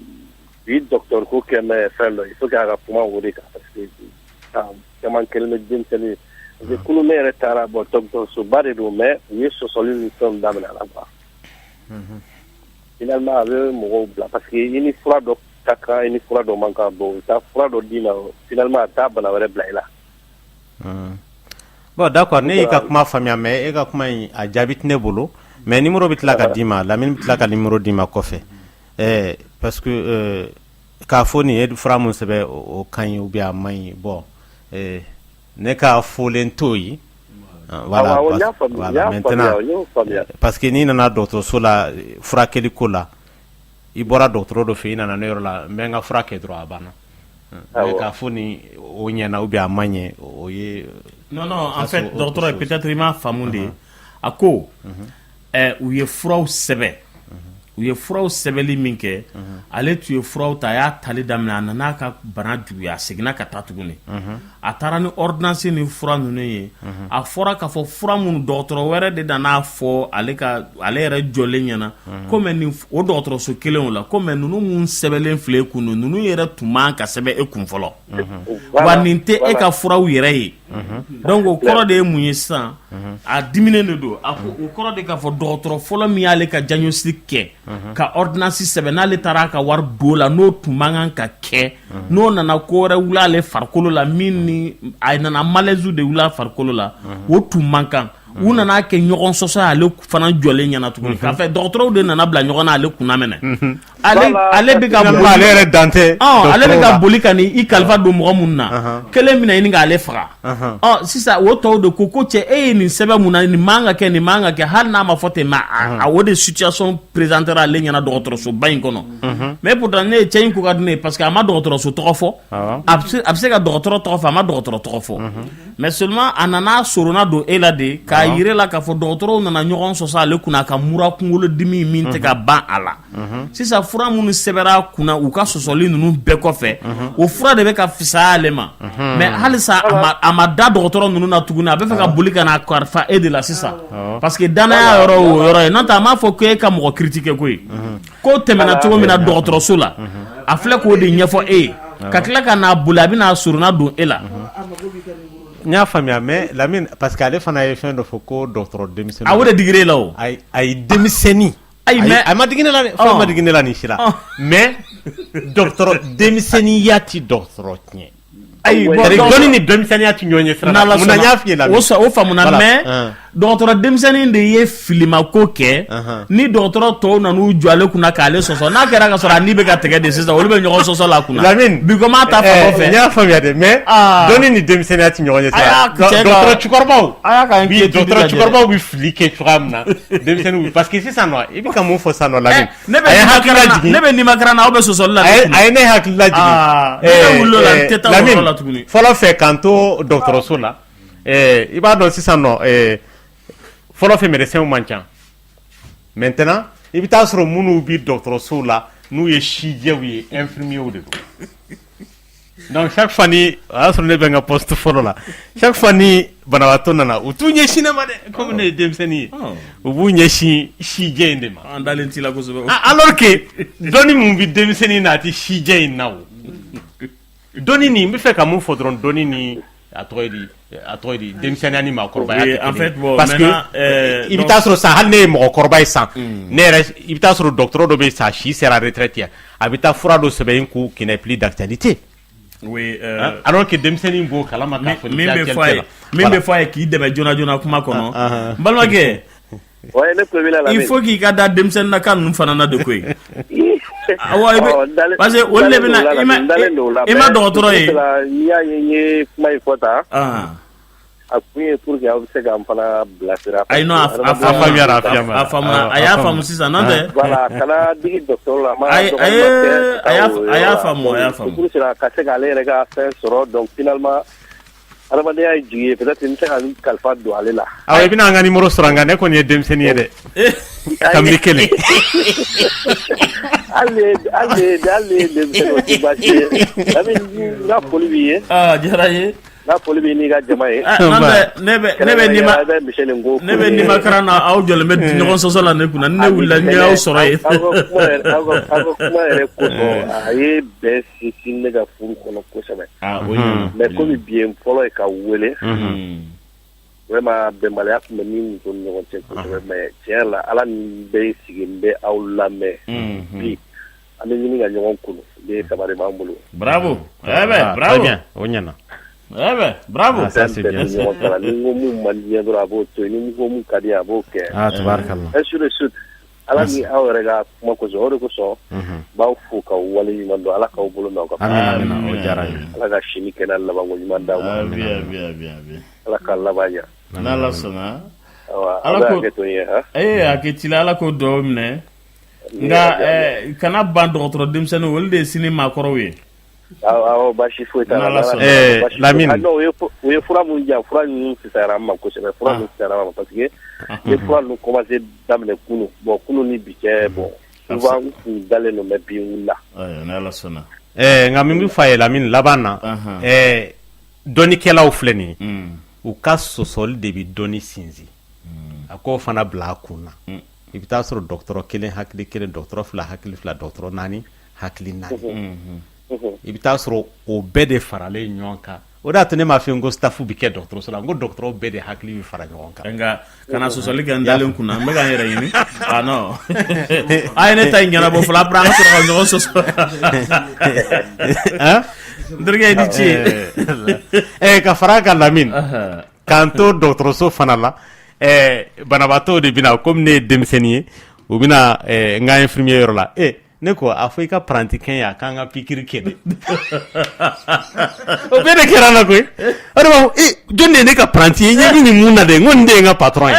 bi docteur ko kɛ mɛ fɛn dɔ il faut que a ka kuma o de kan parce que caman kɛlen bɛ denmisɛnnin parce que kunun ne yɛrɛ taara bon dɔgɔtɔrɔsoba de don mais u ye sɔsɔli ni fɛnw daminɛ a la quoi finalement a bɛ mɔgɔw bila parce que i ni fura dɔ ka kan i ni fura dɔ man kan bon u taa fura dɔ d'i ma finalement a taa bana wɛrɛ bila i la bon d'accord ne y'i ka kuma faamuya mais e ka kuma in a jaabi tɛ ne bolo mais numéro bɛ tila ka d'i ma Lamini bɛ tila ka numéro d'i ma kɔfɛ parce que k'a fɔ nin ye fura mun sɛbɛn o ka ɲi ou bien a man ɲi bon ne ka fɔlen t'o ye voilà maintenant parce que n'i nana dɔgɔtɔrɔso la furakɛli ko la i bɔra dɔgɔtɔrɔ dɔ fɛ i nana ne yɔrɔ la n bɛ n ka fura kɛ dɔrɔn a banna mais k'a fɔ ni o ɲɛna ou bien a man ɲɛ o ye non en fait dɔgɔtɔrɔ peut-être i m'a faamu de a ko u ye furaw sɛbɛn u ye furaw sɛbɛnli min kɛ ale tun ye furaw ta a y'a tali daminɛ a nana ka bana juguya a seginna ka taa tuguni a taara ni ordonnance ni fura ninnu ye a fɔra k'a fɔ fura minnu dɔgɔtɔrɔ wɛrɛ de nana fɔ ale yɛrɛ jɔlen ɲɛna komi o dɔgɔtɔrɔso kelen o la komi ninnu mun sɛbɛnlen filɛ e kun ninnu yɛrɛ tun man ka sɛbɛn e kun fɔlɔ wa nin tɛ e ka furaw yɛrɛ ye donc o kɔrɔ de ye mun ye sisan a diminen de don a ko o kɔrɔ de k'a fɔ dɔgɔtɔrɔ fɔlɔ min y'ale ka diagnostic kɛ ka ordonnance sɛbɛn n'ale taara ka wari don la n'o tun man kan ka kɛ n'o nana ko wɛrɛ wuli ale farikolo la min ni a nana malaise de wuli a farikolo la o tun man kan u nana kɛ ɲɔgɔn sɔsɔ ale fana jɔlen ɲɛna tuguni k'a fɛ dɔgɔtɔrɔw de nana bila ɲɔgɔn na ale kunna minɛ ale bɛ ka boli ale yɛrɛ dante ale bɛ ka boli ka i kalifa don mɔgɔ mun na kelen mina ɲini k'ale faga sisan o tɔw de ko cɛ e ye nin sɛbɛn mun na nin man ka kɛ nin man ka kɛ hali n'a ma fɔ ten mais a o de situation présentera ale ɲɛna dɔgɔtɔrɔsoba in kɔnɔ mais pourtant ne ye cɛ in ko ka di ne ye parce que a ma dɔgɔtɔrɔso tɔgɔ fɔ a bɛ se ka dɔgɔtɔrɔ tɔgɔ fɔ a ma dɔgɔtɔrɔ tɔgɔ fɔ mais seulement a nana sorona don e la de k'a yire la k'a fɔ dɔgɔtɔrɔw nana ɲɔgɔn sɔsɔ ale kunna ka mura kunkolodimi min tɛ ka ban a la sisan fura minnu sɛbɛra kunna u ka sɔsɔli ninnu bɛɛ kɔfɛ o fura de bɛ ka fisaya ale ma mais halisa a ma da dɔgɔtɔrɔ ninnu na tuguni a bɛ fɛ ka boli ka na kalifa e de la sisan parce que danaya yɔrɔ o yɔrɔ ye n'o tɛ a m'a fɔ ko e ka mɔgɔ critiquer koyi ko tɛmɛna cogo min na dɔgɔtɔrɔso la a filɛ k'o de ɲɛfɔ e ye ka tila ka n'a boli a bɛ n'a sorona don e la n y'a faamuya mais Lamine parce que ale fana ye fɛn dɔ fɔ ko dɔgɔtɔrɔ denmisɛnnin a o de digir'e la o ayi denmisɛnnin a ma digi ne la dɛ fɛn ma digi ne la nin si la mais dɔgɔtɔrɔ denmisɛnninya ti dɔgɔtɔrɔ tiɲɛ ayi dɔnni ni denmisɛnninya ti ɲɔgɔn ye sira la mun na n y'a f'i ye la o faamuna mais dɔgɔtɔrɔ denmisɛnnin de ye filimako kɛ ni dɔgɔtɔrɔ tɔw nan'u jɔ ale kunna k'ale sɔsɔ n'a kɛra ka sɔrɔ a ni bɛ ka tɛgɛ de sisan olu bɛ ɲɔgɔn sɔsɔ la kunna Lamine bi ko m'a ta fan kɔfɛ n y'a faamuya dɛ mais dɔnni ni denmisɛnninya ti ɲɔgɔn ye sira dɔgɔtɔrɔ cɛkɔrɔbaw bɛ fili kɛ cogoya min na denmisɛnninw parce que sisan nɔ i bɛ ka mun fɔ sisan nɔ Lamine ne bɛ nimakaran na aw bɛ sɔsɔli la a ye ne hakili lajigin Lamine fɔlɔ fɛ k'an to dɔgɔtɔrɔso la i b'a dɔn sisan nɔ fɔlɔ fɛ médecins man ca maintenant i bɛ taa sɔrɔ minnu bi dɔgɔtɔrɔsow la n'u ye sijɛw ye infirmiers de don donc chaque fois ni o y'a sɔrɔ ne bɛ n ka poste fɔlɔ la chaque fois ni banabaatɔ nana u t'u ɲɛsin ne ma dɛ comme ne ye denmisɛnnin ye u b'u ɲɛsin sijɛ in de ma an dalen t'i la kosɛbɛ alors que dɔnni mun bi denmisɛnnin na a tɛ sijɛ in na o dɔnni nin n bɛ fɛ ka mun fɔ dɔrɔn dɔnni ni a tɔgɔ di denmisɛnninya ni maakɔrɔbaya en fait bon parce que i bɛ taa sɔrɔ san hali ne ye mɔgɔkɔrɔba ye san ne yɛrɛ i bɛ taa sɔrɔ dɔgɔtɔrɔ dɔ bɛ yen san si sera retraite ye a bɛ taa fura dɔ sɛbɛn ko qui n'est plus d'actualité oui alors que denmisɛnnin b'o kalama k'a fɔ min bɛ fɔ a ye k'i dɛmɛ joona joona kuma kɔnɔ n balimakɛ il faut k'i ka da denmisɛnnin na kan ninnu fana na de koyi parce que olu de bɛna i ma dɔgɔtɔrɔ ye n'i y'a ye n ye kuma in fɔ tan a kun ye pour que aw bɛ se k'an fana bilasira ayi non a faamuna a y'a faamu sisan n'o tɛ voilà kana digi dɔgɔtɔrɔ la a y'a faamu pour ka se k'ale yɛrɛ ka fɛn sɔrɔ donc finalement adamadenya ye jigi ye peut-être n tɛ ka kalifa don ale la awɔ i bɛna an ka numéro sɔrɔ nka ne kɔni ye denmisɛnnin ye dɛ kabini kelen hali ye denmisɛnnin o tɛ baasi ye n ka foli b'i ye diyara n ye n'a foli b'i n'i ka jama ye ne bɛ nimakaran na aw jɔlen bɛ ɲɔgɔn sɔsɔ la ne kunna ni ne wulila n y'aw sɔrɔ yen aw ka kuma yɛrɛ kosɔn a ye bɛn sinsin ne ka furu kɔnɔ kosɛbɛ mais komi bi ye fɔlɔ ye ka wele vraiment bɛnbaliya tun bɛ ni muso ni ɲɔgɔn cɛ kosɛbɛ mais tiɲɛ yɛrɛ la ala ni bɛ sigi n bɛ aw lamɛn bi an bɛ ɲini ka ɲɔgɔn kunu den saba de b'an bolo bravo bravo o ɲɛna bravo ça c'est bien ni ko mun man di dɔrɔn a b'o to yen ni ko mun ka di a b'o kɛ tabarakallah et sur le suite ala ni aw yɛrɛ ka kuma kosɔn o de kosɔn b'aw fo k'aw wale ɲuman dɔn ala k'aw bolo mɛn aw ka amina o diyara n ye ala ka sini kɛnɛ labanko ɲuman d'aw ma ala ka laban ɲa n'ala sɔnna ala ko hakɛ to n ye hakɛ t'i la ala k'o dugawu minɛ nka kana ban dɔgɔtɔrɔ denmisɛnninw olu de ye sini maakɔrɔw ye awɔ baasi foyi t'a la Lamine o ye fura mun diyan fura ninnu fisayara an ma kosɛbɛ fura ninnu fisayara an ma parce que ni fura ninnu commencé daminɛ kunu bon kunu ni bi cɛ bon souvent n kun dalen don mais bi n wulila n'ala sɔnna nka min bɛ fɔ a ye Lamine laban na dɔnnikɛlaw filɛ nin ye u ka sɔsɔli de bɛ dɔnni sinsin a k'o fana bila a kun na i bɛ taa sɔrɔ dɔgɔtɔrɔ kelen hakili kelen dɔgɔtɔrɔ fila hakili fila dɔgɔtɔrɔ naani hakili naani i bɛ taa sɔrɔ o bɛɛ de faralen ɲɔgɔn kan o de y'a to ne m'a fɔ n ko staff bɛ kɛ dɔgɔtɔrɔso la n ko dɔgɔtɔrɔ bɛɛ de hakili bɛ fara ɲɔgɔn kan nka kana sɔsɔli kɛ n dalen kunna n bɛ ka n yɛrɛ ɲini non a ye ne ta in ɲɛnabɔ fɔlɔ après an ka sɔrɔ ka ɲɔgɔn sɔsɔ n terikɛ i ni ce ka fara a kan Lamine k'an to dɔgɔtɔrɔso fana la banabaatɔ de bina comme ne ye denmisɛnnin ye u bina n ka infirmier yɔrɔ la ne ko a fɔ i ka paranti kɛn ye a k'an ka pikiri kɛ de o bɛɛ de kɛra na koyi o de b'a fɔ jɔn de ye ne ka paranti ye ɲɛ bɛ nin mun na de n ko nin de ye n ka patron ye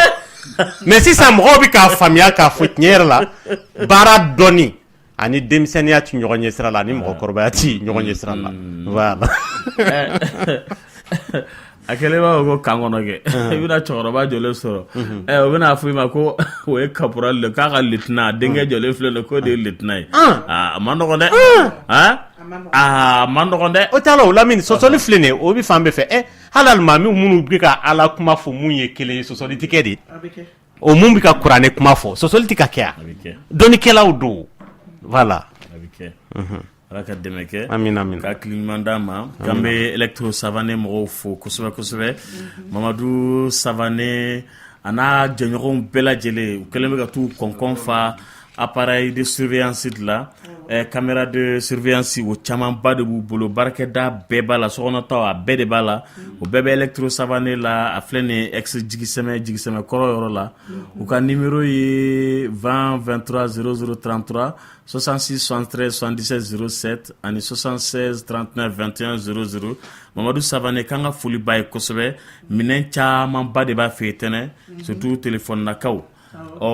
mais sisan mɔgɔw bɛ k'a faamuya k'a fɔ tiɲɛ yɛrɛ la baara dɔnni ani denmisɛnninya ti ɲɔgɔn ɲɛ sira la ani mɔgɔkɔrɔbaya ti ɲɔgɔn ɲɛ sira la voilà a kɛlen b'a fɔ ko kan kɔnɔ kɛ i bɛna cɛkɔrɔba jɔlen sɔrɔ o bɛna fɔ i ma ko o ye caporal de k'a ka lieutenant denkɛ jɔlen filɛ nin k'o de ye lieutenant ye a ma nɔgɔn dɛ a ma nɔgɔn dɛ o t'a la o Lamini sɔsɔli filɛ nin ye o bɛ fan bɛɛ fɛ hali alimami minnu bɛ ka Ala kuma fɔ mun ye kelen ye sɔsɔli tɛ kɛ de o mun bɛ ka kuranɛ kuma fɔ sɔsɔli tɛ ka kɛ a dɔnnikɛlaw don voilà a bɛ kɛ Ala ka dɛmɛ kɛ amin ka hakiliɲuman d'a ma k'an bɛ Electro Savané mɔgɔw fo kosɛbɛ kosɛbɛ Mamadu Savané a n'a jɛɲɔgɔnw bɛɛ lajɛlen u kɛlen bɛ ka t'u kɔnkɔn fa appareil de surveillance de la caméra de surveillance o camanba de b'u bolo baarakɛda bɛɛ b'a la sokɔnɔtaw a bɛɛ de b'a la o bɛɛ bɛ Electro Savané la a filɛ nin ye ex jigisɛmɛ kɔrɔ yɔrɔ la u ka numéro ye 20 23 0033 66 73 77 07 ani 76 39 21 00 Mamadu Savané kan ka foli ba ye kosɛbɛ minɛn camanba de b'a fɛ yen tɛnɛ surtout téléphone nakaw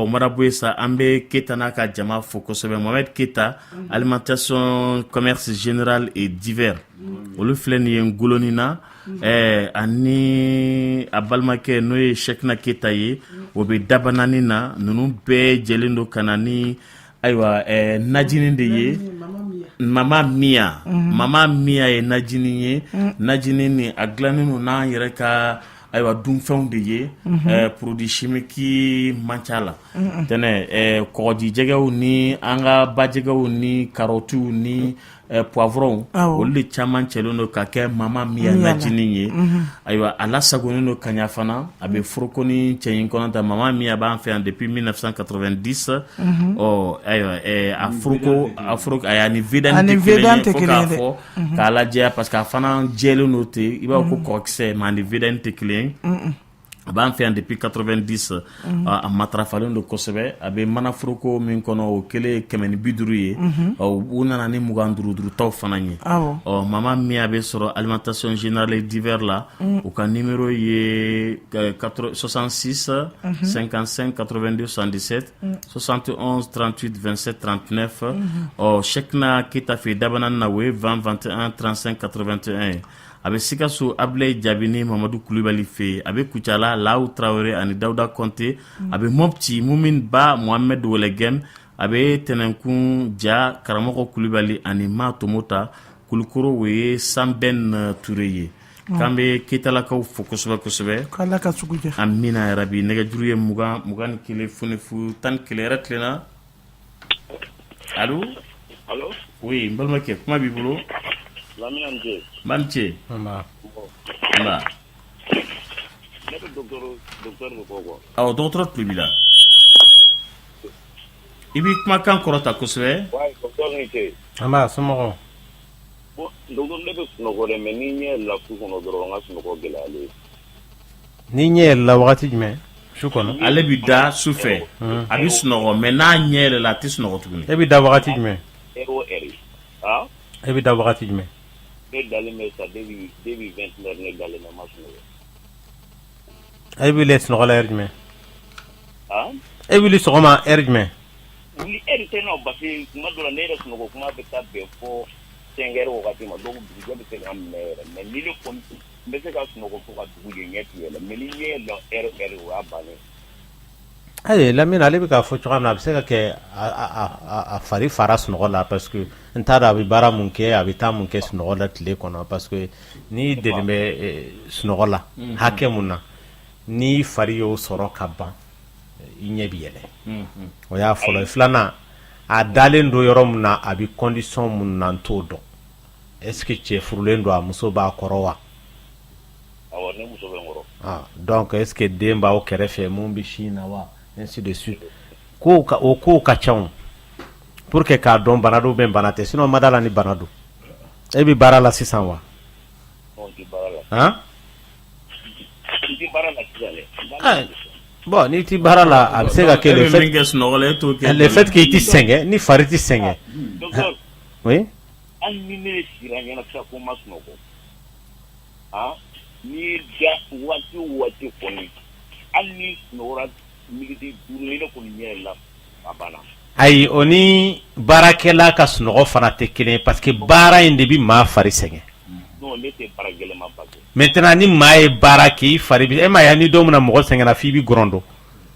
mana bɔ yen sa an bɛ Keyita n'a ka jama fo kosɛbɛ Mohamed Keyita alimentation commerce général et divers olu filɛ nin ye Ngoloni na ani a balimakɛ n'o ye Cheikhna Keyita ye o bɛ Dabanani na ninnu bɛɛ jɛlen don ka na ni ayiwa najini de ye Mama Mia ye najini ye najini ni a dilannen don n'an yɛrɛ ka ayiwa dunfɛnw de ye produit chimique man ca la tɛnɛ kɔgɔjijɛgɛw ni an ka bajɛgɛw ni karɔtiw ni poivron olu de caman cɛlen don ka kɛ Mama Mia najini ye ayiwa a lasagonnen don ka ɲa fana a bɛ foroko ni cɛɲi kɔnɔ ta Mama Mia b'an fɛ yan depuis 1990 ayiwa a foroko a y'a ni vedani tɛ kelen ye fo k'a fɔ k'a lajɛ parce que a fana jɛlen don ten i b'a fɔ ko kɔkisɛ mais a ni vedani tɛ kelen ye a b'an fɛ yan depuis 90 a matarafalen don kosɛbɛ a bɛ mana foroko min kɔnɔ o kelen ye 150 ye u nana ni 25 taw fana ye Mama Mia bɛ sɔrɔ alimentation générale et divers la u ka numéro ye 66 55 82 77 71 38 27 39 Cheikhna Keyita fɛ Dabanani na o ye 20 21 35 81 a bɛ Sikaso Ablaye Jabini Mamadu Kulibali fɛ a bɛ Kucala Lawu Traoré ani Dawuda Konte a bɛ Mopti Mumin Ba Mohamed Welegem a bɛ Tɛnɛnkun Ja Karamɔgɔ Kulibali ani Ma Tomota Kulukoro o ye Sanbɛn Touré ye k'an bɛ Keyitalakaw fo kosɛbɛ kosɛbɛ k'Ala ka sugu diya amina yarabi nɛgɛjuru ye 21 fonifu 11 yɛrɛ tilenna allo oui n balimakɛ kuma b'i bolo Lamine Nje. Mamche. Mama. Mama. Ne bɛ docteur de ko quoi. Awɔ docteur tulo b'i la. I b'i kumakan kɔrɔta kosɛbɛ. Ouais, docteur ni ce. Mama somɔgɔw. Bon, docteur ne bɛ sunɔgɔ dɛ mais ni ɲɛ yɛlɛla su kɔnɔ dɔrɔn n ka sunɔgɔ gɛlɛyalen. Ni ɲɛ yɛlɛla wagati jumɛn? Su kɔnɔ. Ale bi da su fɛ. A bi sunɔgɔ mais n'a ɲɛ yɛlɛla a tɛ sunɔgɔ tuguni. E bi da wagati jumɛn? Heure o heure. Ah? E bi da wagati jumɛn? Ne dalen bɛ sa depuis 20 ne dalen bɛ ma sunɔgɔ. E bi le sunɔgɔ la heure jumɛn? Ah? E wuli sɔgɔma heure jumɛn? Wuli heure tɛ nɔ parce que kuma dɔ la ne yɛrɛ sunɔgɔ kuma bɛ taa bɛn fɔ 5 heures wagati ma donc dugujɛ bɛ se ka minɛ yɛrɛ mais ni ne kɔni n bɛ se ka sunɔgɔ fo ka dugu de ɲɛ ti yɛlɛ mais ni ɲɛ yɛlɛ heure o y'a bannen. Ayi Lamine ale bɛ k'a fɔ cogoya min na a bɛ se ka kɛ a fari fara sunɔgɔ la parce que n t'a dɔn a bɛ baara mun kɛ a bɛ taa mun kɛ sunɔgɔ la tile kɔnɔ parce que n'i deli bɛ sunɔgɔ la hakɛ mun na n'i fari y'o sɔrɔ ka ban i ɲɛ bɛ yɛlɛ o y'a fɔlɔ ye filanan a dalen don yɔrɔ mun na a bɛ condition mun na n t'o dɔn est ce que cɛ furulen don a muso b'a kɔrɔ wa? Awɔ ne muso bɛ n kɔrɔ. Donc est ce que den b'aw kɛrɛfɛ mun bɛ sin na wa? Ainsi de suite o kow ka ca pour que k'a dɔn bana do bɛn bana tɛ sinon ma da la ni bana do e bi baara la sisan wa? Non ti baara la. Han? Ti baara la sisan dɛ. Bon, ni ti bara la, a bɛ se ka kɛ le fait que i ti sɛgɛn, ni fari ti sɛgɛn. Oui. Hali ni ne sira ɲɛna sa ko ma sunɔgɔ. Ni da waati o waati kɔni, hali ni sunɔgɔra miniti 5 ne kɔni ɲɛ la a banna. Ayi, o ni baarakɛla ka sunɔgɔ fana tɛ kelen parce que baara in de bi maa fari sɛgɛn. Non, ne tɛ baara gɛlɛma ba kɛ. Maintenant ni maa ye baara kɛ i fari bi, e ma ye ni don min na mɔgɔ sɛgɛnna f'i bi gɔrɔndɔ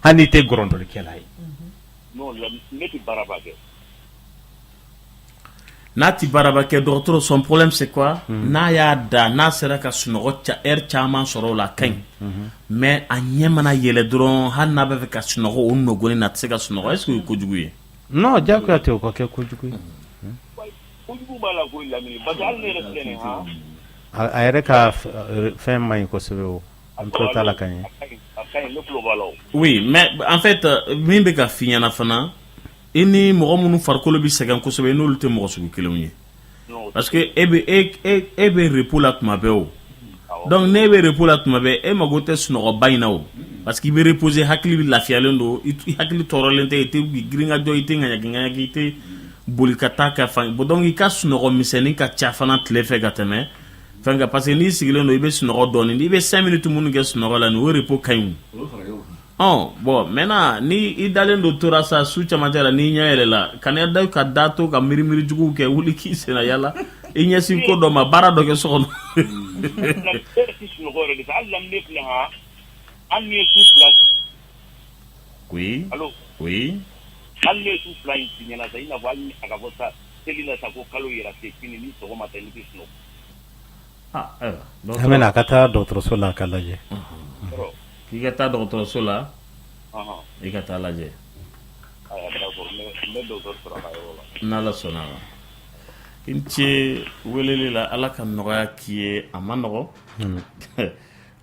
hali n'i tɛ gɔrɔndɔlikɛla ye. Non, ne tɛ baara ba kɛ. N'a ti baaraba kɛ dɔgɔtɔrɔ son problème c'est quoi? N'a y'a da n'a sera ka sunɔgɔ heure caman sɔrɔ o la ka ɲi mais a ɲɛ mana yɛlɛ dɔrɔn hali n'a bɛ fɛ ka sunɔgɔ o nɔgɔlen na a tɛ se ka sunɔgɔ est-ce que o ye kojugu ye? Non, diyagoya tɛ o ka kɛ kojugu ye. Kojugu b'a la koyi Lamini parce que hali ne yɛrɛ filɛ nin ye a yɛrɛ ka fɛn man ɲi kosɛbɛ o an bɛ t'a la ka ɲɛ. A ka ɲi ne tulo b'a la o. Oui mais en fait min bɛ ka f'i ɲɛna fana i ni mɔgɔ minnu farikolo bɛ sɛgɛn kosɛbɛ i n'olu tɛ mɔgɔ sugu kelenw ye parce que e bɛ repos la tuma bɛɛ o donc n'e bɛ repos la tuma bɛɛ e mago tɛ sunɔgɔba in na o parce que i bɛ reposer hakili bɛ lafiyalen don i hakili tɔɔrɔlen tɛ i tɛ girin ka jɔ i tɛ ŋaɲaƙi i tɛ boli ka taa ka fan donc i ka sunɔgɔ misɛnnin ka ca fana tile fɛ ka tɛmɛ fɛn kan parce que n'i sigilen don i bɛ sunɔgɔ dɔɔnin i bɛ 5 minutes minnu kɛ sunɔgɔ la nin o repos ka ɲi o. Bon maintenant ni i dalen don tora sa su camancɛ la n'i ɲɛ yɛlɛ la kana da ka da to ka mirimiri juguw kɛ wuli k'i senna yala i ɲɛsin ko dɔ ma baara dɔ kɛ so kɔnɔ. sunɔgɔ yɛrɛ de fɛ hali lamine filɛ hali ni ye su fila. Oui. Allo. Oui. Hali ni ye su fila in si ɲɛna sa i n'a fɔ hali a ka fɔ sa seli la sa ko kalo yɛrɛ se fini ni sɔgɔma tɛ ni tɛ sunɔgɔ. An bɛna ka taa dɔgɔtɔrɔso la ka lajɛ. K'i ka taa dɔgɔtɔrɔso la i ka taa lajɛ n'ala sɔnna a ma i ce weleli la ala ka nɔgɔya k'i ye a ma nɔgɔ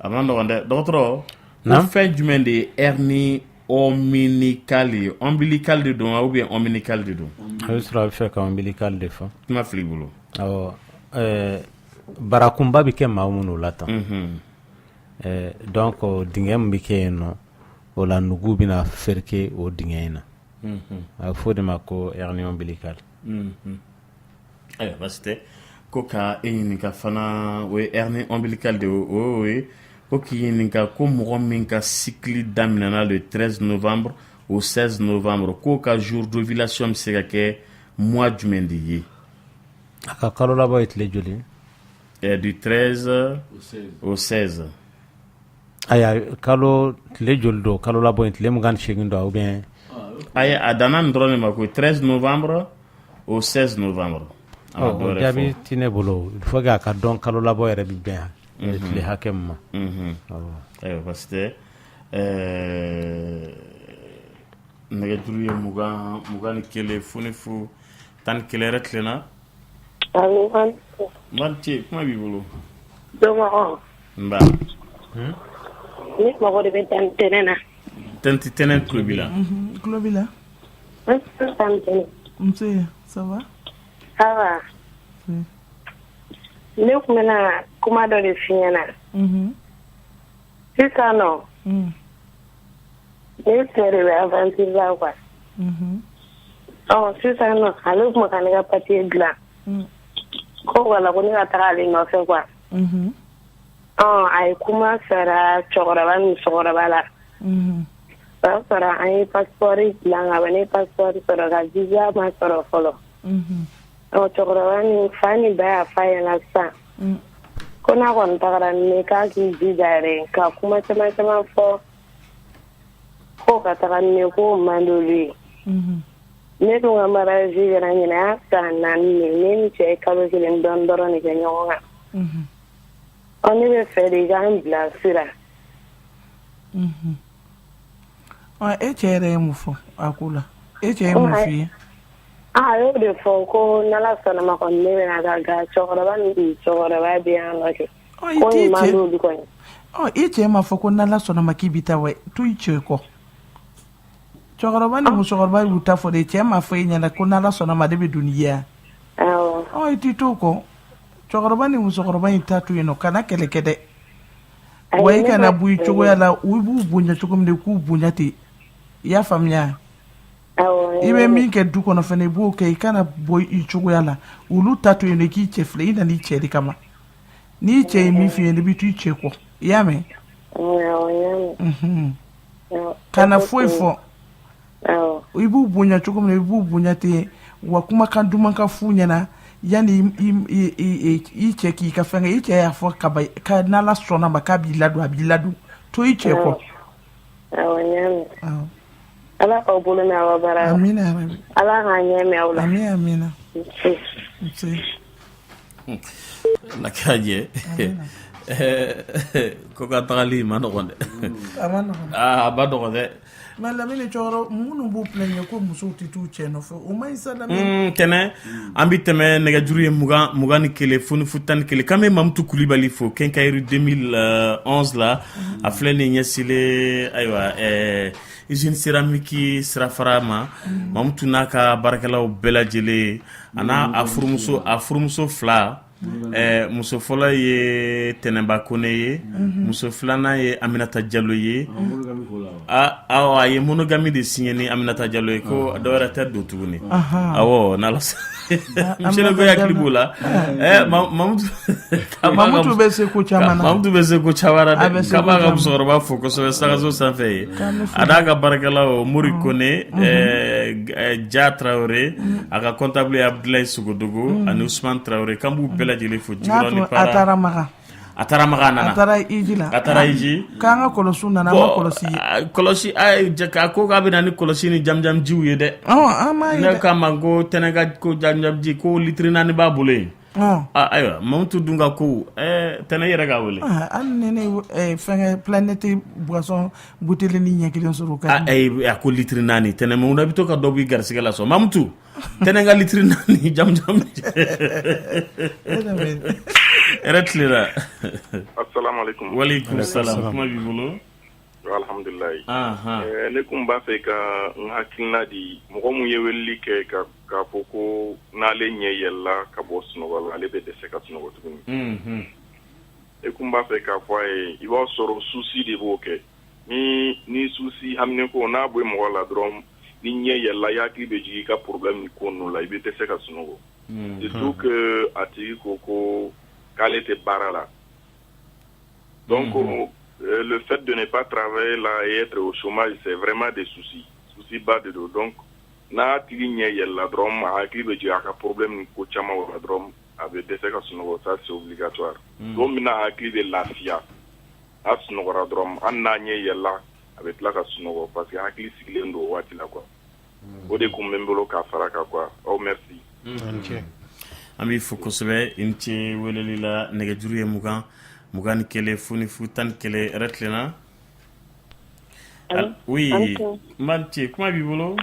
a ma nɔgɔn dɛ dɔgɔtɔrɔ ko fɛn jumɛn de ye hernie ombilical ye ombilical de don ou bien ombilical de don a bɛ sɔrɔ a bɛ fɛ ka ombilical de fɔ kuma fili bolo awɔ barakunba bɛ kɛ maa minnu la tan donc dingɛ min bɛ kɛ yen nɔ o la nugu bɛna ferke o dingɛ in na a bɛ fɔ o de ma ko hernie ombilical ayiwa basi tɛ ko ka e ɲininka fana o ye hernie ombilical de o ye ko k'i ɲininka ko mɔgɔ min ka cycle daminɛna le 13 novembre au 16 novembre k'o ka jour d'ovulation bɛ se ka kɛ mois jumɛn de ye a ka kalo labɔ ye tile joli du 13 au 16 aya kalo tile joli don kalo labɔ in tile 28 don ou bien ayi a danna nin dɔrɔn de ma ko 13 novembre au 16 novembre o jaabi ti ne bolo il faut que a ka dɔn kalo labɔ yɛrɛ bɛ bɛn tile hakɛ min ma ayiwa parce que nɛgɛjuru ye 21 fo ni fo 11 yɛrɛ tilenna Manti, kuma b'i bolo? Dɔnbagaw. Nba. Ne mago de bɛ tɛnɛn na. Tɛnɛn tulo b'i la. Tulo b'i la. Tɛnɛn. Nse, ça va? Ça va. Ne tun bɛna kuma dɔ de f'i ɲɛna. Sisan nɔ. Ne cɛ de bɛ aventure la quoi. Sisan nɔ ale tun bɛ ka ne ka papier dilan. Ko wala ko ne ka taga ale nɔfɛ quoi. A ye kuma fɛra cɛkɔrɔba ni musokɔrɔba la. O y'a sɔrɔ an ye passeport dilan ka ban ne ye passeport sɔrɔ ka visa ma sɔrɔ fɔlɔ. Cɛkɔrɔba ni fa ni ba y'a f'a ɲɛna sisan ko n'a kɔni tagara ni ne k'a k'i jija yɛrɛ ka kuma caman caman fɔ ko ka taga ni ne ko man d'olu ye. Ne dun ka mariage kɛra ɲinɛ a y'a san 4 de ne ni cɛ ye kalo 1 dɔɔnin dɔrɔn de kɛ ɲɔgɔn kan. Ne bɛ fɛ de k'an bilasira. E cɛ yɛrɛ ye mun fɔ a ko la? E cɛ ye mun f'i ye? A y'o de fɔ ko n'Ala sɔnna ma kɔni ne bɛna taa nka cɛkɔrɔba ni cɛkɔrɔba bɛ yan nɔ kɛ. Ko nin man d'olu kɔni. E cɛ ma fɔ ko n'Ala sɔnna ma k'i bɛ taa wa to i cɛ kɔ. Cɛkɔrɔba ni musokɔrɔba y'u ta fɔ de cɛ ma fɔ e ɲɛna ko n'Ala sɔnna ma de bɛ don ni ye yan. I t'i to o kɔ. Cɛkɔrɔba ni musokɔrɔba in ta to yen nɔ kana kɛlɛ kɛ dɛ. wai kana bui cogo ya la u bu bunya cogo mde ku bunya te ya famia ibe min ke du kono fene bu ke kana boy I cogo ya la ulu tatu ene ki chefle ina ni cheri kama ni che mi fi ene bitu che ko ya me kana foi fo ibu bunya cogo mde ibu bunya te wa kuma kan du man ka funya na yani I cheki ka fanga I che ya fo ka na la sona ba ka biladu to I che ko ala ko bolo na wa bara amina rabbi ala ha nyame awla amina la kaje ko ka tali mano gonde ba do gonde mala mele choro munu bu plenya ko muso titu cheno fo o mai sala tene ambiteme nega juriye mugan kele funu futan kele kame mamtu kulibali fo kenkairu 2011 la a flene nyesile aywa usine céramique sirafarama mamtu naka barakalaw belajele ana afurmuso fla muso fola ye Tenemba Kone ye muso flana ye Aminata Diallo ye awa ye monogami de signé ni Aminata Diallo ye ko dawara ta do tuguni awo nala monsieur go yaklibu la Mamutu bese ko chamana Mamutu bese ko chawara de kaba ga musorba foko so sagazo sanfe adaga barakalaw Mori Kone Dia Traoré aga comptable Abdoulaye Sugodogo ani Ousmane Traoré kambu jeli fo jigro para atara maga nana atara iji kanga kolosu nana kolosi ay jaka ko ga binani kolosi ni jamjam jiwu de ne kama go tenega ko jamjam ji ko litrina ni babule ayo mamtu dunga ko tene yere ga wole annene fenge planète boisson bouteille ni nyakilon suru ka ko litrina ni tene mo ndabito ka dobu garsiga la so mamtu tene ga litrina ni jamjam Eretlira. Assalamu alaikum. Wa alaikum salam. Kuma bi bolo? Alhamdulillah. Ne kumba fe ka hakilna di mo mu yewelli ke ka foko na le nye yella ka boss no wala le be de se ka no wotu. E kumba fe ka fo e iwo soro susi de boke. Ni susi hamne ko na bo mo wala drom ni nye yella ya ki be ji ka problème ko no la be de se ka no wo. Surtout que ati koko qu'elle était barala. Donc, le fait de ne pas travailler là et être au chômage, c'est vraiment des soucis. Soucis bas de dos. Donc, na tiligné yella drom, a qui veut dire un problème ko chama wala drom avec des séquences ça c'est obligatoire. Donc, na a qui de la fia. As no wala drom, an na nye yella avec la kasuno parce que a qui siglendo wati la quoi. Ode kumbembolo ka faraka quoi. Oh merci. Ami fokosbe inti welelila nega juriye mugan kele funi futan kele retlena oui manti kuma bibolo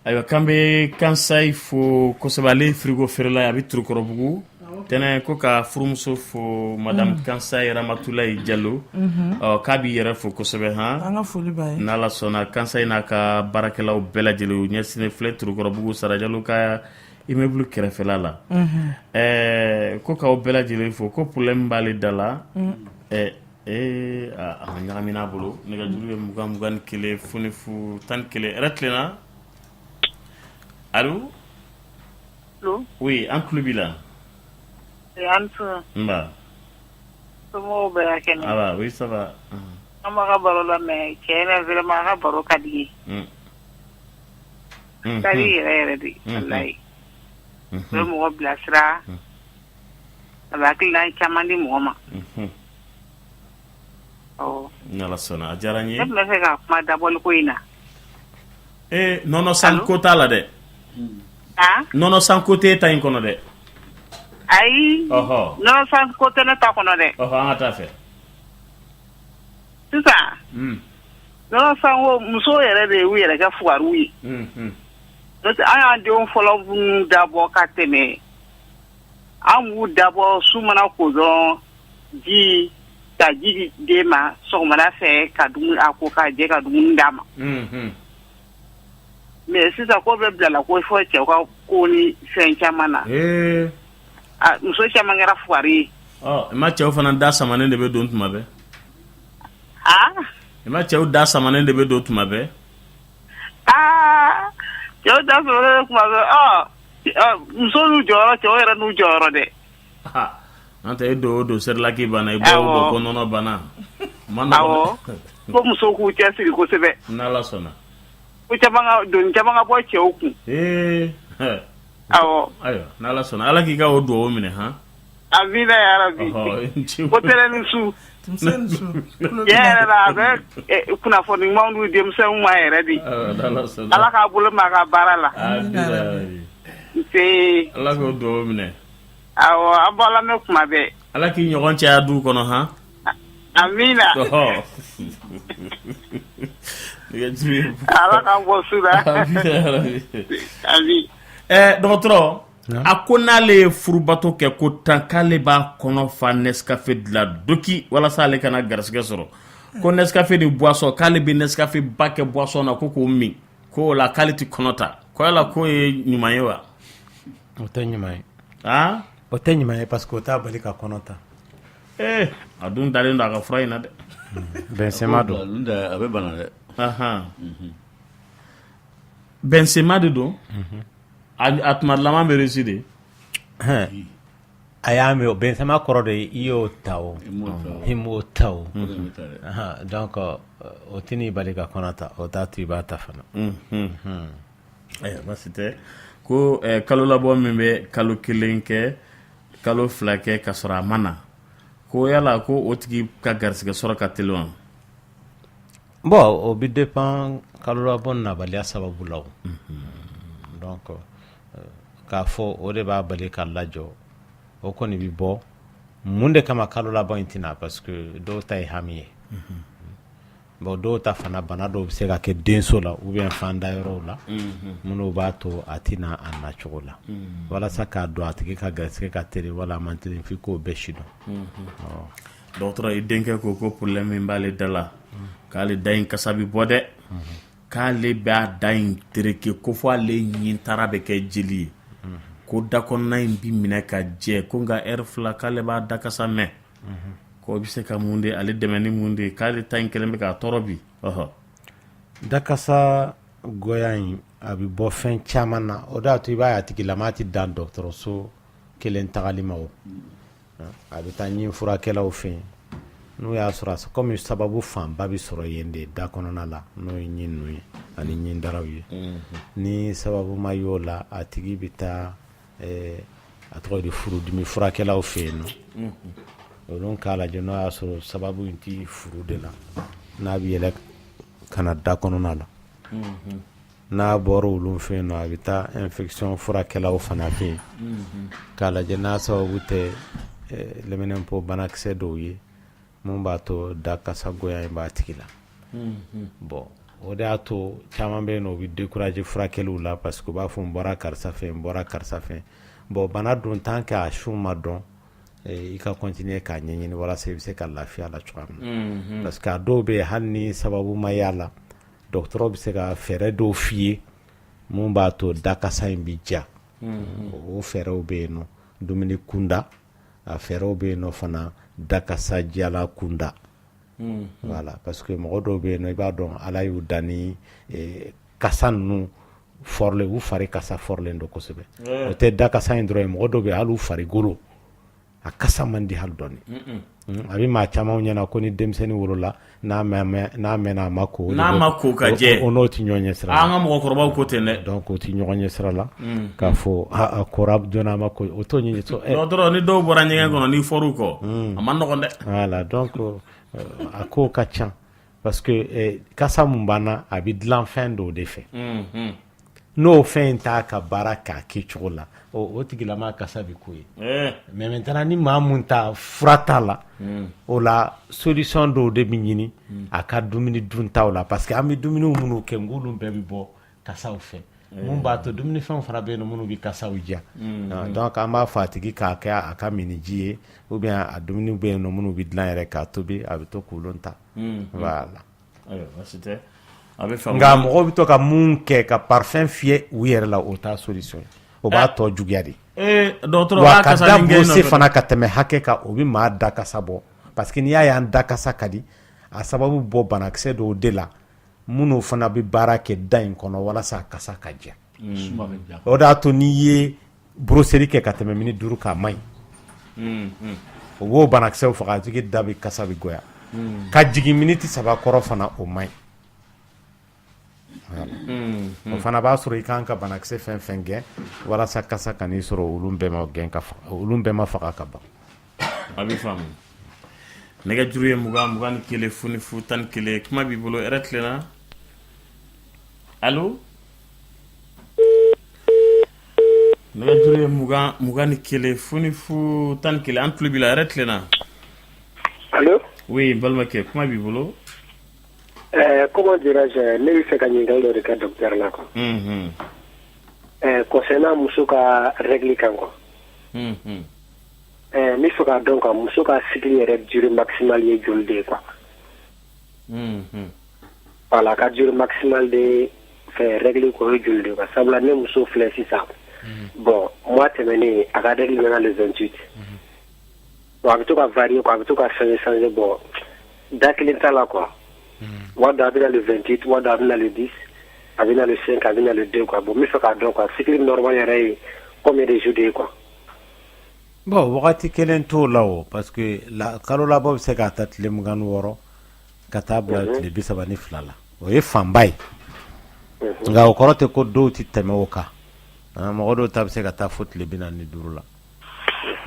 aywa kambe kansai fo kosabale frigo ferla abitru korobugu tene ko ka furumso fo madame Kansai Ramatulaye Diallo kabi yere fo kosobe ha anga foli baye nala sona Kansai na ka barakelaw belajelu nyesine fletru gorobugu sara Diallo ka immeuble kerefela la ko ka belajelu fo ko problème bali dala nyamina bolo nega juru mugan kele funi fu tan kele retlena allô oui en clubila Mba. Comment vous allez? Ah bah oui, ça va. On m'a parlé là, mais qui est vraiment un parole quali. Quali est dit. Wallahi. Le mot blasra. Avec la chamani moma. Oh. Nala sona ajaranye. Je me fais ma d'abord koina. Nono san kota la de. Nono san côté ta inkono de. Ayi non sans côté na ta kono de ata fe c'est ça non sans wo muso yere de wi yere ga fuaru wi donc aya de on follow d'abord ka teme amu d'abord sumana ko zo ji ta ji de ma so mala fe ka dum ako ka je ka dum ndama mais c'est ça ko be bla la ko fo che ko ni sen chamana muso caman kɛra fuwari ye i ma cɛw fana da samanen de bɛ don tuma bɛɛ i ma cɛw da samanen de bɛ don tuma bɛɛ cɛw da samanen tuma bɛɛ muso n'u jɔyɔrɔ cɛw yɛrɛ n'u jɔyɔrɔ dɛ n'o tɛ e don o don serilaki banna i bɔ o bɔ ko nɔnɔ banna awɔ ko muso k'u cɛsiri kosɛbɛ n'Ala sɔnna ko doni caman ka bɔ cɛw kun awɔ ayiwa n'Ala sɔnna Ala k'i ka o duwawu minɛ amina ya rabi ko tɛrɛni su yɛrɛ la a bɛ kunnafoni ɲumanw d'u denmisɛnw ma yɛrɛ de Ala k'a bolo mɛn a ka baara la Ala k'o duwawu minɛ awɔ an b'aw lamɛn kuma bɛɛ Ala k'i ɲɔgɔn caya du kɔnɔ amina Ala k'an bɔ su la dɔgɔtɔrɔ a ko n'ale ye furubato kɛ ko tan k'ale b'a kɔnɔ fa Nescafé dilan doki walasa ale kana garisigɛ sɔrɔ ko Nescafé ni boisson k'ale bɛ Nescafé ba kɛ boisson na ko k'o min ko o la k'ale tɛ kɔnɔ ta ko yala k'o ye ɲuman ye wa o tɛ ɲuman ye o tɛ ɲuman ye parce que o t'a bali ka kɔnɔ ta a dun dalen don a ka fura in na dɛ Benzema don a bɛ bana dɛ Benzema de don a tuma laban bɛ réussi de a y'a mɛn Benzema kɔrɔ de i y'o ta o i m'o ta o donc o tɛ n'i bali ka kɔnɔ ta o t'a to i b'a ta fana basi tɛ ko kalo labɔ min bɛ kalo 1 kɛ kalo 2 kɛ ka sɔrɔ a ma na ko yala ko o tigi ka garisigɛ sɔrɔ ka teli wa bon o bɛ dépend kalo labɔ nabaliya sababu la o donc k'a fɔ o de b'a bali ka lajɔ o kɔni bɛ bɔ mun de kama kalo labɔ in tɛna parce que dɔw ta ye hami ye bon dɔw ta fana bana dɔw bɛ se ka kɛ denso la ou bien fan da yɔrɔw la minnu b'a to a tɛna a nacogo la walasa k'a dɔn a tigi ka garisigɛ ka teli wala a man teli f'i k'o bɛɛ si dɔn dɔgɔtɔrɔ i denkɛ ko ko problème min b'ale da la k'ale da in kasa bɛ bɔ dɛ k'ale b'a da in tereke ko fɔ ale ɲintara bɛ kɛ jeli ye ko da kɔnɔna in bi minɛ ka jɛ ko nka heure 2 k'ale b'a da kasa mɛn ko bɛ se ka mun de ale dɛmɛ ni mun de k'ale ta in kelen bɛ k'a tɔɔrɔ bi da kasa goya in a bɛ bɔ fɛn caman na o de y'a to i b'a ye a tigilama tɛ dan dɔgɔtɔrɔso kelen tagali ma o a bɛ taa ɲin furakɛlaw fɛ yen n'o y'a sɔrɔ komi sababu fanba bɛ sɔrɔ yen de da kɔnɔna la n'o ye ɲin ninnu ye ani ɲin daraw ye ni sababu ma y'o la a tigi bɛ taa a tɔgɔ de furudimi furakɛlaw fɛ yen nɔ olu k'a lajɛ n'o y'a sɔrɔ sababu in tɛ furu de la n'a bɛ yɛlɛ ka na da kɔnɔna la n'a bɔra olu fɛ yen nɔ a bɛ taa infection furakɛlaw fana fɛ yen k'a lajɛ n'a sababu tɛ lɛminɛnpo banakisɛ dɔw ye mun b'a to da kasa goya in b'a tigi la bon o de y'a to caman bɛ yen nɔ u bɛ décourager furakɛliw la parce que u b'a fɔ n bɔra karisa fɛ n bɔra karisa fɛ bon bana dun tant que a su ma dɔn i ka continuer k'a ɲɛɲini walasa i bɛ se ka lafiya la cogoya min na parce que a dɔw bɛ yen hali ni sababu ma y'a la dɔgɔtɔrɔ bɛ se ka fɛɛrɛ dɔw f'i ye mun b'a to da kasa in bɛ ja o fɛɛrɛw bɛ yen nɔ dumuni kunda a fɛɛrɛw bɛ yen nɔ fana da kasa jala kunda voilà parce que mɔgɔ dɔw bɛ yen nɔ i b'a dɔn ala y'u dan ni kasa ninnu fɔrilen u fari kasa fɔrilen don kosɛbɛ o tɛ da kasa in dɔrɔn ye mɔgɔ dɔw bɛ yen hali u farikolo a kasa man di hali dɔɔni a bɛ maa camanw ɲɛna ko ni denmisɛnnin wolola n'a mɛnna a ma ko ka jɛ o n'o tɛ ɲɔgɔn ɲɛ sira la an ka mɔgɔkɔrɔbaw ko ten dɛ donc o tɛ ɲɔgɔn ɲɛ sira la k'a fɔ a kora joona a ma ko o t'o ɲini dɔgɔtɔrɔ ni dɔw bɔra ɲɛgɛn kɔnɔ n'i fɔr'u kɔ a ma nɔgɔn dɛ voilà donc a ko ka ca parce que kasa mun b'an na a bɛ dilan fɛn dɔw de fɛ n'o fɛn in t'a ka baara k'a kɛ cogo la o tigilama kasa bɛ ko ye mais maintenant ni maa mun ta fura t'a la o la solution dɔw de bɛ ɲini a ka dumuni duntaw la parce que an bɛ dumuni minnu kɛ ng'olu bɛɛ bɛ bɔ kasaw fɛ mun b'a to dumunifɛnw fana bɛ yen nɔ minnu bɛ kasaw ja donc an b'a fɔ a tigi k'a kɛ a ka mini ji ye ou bien a dumuni bɛ yen nɔ minnu bɛ dilan yɛrɛ k'a tobi a bɛ to k'olu ta voilà nka mɔgɔw bɛ to ka mun kɛ ka parfum fiyɛ u yɛrɛ la o t'a solution ye o b'a tɔ juguya de dɔgɔtɔrɔ wa ka da brosse fana ka tɛmɛ hakɛ kan o bi maa da kasa bɔ parce que n'i y'a ye an da kasa ka di a sababu bɔ banakisɛ dɔw de la minnu fana bɛ baara kɛ da in kɔnɔ walasa a kasa ka jɛ o de y'a to n'i ye brosseri kɛ ka tɛmɛ minute 5 kan a man ɲi o b'o banakisɛw faga a tigi da bɛ kasa bɛ goya ka jigin minute 3 kɔrɔ fana o man ɲi o fana b'a sɔrɔ i kan ka banakisɛ fɛn fɛn gɛn walasa kasa ka n'i sɔrɔ olu bɛɛ ma gɛn ka faga olu bɛɛ ma faga ka ban a bɛ faamu nɛgɛjuru ye 21 0 11 kuma b'i bolo hɛrɛ tilenna allo nɛgɛjuru ye 21 0 11 an tulo b'i la hɛrɛ tilenna allo oui balimakɛ kuma b'i bolo comment dirais-je ne bɛ fɛ ka ɲininkali dɔ de kɛ docteur la quoi concernant muso ka règle kan quoi n bɛ fɛ k'a dɔn quoi muso ka cycle yɛrɛ durée maximale ye joli de ye quoi voilà ka durée maximale de fɛ règle ko ye joli de ye quoi sabula ne muso filɛ sisan bon mois tɛmɛnen a ka règle mɛnna le 28 bon a bɛ to ka varier quoi a bɛ to ka changer bon da kelen t'a la quoi wada a bɛ na le 28 wada a bɛ na le 10 a bɛ na le 5 a bɛ na le 2 quoi bon n bɛ fɛ k'a dɔn quoi cycle normal yɛrɛ ye combien de jours de ye quoi bon wagati kelen t'o la o parce que kalo labɔ bɛ se k'a ta tile 26 ka taa bila tile 32 la o ye fanba ye nka o kɔrɔ tɛ ko dɔw tɛ tɛmɛ o kan mɔgɔ dɔw ta bɛ se ka taa fo tile 45 la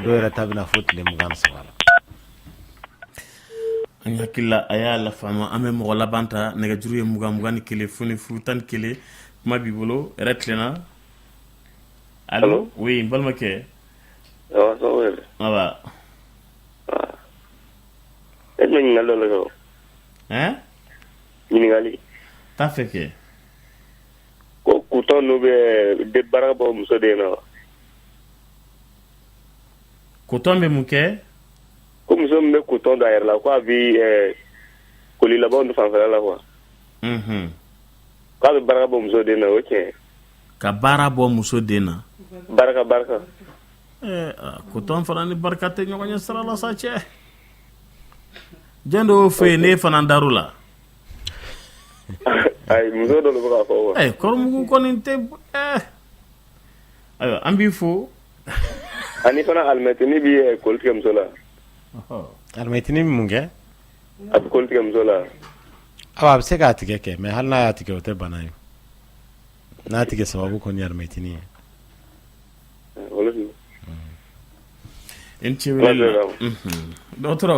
dɔw yɛrɛ ta bɛ na fo tile 23 la an hakilila a y'a lafaamu an bɛ mɔgɔ laban ta nɛgɛjuru ye 21 0 11 kuma b'i bolo hɛrɛ tilenna allo oui n balimakɛ aba e bɛ ɲininkali dɔ la kɛ o ɲininkali t'a fɛ kɛ ko kutɔn n'u bɛ de baara bɔ muso de na wa kutɔn bɛ mun kɛ ko muso min bɛ kutɔn da a yɛrɛ la ko a bɛ koli labanw ni fanfɛla la quoi k'a bɛ baara bɔ muso den na o tiɲɛ ka baara bɔ muso den na baraka kutɔn fana ni barika tɛ ɲɔgɔn ye sira la sa cɛ jɛn dɔw fɛ yen ne fana dar'u la ayi muso dɔ de bɛ k'a fɔ wa kɔrɔmugu kɔni tɛ ayiwa an b'i fo ani fana alimɛtini bɛ koli tigɛ muso la alimɛtini bɛ mun kɛ a bɛ koli tigɛ muso la awɔ a bɛ se k'a tigɛ kɛ mais hali n'a y'a tigɛ o tɛ bana ye n'a tigɛ sababu kɔni ye alimɛtini ye n cɛ wele la dɔgɔtɔrɔ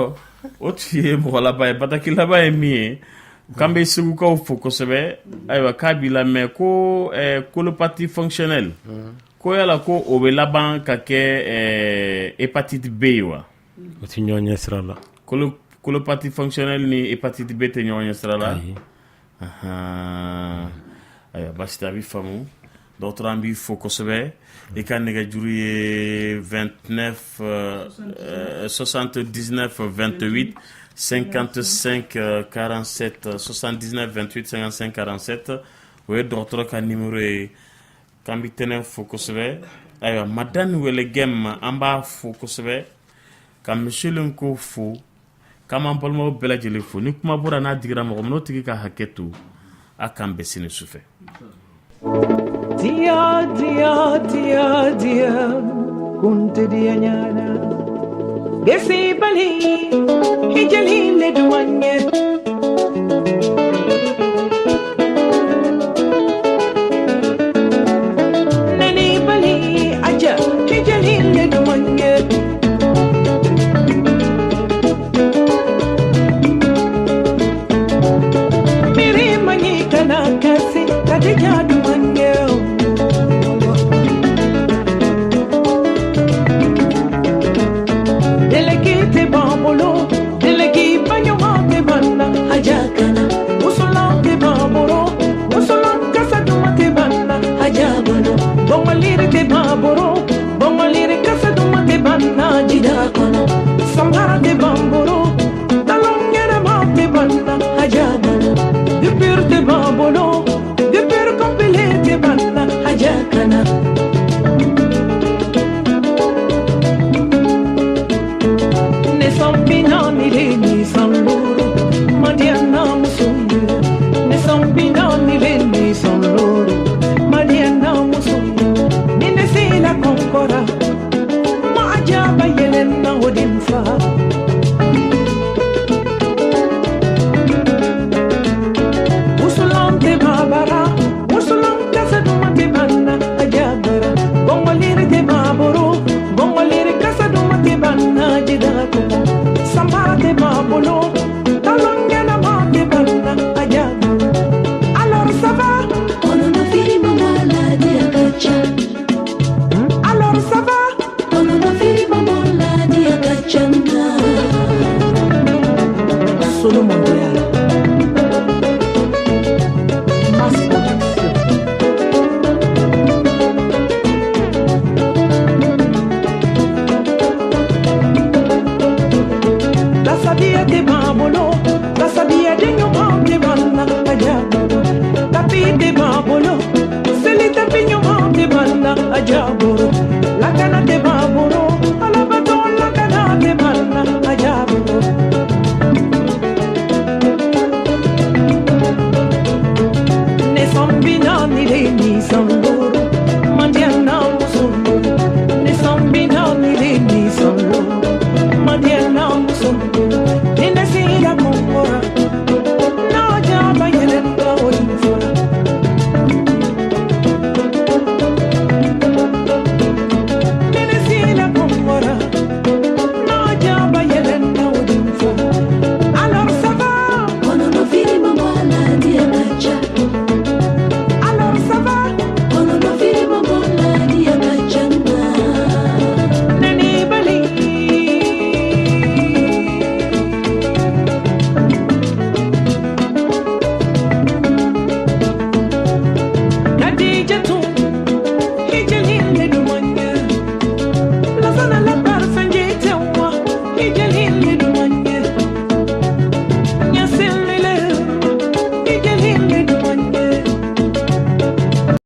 o tun ye mɔgɔ laban ye bataki laban ye min ye k'an bɛ segukaw fo kosɛbɛ ayiwa k'a b'i lamɛn ko colopathie fonctionnelle ko yala ko o bɛ laban ka kɛ hépatite B ye wa o tɛ ɲɔgɔn ɲɛ sira la colopathie fonctionnelle ni hépatite B tɛ ɲɔgɔn ɲɛ sira la ayiwa basi tɛ a bɛ faamu dɔgɔtɔrɔ an b'i fo kosɛbɛ i ka nɛgɛjuru ye 29 79 28 55 47 79 28 55 47 o ye dɔgɔtɔrɔ ka numéro ye k'an bɛ tɛnɛ fo kosɛbɛ ayiwa madame Welegem an b'a fo kosɛbɛ ka monsieur Lenko fo k'an b'an balimaw bɛɛ lajɛlen fo ni kuma bɔra n'a digira mɔgɔ min n'o tigi ka hakɛ to a k'an bɛn sini sufɛ. Dia, dia, dia, dia, kunte dia nyana. Gesi bali, hijali le duanye. Nani bali, aja, hijali le duanye. Miri mani kana kasi, kadija duanye. Delegi te bambolo, delegi banyo mate banda, ajakana. kumo samate babolo talongena mate banna ajabu alors ça va on a fini maman la diagacha alors ça va on a fini maman la diagacha Solomon